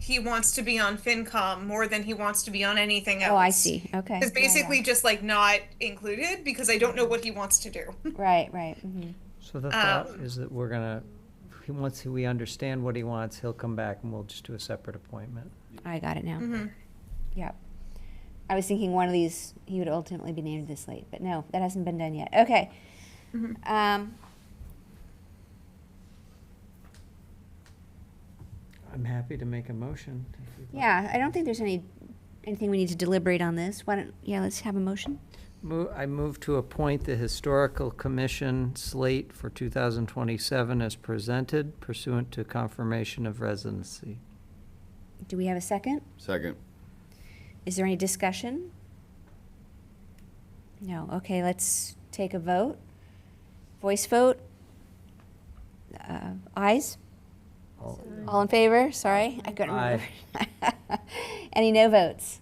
he wants to be on FinCom more than he wants to be on anything else.
Oh, I see. Okay.
It's basically just like not included because I don't know what he wants to do.
Right, right. Mm-hmm.
So the thought is that we're gonna, once we understand what he wants, he'll come back and we'll just do a separate appointment.
I got it now. Yep. I was thinking one of these, he would ultimately be named this late, but no, that hasn't been done yet. Okay.
I'm happy to make a motion. if you'd like.
Yeah, I don't think there's anything we need to deliberate on this. Why don't, let's have a motion.
I move to appoint the Historical Commission slate for 2027 as presented pursuant to confirmation of residency.
Do we have a second?
Second.
Is there any discussion? No. Okay, let's take a vote. Voice vote. Ayes? All in favor? Sorry, I couldn't remember. Any no votes?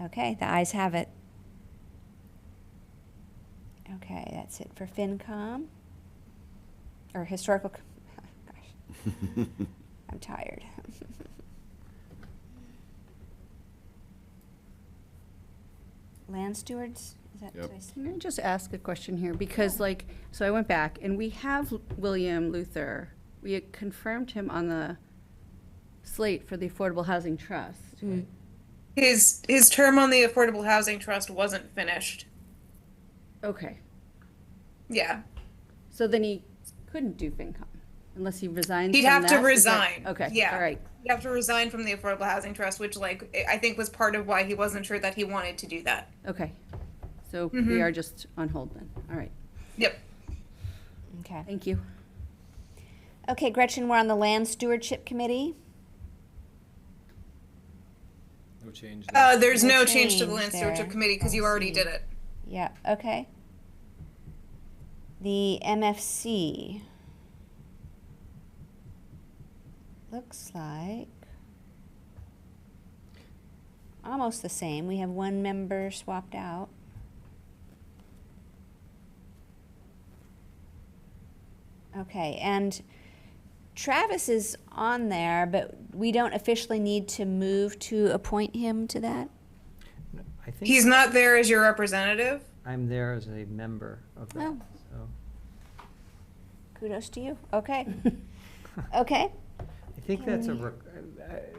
Okay, the ayes have it. Okay, that's it for FinCom. Or Historical, gosh, I'm tired. Land stewards, is that,
Yep.
did I say-
Can I just ask a question here? Because so I went back and we have William Luther. We had confirmed him on the slate for the Affordable Housing Trust.
His term on the Affordable Housing Trust wasn't finished.
Okay.
Yeah.
So then he couldn't do FinCom unless he resigns
He'd
from
have to
that? Is that-
resign.
Okay,
Yeah.
all right.
He'd have to resign from the Affordable Housing Trust, which I think was part of why he wasn't sure that he wanted to do that.
Okay. So we are just on hold then. All right.
Yep.
Okay.
Thank you.
Okay, Gretchen, we're on the Land Stewardship Committee.
No change.
There's
No
no change to the
change
Land Stewardship
there.
Committee because you already did it.
Yeah, okay. The MFC. Looks like almost the same. We have 1 member swapped out. Okay, and Travis is on there, but we don't officially need to move to appoint him to that?
I think
He's not there as your representative.
I'm there as a member of that,
Oh.
so.
Kudos to you. Okay. Okay.
I think that's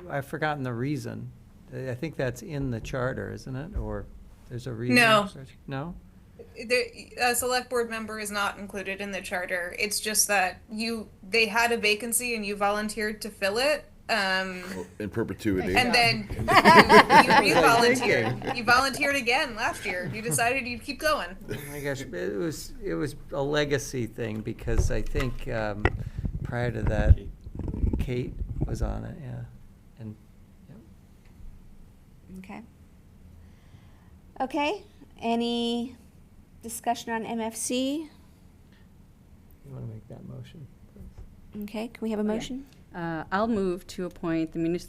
I've forgotten the reason. I think that's in the charter, isn't it? Or there's a reason?
No.
No?
A select board member is not included in the charter. It's just that they had a vacancy and you volunteered to fill it.
In perpetuity.
And then you re-volunteered. You volunteered again last year. You decided you'd keep going.
Oh my gosh, it was a legacy thing because I think prior to that, Kate was on it, yeah. And, yep.
Okay. Okay, any discussion on MFC?
You want to make that motion, please?
Okay, can we have a motion?
I'll move to appoint the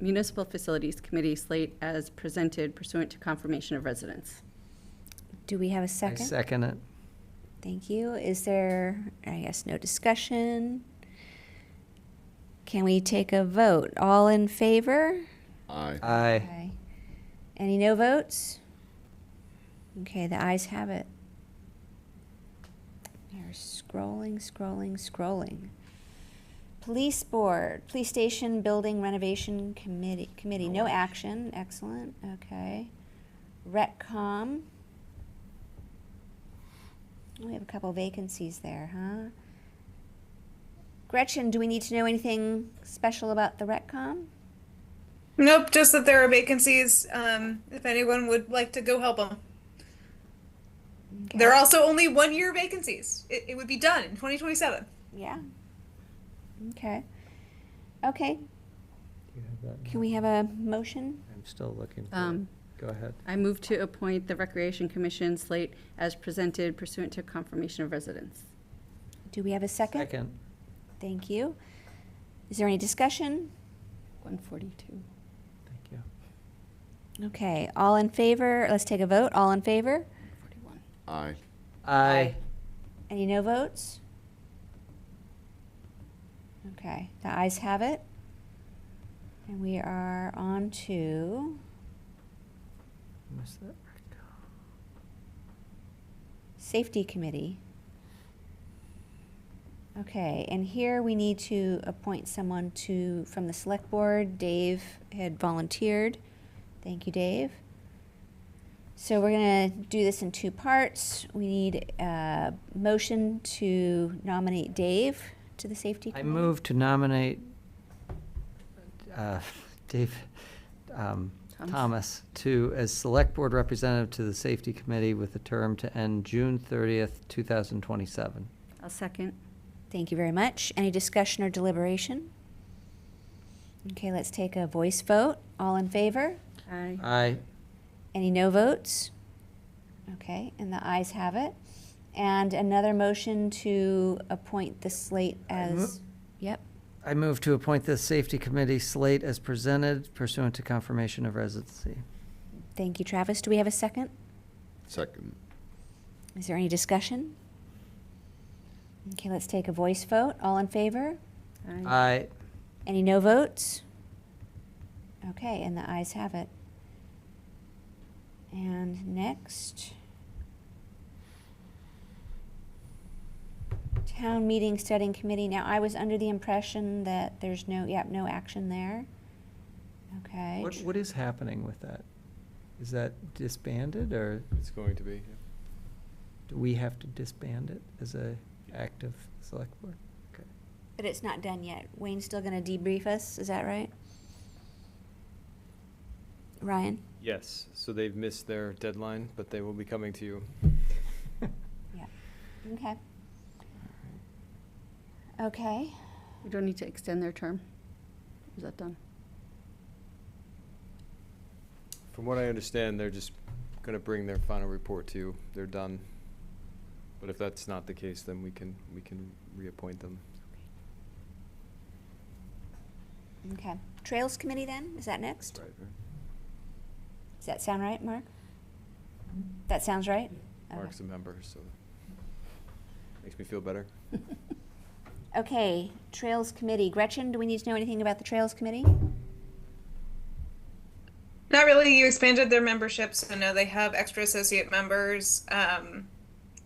Municipal Facilities Committee slate as presented pursuant to confirmation of residence.
Do we have a
I
second?
second it.
Thank you. Is there, I guess, no discussion? Can we take a vote? All in favor?
Aye.
Aye.
Okay. Any no votes? Okay, the ayes have it. We're scrolling. Police Board, Police Station Building Renovation Committee, no action, excellent, okay. Retcom. We have a couple vacancies there, huh? Gretchen, do we need to know anything special about the Retcom?
Nope, just that there are vacancies. If anyone would like to go help them.
Okay.
There are also only 1-year vacancies. It would be done in 2027.
Yeah. Okay. Okay.
Do you have that?
Can we have a motion?
I'm still looking for
Um,
it. Go ahead.
I move to appoint the Recreation Commission slate as presented pursuant to confirmation of residence.
Do we have a second?
Second.
Thank you. Is there any discussion?
142.
Thank you.
Okay, all in favor? Let's take a vote. All in favor?
41.
Aye.
Aye.
Any no votes? Okay, the ayes have it. And we are on to
Missed that.
Safety Committee. Okay, and here we need to appoint someone from the Select Board. Dave had volunteered. Thank you, Dave. So we're gonna do this in 2 parts. We need a motion to nominate Dave to the Safety
I
Committee.
move to nominate Dave Thomas as Select Board Representative to the Safety Committee with a term to end June 30th, 2027.
I'll second.
Thank you very much. Any discussion or deliberation? Okay, let's take a voice vote. All in favor?
Aye.
Aye.
Any no votes? Okay, and the ayes have it. And another motion to appoint the slate as, yep,
I move to appoint the Safety Committee slate as presented pursuant to confirmation of residency.
thank you, Travis. Do we have a second?
Second.
Is there any discussion? Okay, let's take a voice vote. All in favor?
Aye.
Any no votes? Okay, and the ayes have it. And next, Town Meeting Studying Committee. Now, I was under the impression that there's no action there. Okay.
What is happening with that? Is that disbanded, or
It's going to be.
do we have to disband it as a active Select Board? Okay.
But it's not done yet. Wayne's still gonna debrief us, is that right? Ryan?
Yes, so they've missed their deadline, but they will be coming to you.
Yeah. Okay. Okay.
We don't need to extend their term. Is that done?
From what I understand, they're just gonna bring their final report to you. They're done. But if that's not the case, then we can reappoint them.
Okay. Trails Committee then? Is that next? Does that sound right, Mark? That sounds right? Okay.
Mark's a member, so makes me feel better.
Okay, Trails Committee. Gretchen, do we need to know anything about the Trails Committee?
Not really. You expanded their membership, so now they have extra associate members.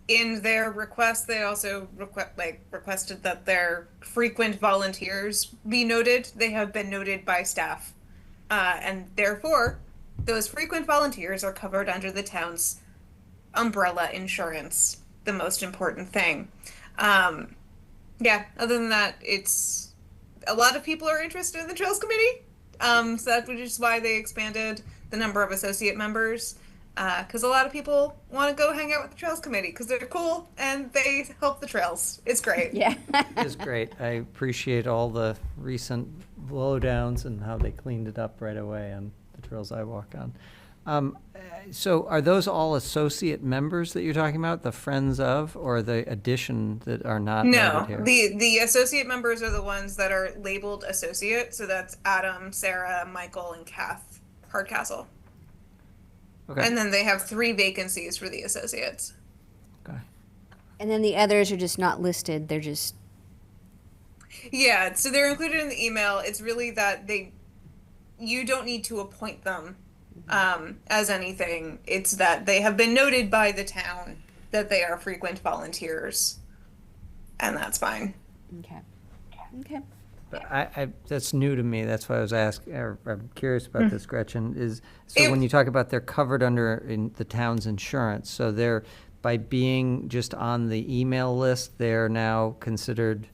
In their request, they also requested that their frequent volunteers be noted. They have been noted by staff, and therefore, those frequent volunteers are covered under the town's umbrella insurance. The most important thing. Yeah. Other than that, it's a lot of people are interested in the Trails Committee. So that's which is why they expanded the number of associate members. Because a lot of people want to go hang out with the Trails Committee because they're cool and they help the trails. It's great.
Yeah.
It is great. I appreciate all the recent blowdowns and how they cleaned it up right away on the trails I walk on. So are those all associate members that you're talking about, the friends of, or the addition that are not
No,
noted here?
the associate members are the ones that are labeled associate. So that's Adam, Sarah, Michael, and Kath Hardcastle.
Okay.
And then they have 3 vacancies for the associates.
Okay.
And then the others are just not listed. They're just,
Yeah, so they're included in the email. It's really that you don't need to appoint them as anything. It's that they have been noted by the town that they are frequent volunteers, and that's fine.
okay. Okay.
But that's new to me, that's why I was I'm curious about this, Gretchen, so when you talk about they're covered under in the town's insurance, so they're, by being just on the email list, they're now considered,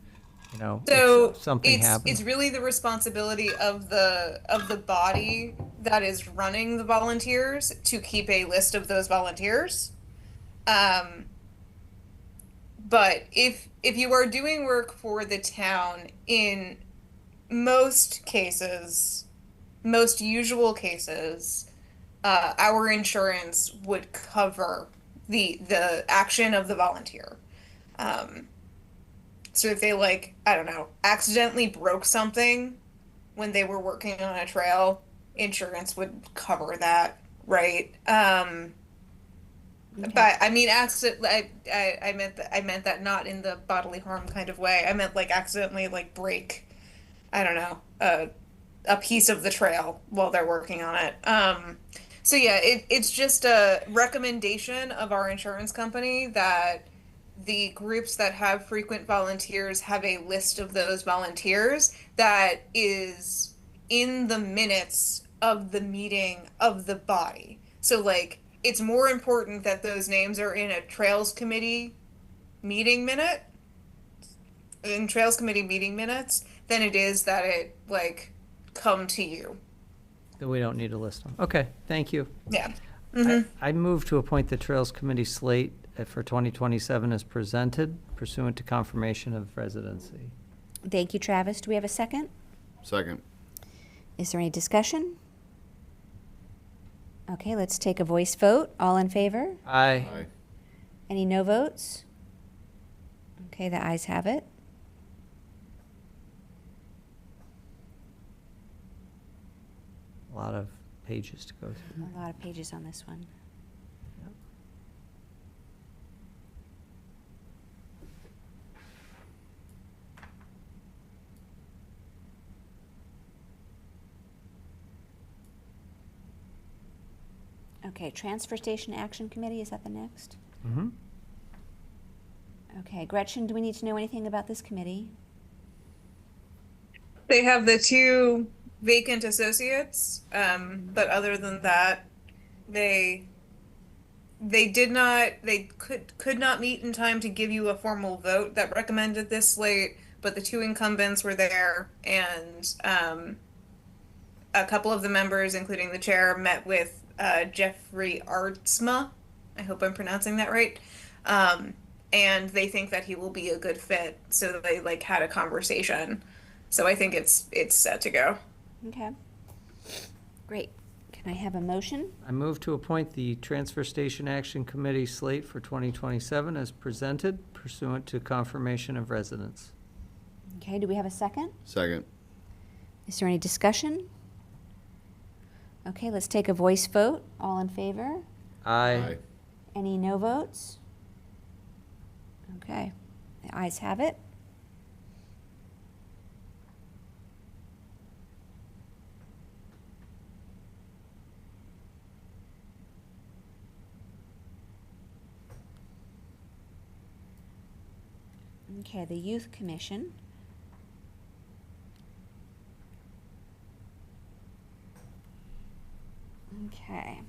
So
if something
it's
happens.
really the responsibility of the body that is running the volunteers to keep a list of those volunteers. But if you are doing work for the town, in most cases, most usual cases, our insurance would cover the action of the volunteer. So if they, like, I don't know, accidentally broke something when they were working on a trail, insurance would cover that, right? But I mean, I meant that not in the bodily harm kind of way. I meant like accidentally like break, I don't know, a piece of the trail while they're working on it. So yeah, it's just a recommendation of our insurance company that the groups that have frequent volunteers have a list of those volunteers that is in the minutes of the meeting of the body. So like, it's more important that those names are in a Trails Committee meeting minute, in Trails Committee meeting minutes, than it is that it like come to you.
Then we don't need to list them. Okay, thank you.
Yeah.
I move to appoint the Trails Committee slate for 2027 as presented pursuant to confirmation of residency.
Thank you, Travis. Do we have a second?
Second.
Is there any discussion? Okay, let's take a voice vote. All in favor?
Aye.
Aye.
Any no votes? Okay, the ayes have it.
A lot of pages to go through.
A lot of pages on this one. Okay, Transfer Station Action Committee, is that the next?
Mm-hmm.
Okay, Gretchen, do we need to know anything about this committee?
They have the two vacant associates, but other than that, they could not meet in time to give you a formal vote that recommended this slate, but the two incumbents were there, and a couple of the members, including the chair, met with Jeffrey Artsma. I hope I'm pronouncing that right. And they think that he will be a good fit, so they like had a conversation. So I think it's set to go.
Okay. Great. Can I have a motion?
I move to appoint the Transfer Station Action Committee slate for 2027 as presented pursuant to confirmation of residence.
Okay, do we have a second?
Second.
Is there any discussion? Okay, let's take a voice vote. All in favor?
Aye.
Any no votes? Okay, the ayes have it. Okay, the Youth Commission. Okay.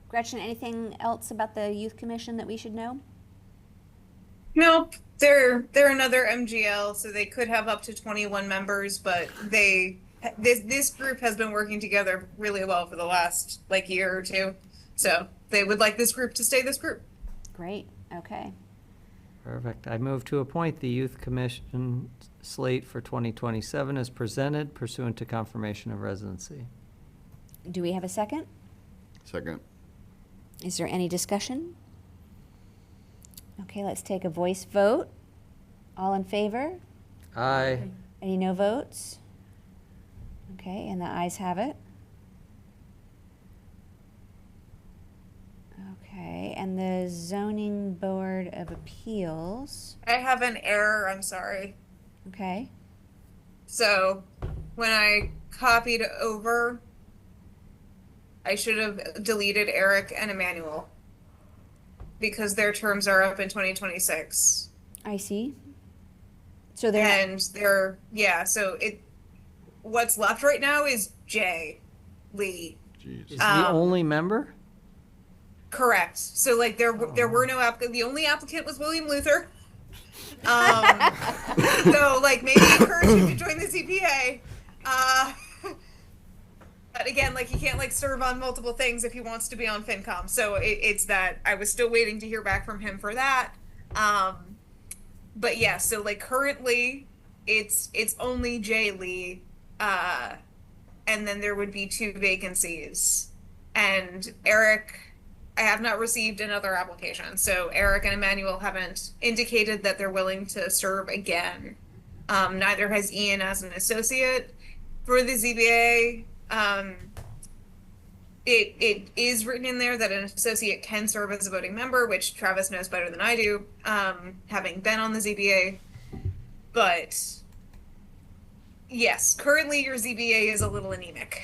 Gretchen, anything else about the Youth Commission that we should know?
Nope, they're another MGL, so they could have up to 21 members, but this group has been working together really well for the last like year or two. So they would like this group to stay this group.
Great, okay.
Perfect. I move to appoint the Youth Commission slate for 2027 as presented pursuant to confirmation of residency.
Do we have a second?
Second.
Is there any discussion? Okay, let's take a voice vote. All in favor?
Aye.
Any no votes? Okay, and the ayes have it. Okay, and the Zoning Board of Appeals.
I have an error, I'm sorry.
Okay,
So when I copied over, I should have deleted Eric and Emmanuel because their terms are up in 2026.
I see. So they're
And what's left right now is Jay Lee.
Jeez.
Is the only member?
Correct. So like there were no applicants. The only applicant was William Luther. So like maybe encourage him to join the ZBA. But again, like he can't like serve on multiple things if he wants to be on FinCom. So it's that I was still waiting to hear back from him for that. But yeah, so like currently it's only Jay Lee, and then there would be 2 vacancies. And Eric, I have not received another application. So Eric and Emmanuel haven't indicated that they're willing to serve again. Neither has Ian as an associate for the ZBA. It is written in there that an associate can serve as a voting member, which Travis knows better than I do, having been on the ZBA. But yes, currently your ZBA is a little anemic.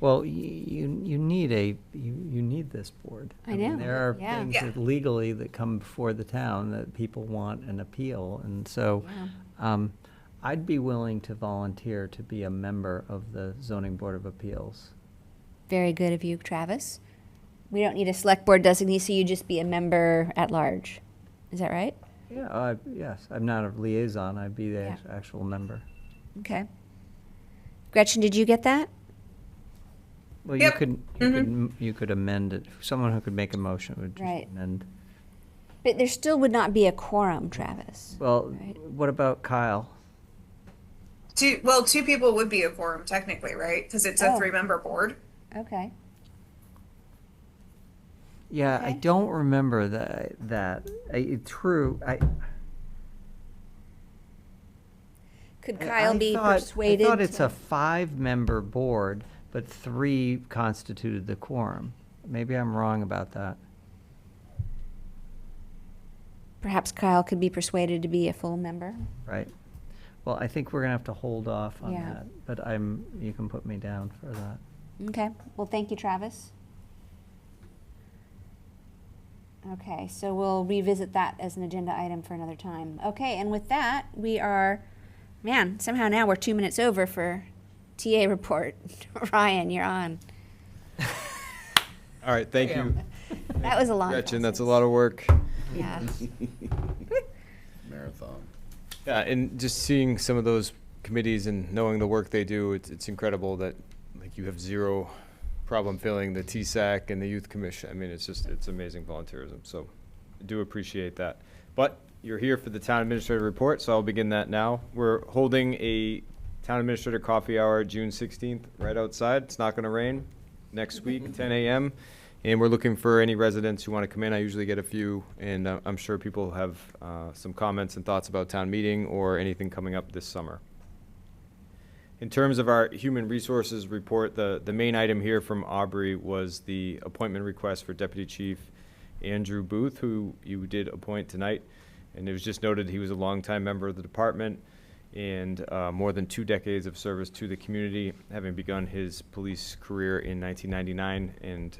Well, you need you need this board.
I
mean,
know,
there are
yeah.
things
Yeah.
that legally that come before the town that people want an appeal, and so I'd be willing to volunteer to be a member of the Zoning Board of Appeals.
very good of you, Travis. We don't need a select board designee, so you just be a member at large. Is that right?
Yeah, yes, I'm not a liaison, I'd be the
Yeah.
actual member.
Okay. Gretchen, did you get that?
Well,
Yep.
you could amend it, someone who could make a motion would just
Right.
amend.
But there still would not be a quorum, Travis.
Well,
Right.
what about Kyle?
2 people would be a quorum technically, right? Because it's a
Oh.
3-member board.
Okay.
Yeah, I
Okay.
don't remember true,
Could Kyle be persuaded?
I thought it's
to-
a 5-member board, but 3 constituted the quorum. Maybe I'm wrong about that.
Perhaps Kyle could be persuaded to be a full member.
Right. Well, I think we're gonna have to hold off on
Yeah.
that, but you can put me down for that.
Okay. Well, thank you, Travis. Okay, so we'll revisit that as an agenda item for another time. Okay, and with that, somehow now we're 2 minutes over for TA report. Ryan, you're on.
All right, thank you,
That was a long
Gretchen. That's a
process.
lot of work.
Yeah.
Marathon.
Yeah, and just seeing some of those committees and knowing the work they do, it's incredible that like you have zero problem filling the TSAC and the Youth Commission. I mean, it's amazing volunteerism. So I do appreciate that. But you're here for the town administrator report, so I'll begin that now. We're holding a town administrator coffee hour June 16th right outside. It's not going to rain next week, 10 a.m. And we're looking for any residents who want to come in. I usually get a few, and I'm sure people have some comments and thoughts about town meeting or anything coming up this summer. In terms of our human resources report, the main item here from Aubrey was the appointment request for Deputy Chief Andrew Booth, who you did appoint tonight. And it was just noted he was a longtime member of the department and more than 2 decades of service to the community, having begun his police career in 1999 and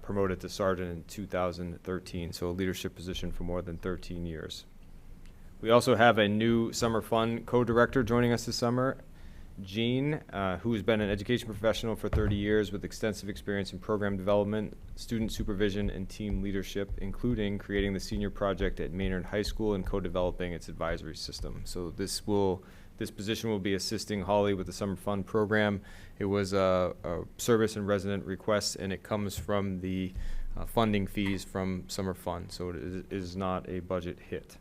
promoted to sergeant in 2013, so a leadership position for more than 13 years. We also have a new summer fun co-director joining us this summer, Jean, who's been an education professional for 30 years with extensive experience in program development, student supervision, and team leadership, including creating the senior project at Maynard High School and co-developing its advisory system. So this position will be assisting Holly with the summer fun program. It was a service and resident request, and it comes from the funding fees from summer fun, so it is not a budget hit.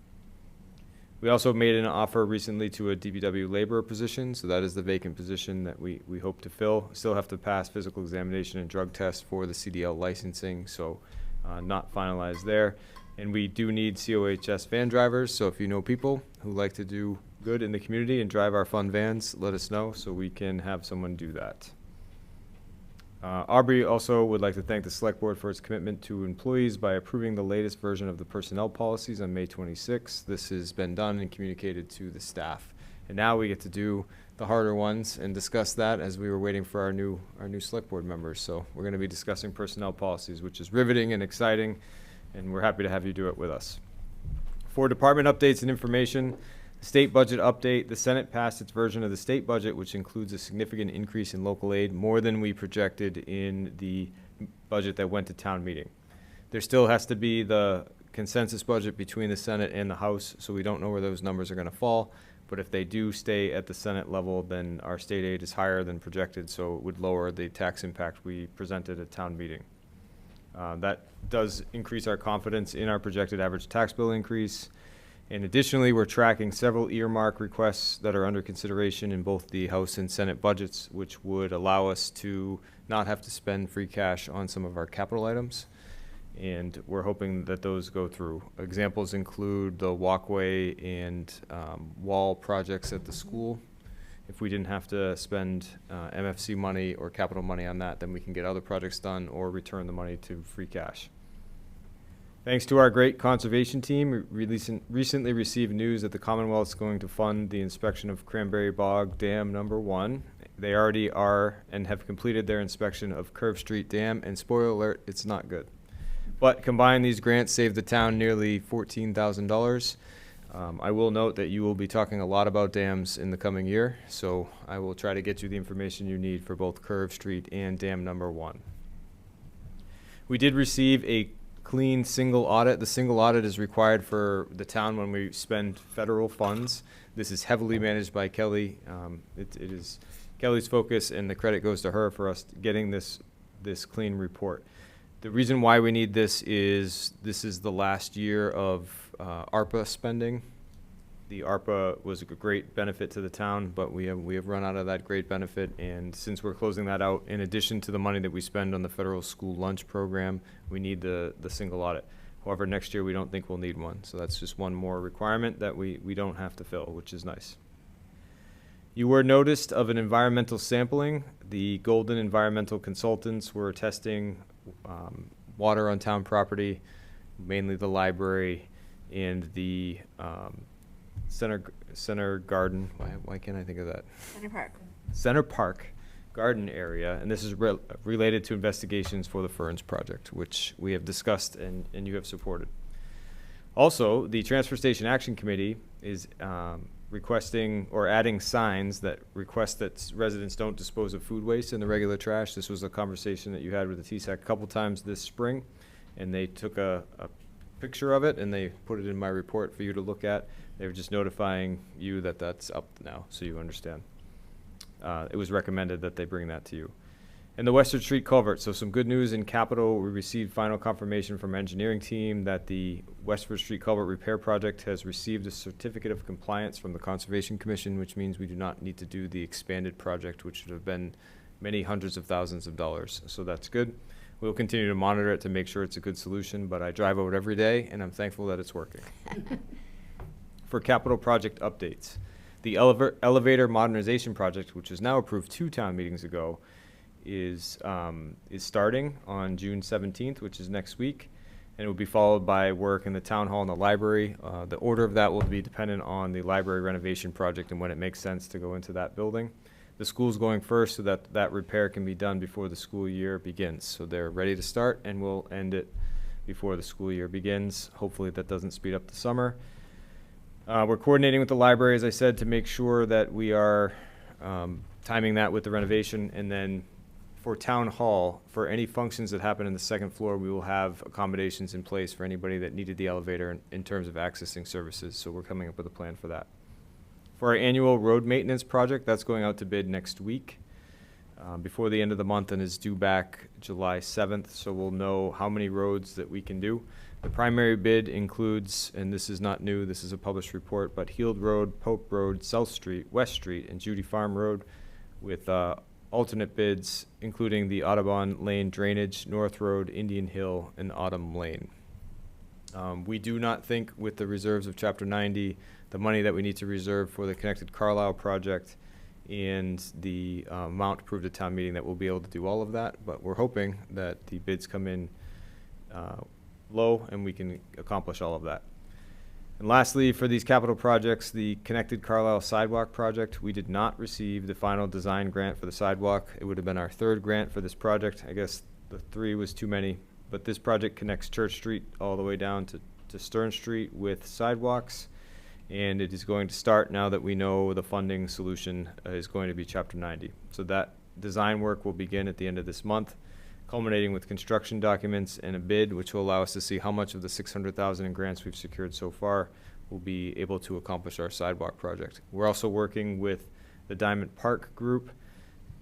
We also made an offer recently to a DPW laborer position, so that is the vacant position that we hope to fill. Still have to pass physical examination and drug test for the CDL licensing, so not finalized there. And we do need COHS van drivers, so if you know people who like to do good in the community and drive our fun vans, let us know so we can have someone do that. Aubrey also would like to thank the Select Board for its commitment to employees by approving the latest version of the personnel policies on May 26th. This has been done and communicated to the staff. And now we get to do the harder ones and discuss that as we were waiting for our new Select Board members. So we're going to be discussing personnel policies, which is riveting and exciting, and we're happy to have you do it with us. For department updates and information, state budget update, the Senate passed its version of the state budget, which includes a significant increase in local aid, more than we projected in the budget that went to town meeting. There still has to be the consensus budget between the Senate and the House, so we don't know where those numbers are going to fall. But if they do stay at the Senate level, then our state aid is higher than projected, so it would lower the tax impact we presented at town meeting. That does increase our confidence in our projected average tax bill increase. And additionally, we're tracking several earmark requests that are under consideration in both the House and Senate budgets, which would allow us to not have to spend free cash on some of our capital items. And we're hoping that those go through. Examples include the walkway and wall projects at the school. If we didn't have to spend MFC money or capital money on that, then we can get other projects done or return the money to free cash. Thanks to our great conservation team, we recently received news that the Commonwealth is going to fund the inspection of Cranberry Bog Dam #1. They already are and have completed their inspection of Curve Street Dam, and spoiler alert, it's not good. But combined, these grants saved the town nearly $14,000. I will note that you will be talking a lot about dams in the coming year, so I will try to get you the information you need for both Curve Street and Dam #1. We did receive a clean single audit. The single audit is required for the town when we spend federal funds. This is heavily managed by Kelly. It is Kelly's focus, and the credit goes to her for us getting this clean report. The reason why we need this is the last year of ARPA spending. The ARPA was a great benefit to the town, but we have run out of that great benefit, and since we're closing that out, in addition to the money that we spend on the federal school lunch program, we need the single audit. However, next year we don't think we'll need one, so that's just one more requirement that we don't have to fill, which is nice. You were noticed of an environmental sampling. The Golden Environmental Consultants were testing water on town property, mainly the library and the center garden. Why can't I think of that? Center Park garden area, and this is related to investigations for the Ferns project, which we have discussed and you have supported. Also, the Transfer Station Action Committee is requesting or adding signs that request that residents don't dispose of food waste in the regular trash. This was a conversation that you had with the TSAC a couple times this spring, and they took a picture of it and they put it in my report for you to look at. They were just notifying you that that's up now, so you understand. It was recommended that they bring that to you. And the Western Street culvert, so some good news in Capital. We received final confirmation from engineering team that the Westford Street culvert repair project has received a certificate of compliance from the Conservation Commission, which means we do not need to do the expanded project, which would have been many hundreds of thousands of dollars. So that's good. We'll continue to monitor it to make sure it's a good solution, but I drive over it every day and I'm thankful that it's working. For capital project updates, the elevator modernization project, which was now approved 2 town meetings ago, is starting on June 17th, which is next week, and it will be followed by work in the town hall and the library. The order of that will be dependent on the library renovation project and when it makes sense to go into that building. The school's going first so that that repair can be done before the school year begins. So they're ready to start, and we'll end it before the school year begins. Hopefully that doesn't speed up the summer. We're coordinating with the library, as I said, to make sure that we are timing that with the renovation. And then for town hall, for any functions that happen in the second floor, we will have accommodations in place for anybody that needed the elevator in terms of accessing services. So we're coming up with a plan for that. For our annual road maintenance project, that's going out to bid next week before the end of the month and is due back July 7th. So we'll know how many roads that we can do. The primary bid includes, and this is not new, this is a published report, but Heald Road, Pope Road, South Street, West Street, and Judy Farm Road, with alternate bids including the Audubon Lane drainage, North Road, Indian Hill, and Autumn Lane. We do not think, with the reserves of Chapter 90, the money that we need to reserve for the Connected Carlisle project and the amount approved at town meeting, that we'll be able to do all of that, but we're hoping that the bids come in low and we can accomplish all of that. And lastly, for these capital projects, the Connected Carlisle sidewalk project, we did not receive the final design grant for the sidewalk. It would have been our 3rd grant for this project. I guess the 3 was too many, but this project connects Church Street all the way down to Stern Street with sidewalks. And it is going to start now that we know the funding solution is going to be Chapter 90. So that design work will begin at the end of this month, culminating with construction documents and a bid, which will allow us to see how much of the $600,000 in grants we've secured so far will be able to accomplish our sidewalk project. We're also working with the Diamond Park Group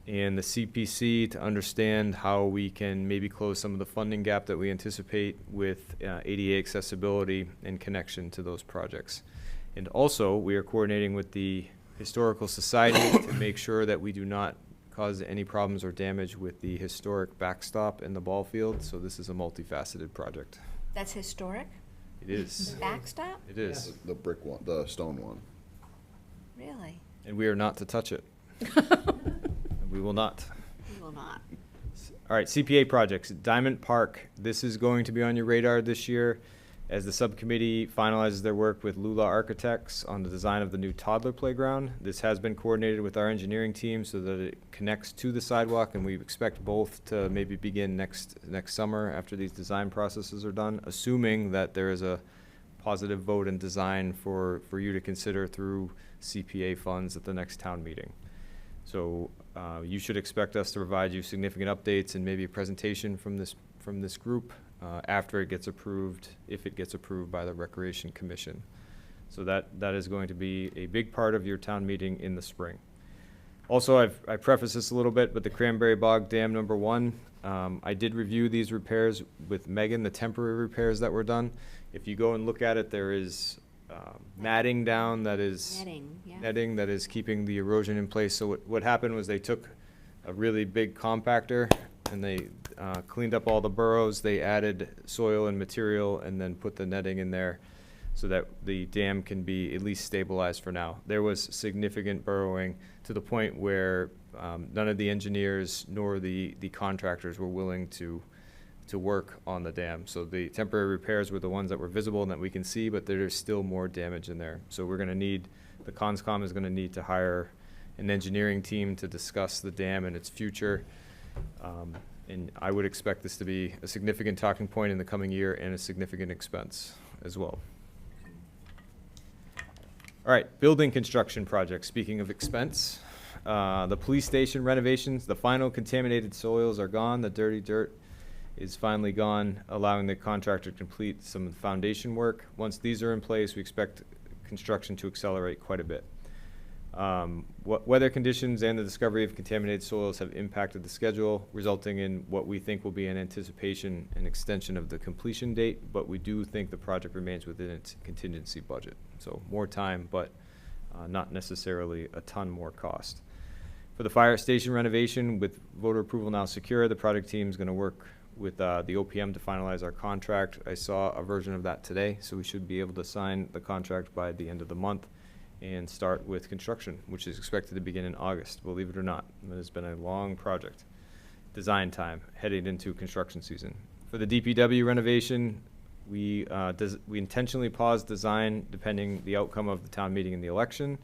and the CPC to understand how we can maybe close some of the funding gap that we anticipate with ADA accessibility and connection to those projects. And also, we are coordinating with the Historical Society to make sure that we do not cause any problems or damage with the historic backstop in the ball field. So this is a multifaceted project.
That's historic?
It is.
Backstop?
It is.
The brick one, the stone one.
Really?
And we are not to touch it. We will not.
We will not.
All right, CPA projects. Diamond Park. This is going to be on your radar this year as the subcommittee finalizes their work with Lula Architects on the design of the new toddler playground. This has been coordinated with our engineering team so that it connects to the sidewalk, and we expect both to maybe begin next summer after these design processes are done, assuming that there is a positive vote and design for you to consider through CPA funds at the next town meeting. So you should expect us to provide you significant updates and maybe a presentation from this group after it gets approved, if it gets approved by the Recreation Commission. So that is going to be a big part of your town meeting in the spring. Also, I prefaced this a little bit, but the Cranberry Bog Dam #1, I did review these repairs with Megan, the temporary repairs that were done. If you go and look at it, there is matting down that is netting that is keeping the erosion in place. So what happened was they took a really big compactor and they cleaned up all the burrows. They added soil and material and then put the netting in there so that the dam can be at least stabilized for now. There was significant burrowing to the point where none of the engineers nor the contractors were willing to work on the dam. So the temporary repairs were the ones that were visible and that we can see, but there's still more damage in there. So we're going to need, the CONSCOM is going to need to hire an engineering team to discuss the dam and its future. And I would expect this to be a significant talking point in the coming year and a significant expense as well. All right, building construction projects. Speaking of expense, the police station renovations, the final contaminated soils are gone. The dirty dirt is finally gone, allowing the contractor to complete some foundation work. Once these are in place, we expect construction to accelerate quite a bit. Weather conditions and the discovery of contaminated soils have impacted the schedule, resulting in what we think will be an anticipation and extension of the completion date, but we do think the project remains within its contingency budget. So more time, but not necessarily a ton more cost. For the fire station renovation, with voter approval now secure, the project team is going to work with the OPM to finalize our contract. I saw a version of that today, so we should be able to sign the contract by the end of the month and start with construction, which is expected to begin in August, believe it or not. It has been a long project. Design time, heading into construction season. For the DPW renovation, we intentionally paused design depending the outcome of the town meeting and the election.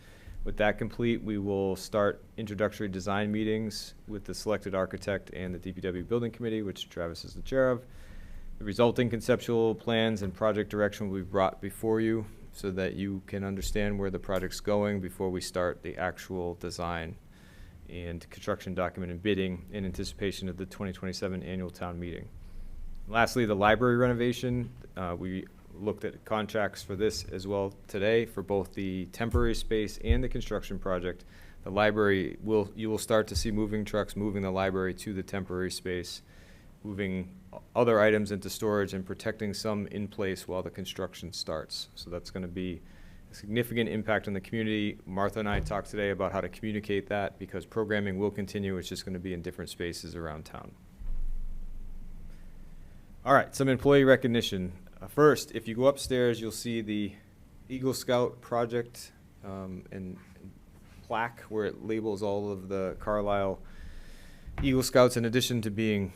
With that complete, we will start introductory design meetings with the selected architect and the DPW building committee, which Travis is the chair of. The resulting conceptual plans and project direction will be brought before you so that you can understand where the project's going before we start the actual design and construction document and bidding in anticipation of the 2027 annual town meeting. Lastly, the library renovation. We looked at contracts for this as well today for both the temporary space and the construction project. The library you will start to see moving trucks moving the library to the temporary space, moving other items into storage and protecting some in place while the construction starts. So that's going to be a significant impact on the community. Martha and I talked today about how to communicate that because programming will continue. It's just going to be in different spaces around town. All right, some employee recognition. First, if you go upstairs, you'll see the Eagle Scout project and plaque where it labels all of the Carlisle Eagle Scouts. In addition to being,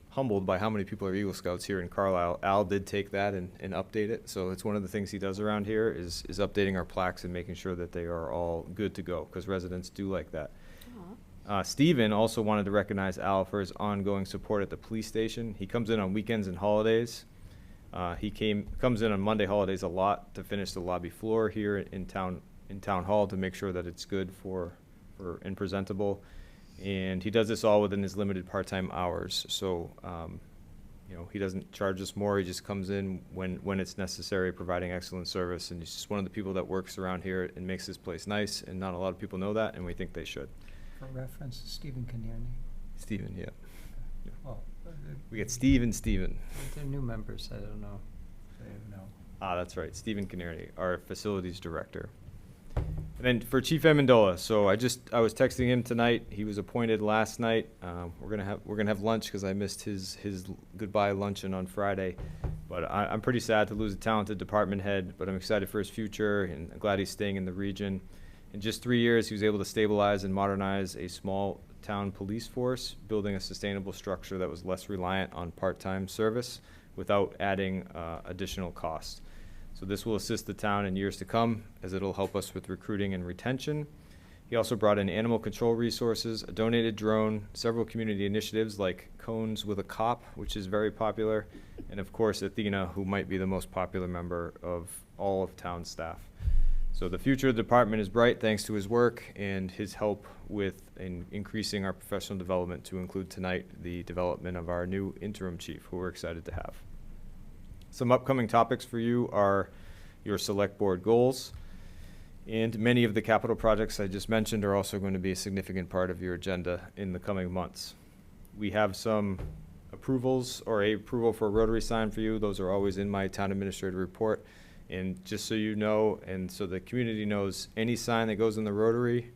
humbled by how many people are Eagle Scouts here in Carlisle, Al did take that and update it. So it's one of the things he does around here is updating our plaques and making sure that they are all good to go because residents do like that. Stephen also wanted to recognize Al for his ongoing support at the police station. He comes in on weekends and holidays. He comes in on Monday holidays a lot to finish the lobby floor here in town hall to make sure that it's good and presentable. And he does this all within his limited part-time hours. So, he doesn't charge us more. He just comes in when it's necessary, providing excellent service. And he's just one of the people that works around here and makes this place nice. And not a lot of people know that, and we think they should.
For reference, Stephen Kearney.
Stephen, yeah.
Well,
We get Steve and Stephen.
they're new members, I don't know. They know.
That's right, Stephen Canary, our facilities director. And then for Chief Amendola, so I was texting him tonight. He was appointed last night. We're gonna have lunch because I missed his goodbye luncheon on Friday. But I'm pretty sad to lose a talented department head. But I'm excited for his future, and I'm glad he's staying in the region. In just 3 years, he was able to stabilize and modernize a small town police force, building a sustainable structure that was less reliant on part-time service without adding additional costs. So this will assist the town in years to come, as it'll help us with recruiting and retention. He also brought in animal control resources, a donated drone, several community initiatives like Cones with a Cop, which is very popular, and of course Athena, who might be the most popular member of all of town staff. So the future of the department is bright thanks to his work and his help with increasing our professional development, to include tonight the development of our new interim chief, who we're excited to have. Some upcoming topics for you are your select board goals, and many of the capital projects I just mentioned are also going to be a significant part of your agenda in the coming months. We have some approvals, or a approval for a rotary sign for you. Those are always in my town administrator report. And just so you know, and so the community knows, any sign that goes in the rotary,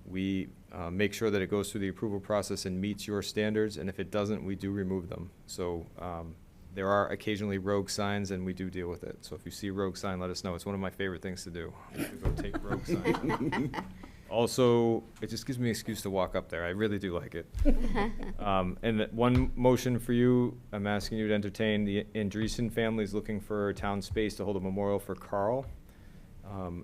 we make sure that it goes through the approval process and meets your standards, and if it doesn't, we do remove them. So there are occasionally rogue signs, and we do deal with it. So if you see a rogue sign, let us know. It's one of my favorite things to do, to go take rogue signs. Also, it just gives me an excuse to walk up there. I really do like it. And one motion for you, I'm asking you to entertain. The Andreessen family is looking for town space to hold a memorial for Carl.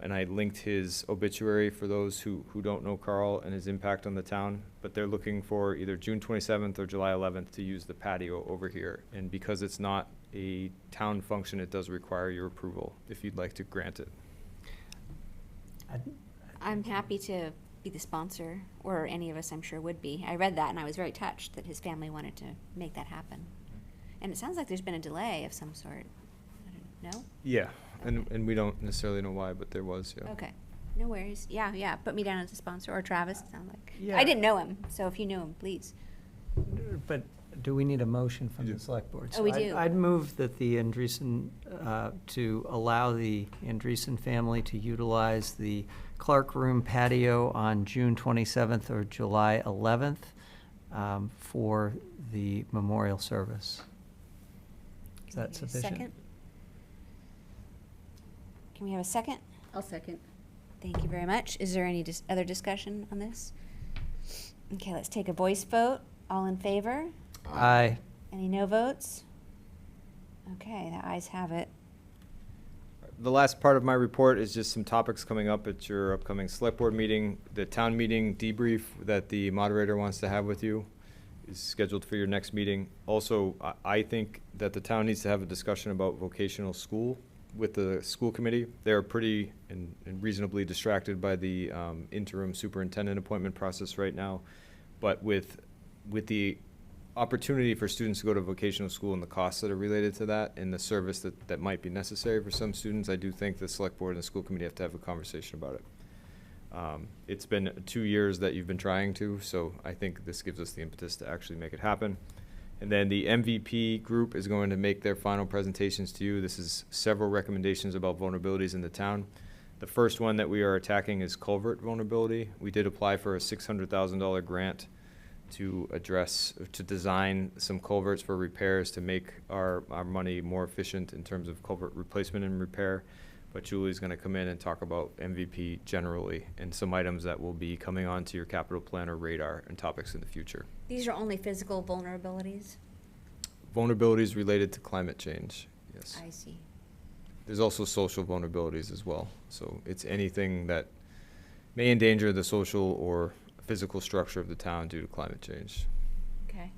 And I linked his obituary for those who don't know Carl and his impact on the town. But they're looking for either June 27th or July 11th to use the patio over here. And because it's not a town function, it does require your approval if you'd like to grant it.
I'm happy to be the sponsor, or any of us I'm sure would be. I read that and I was very touched that his family wanted to make that happen. And it sounds like there's been a delay of some sort. I don't know?
Yeah, and we don't necessarily know why, but there was, yeah.
Okay, no worries. Yeah, put me down as a sponsor, or Travis, it sounds like.
Yeah.
I didn't know him, so if you knew him, please.
But do we need a motion from
You
the
do.
select board?
Oh, we
So
do.
I'd move that the Andreessen, to allow the Andreessen family to utilize the Clark Room patio on June 27th or July 11th for the memorial service. Is
Can we
that
get a
sufficient?
second? Can we have a second?
I'll second.
Thank you very much. Is there any other discussion on this? Okay, let's take a voice vote. All in favor?
Aye.
Any no votes? Okay, the ayes have it.
The last part of my report is just some topics coming up at your upcoming select board meeting. The town meeting debrief that the moderator wants to have with you is scheduled for your next meeting. Also, I think that the town needs to have a discussion about vocational school with the school committee. They're pretty and reasonably distracted by the interim superintendent appointment process right now. But with the opportunity for students to go to vocational school and the costs that are related to that and the service that might be necessary for some students, I do think the select board and the school committee have to have a conversation about it. It's been 2 years that you've been trying to, so I think this gives us the impetus to actually make it happen. And then the MVP group is going to make their final presentations to you. This is several recommendations about vulnerabilities in the town. The first one that we are attacking is culvert vulnerability. We did apply for a $600,000 grant to design some culverts for repairs to make our money more efficient in terms of culvert replacement and repair. But Julie's going to come in and talk about MVP generally and some items that will be coming onto your capital plan or radar and topics in the future.
These are only physical vulnerabilities?
Vulnerabilities related to climate change, yes.
I see.
There's also social vulnerabilities as well. So it's anything that may endanger the social or physical structure of the town due to climate change.
Okay.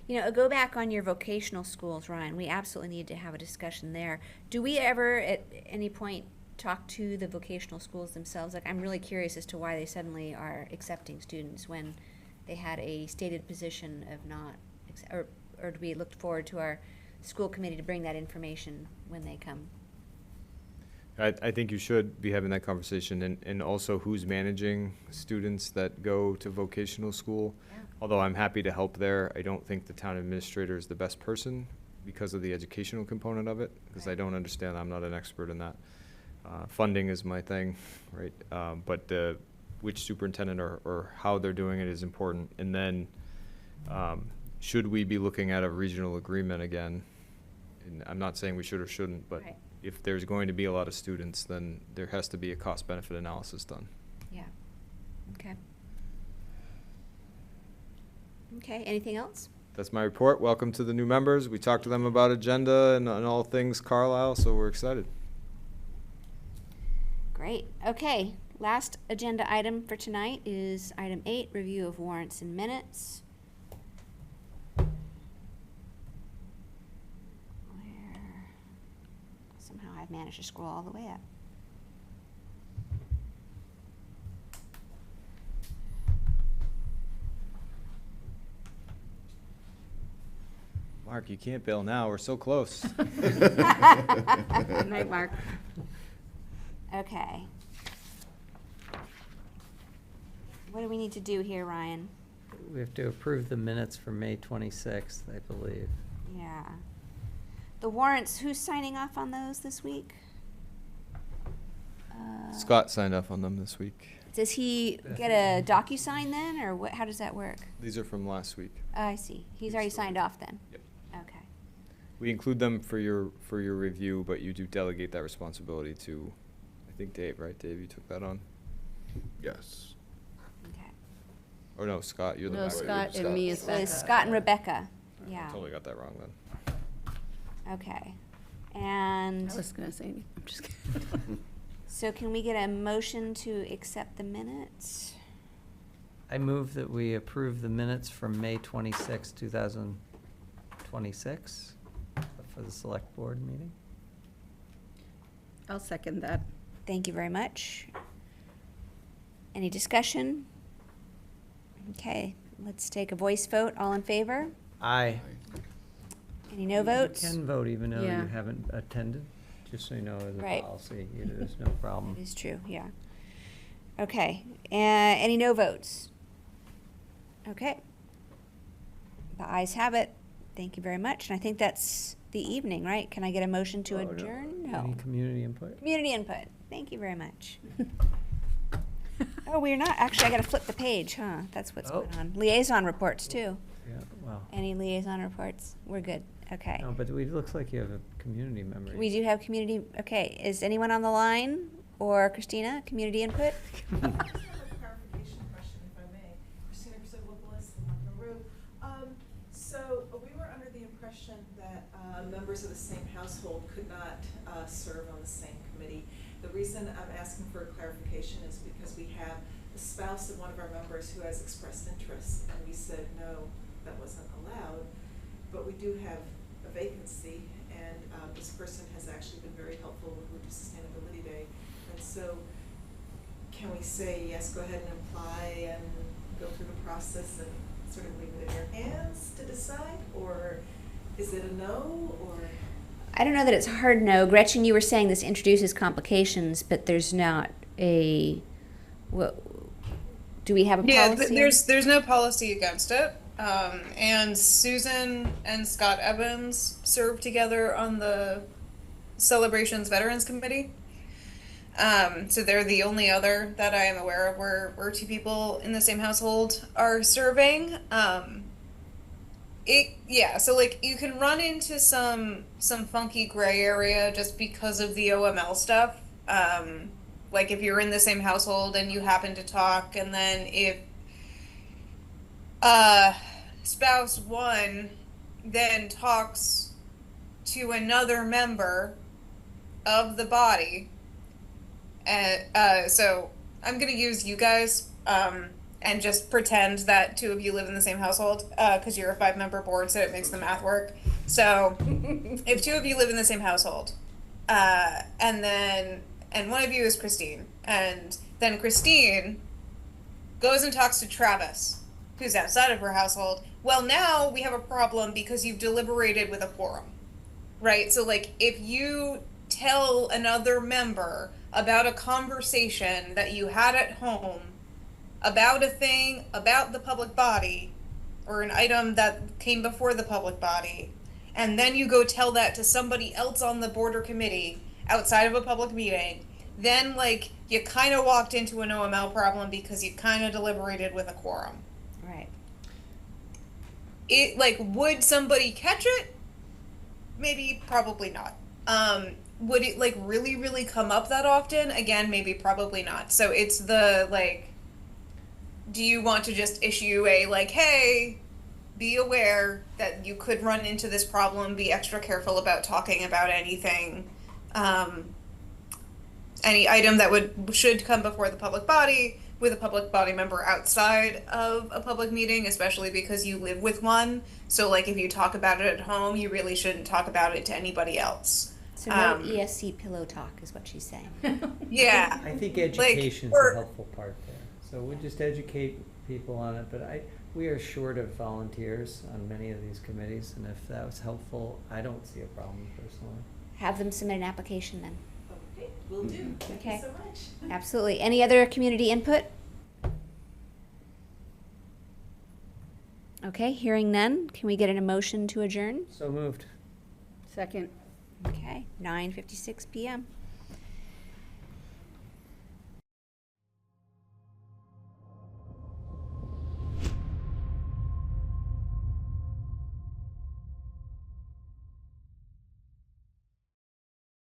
You know, go back on your vocational schools, Ryan. We absolutely need to have a discussion there. Do we ever, at any point, talk to the vocational schools themselves? Like, I'm really curious as to why they suddenly are accepting students when they had a stated position of not, or do we look forward to our school committee to bring that information when they come?
I think you should be having that conversation, and also who's managing students that go to vocational school.
Yeah.
Although I'm happy to help there, I don't think the town administrator is the best person because of the educational component of it, because I don't understand, I'm not an expert in that. Funding is my thing, right? But which superintendent or how they're doing it is important. And then, should we be looking at a regional agreement again? And I'm not saying we should or shouldn't, but
Right.
if there's going to be a lot of students, then there has to be a cost-benefit analysis done.
Yeah. Okay. Okay, anything else?
That's my report. Welcome to the new members. We talked to them about agenda and all things Carlisle, so we're excited.
Great. Okay, last agenda item for tonight is item 8, review of warrants and minutes. Where somehow I've managed to scroll all the way up.
Mark, you can't bail now. We're so close.
Good night, Mark.
Okay. What do we need to do here, Ryan?
We have to approve the minutes for May 26th, I believe.
Yeah. The warrants, who's signing off on those this week?
Scott signed off on them this week.
Does he get a DocuSign then, or what, how does that work?
These are from last week.
I see. He's already signed off then?
Yep.
Okay.
We include them for your review, but you do delegate that responsibility to, I think, Dave, right? Dave, you took that on?
Yes.
Okay.
Or no, Scott, you're the
No,
back.
Scott and me is
It was
Becca.
Scott and Rebecca. Yeah.
Totally got that wrong then.
Okay. And
I was gonna say, I'm just kidding.
so can we get a motion to accept the minutes?
I move that we approve the minutes from May 26, 2026 for the select board meeting.
I'll second that.
Thank you very much. Any discussion? Okay, let's take a voice vote. All in favor?
Aye.
Any no votes?
You can vote even though
Yeah.
you haven't attended, just so you know as a
Right.
policy, there's no problem.
That is true, yeah. Okay, any no votes? Okay. The ayes have it. Thank you very much. And I think that's the evening, right? Can I get a motion to
Oh, no.
adjourn?
Any
No.
community input?
Community input. Thank you very much. Oh, we're not, actually, I gotta flip the page, huh? That's what's
Oh.
going on. Liaison reports, too.
Yeah, well,
Any liaison reports? We're good. Okay.
no, but it looks like you have a community member.
We do have community, okay. Is anyone on the line? Or Christina, community input?
I just have a clarification question, if I may. Christina Priscilla-Willis, Montgomery Road. So we were under the impression that members of the same household could not serve on the same committee. The reason I'm asking for a clarification is because we have the spouse of one of our members who has expressed interest, and we said, no, that wasn't allowed. But we do have a vacancy, and this person has actually been very helpful with Wood Sustainability Day. And so, can we say, yes, go ahead and apply and go through the process and sort of leave it in your hands to decide? Or is it a no, or?
I don't know that it's hard no. Gretchen, you were saying this introduces complications, but there's not a, what, do we have a
Yeah,
policy?
there's no policy against it. And Susan and Scott Evans serve together on the Celebrations Veterans Committee. So they're the only other that I am aware of where two people in the same household are serving. So like you can run into some funky gray area just because of the OML stuff. Like if you're in the same household and you happen to talk, and then if spouse one then talks to another member of the body, and so I'm gonna use you guys and just pretend that two of you live in the same household, because you're a 5-member board, so it makes the math work. So if two of you live in the same household, and one of you is Christine, and then Christine goes and talks to Travis, who's outside of her household. Well, now we have a problem because you've deliberated with a quorum, right? So like if you tell another member about a conversation that you had at home about a thing about the public body or an item that came before the public body, and then you go tell that to somebody else on the board or committee outside of a public meeting, then like you kind of walked into an OML problem because you kind of deliberated with a quorum.
Right.
It like, would somebody catch it? Maybe, probably not. Would it like really, really come up that often? Again, maybe, probably not. So it's the like, do you want to just issue a like, hey, be aware that you could run into this problem, be extra careful about talking about anything, any item that should come before the public body with a public body member outside of a public meeting, especially because you live with one. So like if you talk about it at home, you really shouldn't talk about it to anybody else.
So no ESC pillow talk is what she's saying.
Yeah.
I think education's
or-
a helpful part there. So we just educate people on it, but we are short of volunteers on many of these committees, and if that was helpful, I don't see a problem personally.
Have them submit an application then.
Okay, will do. Thank
Okay.
you so much.
Absolutely. Any other community input? Okay, hearing none, can we get an motion to adjourn?
So moved.
Second.
Okay, 9:56 p.m.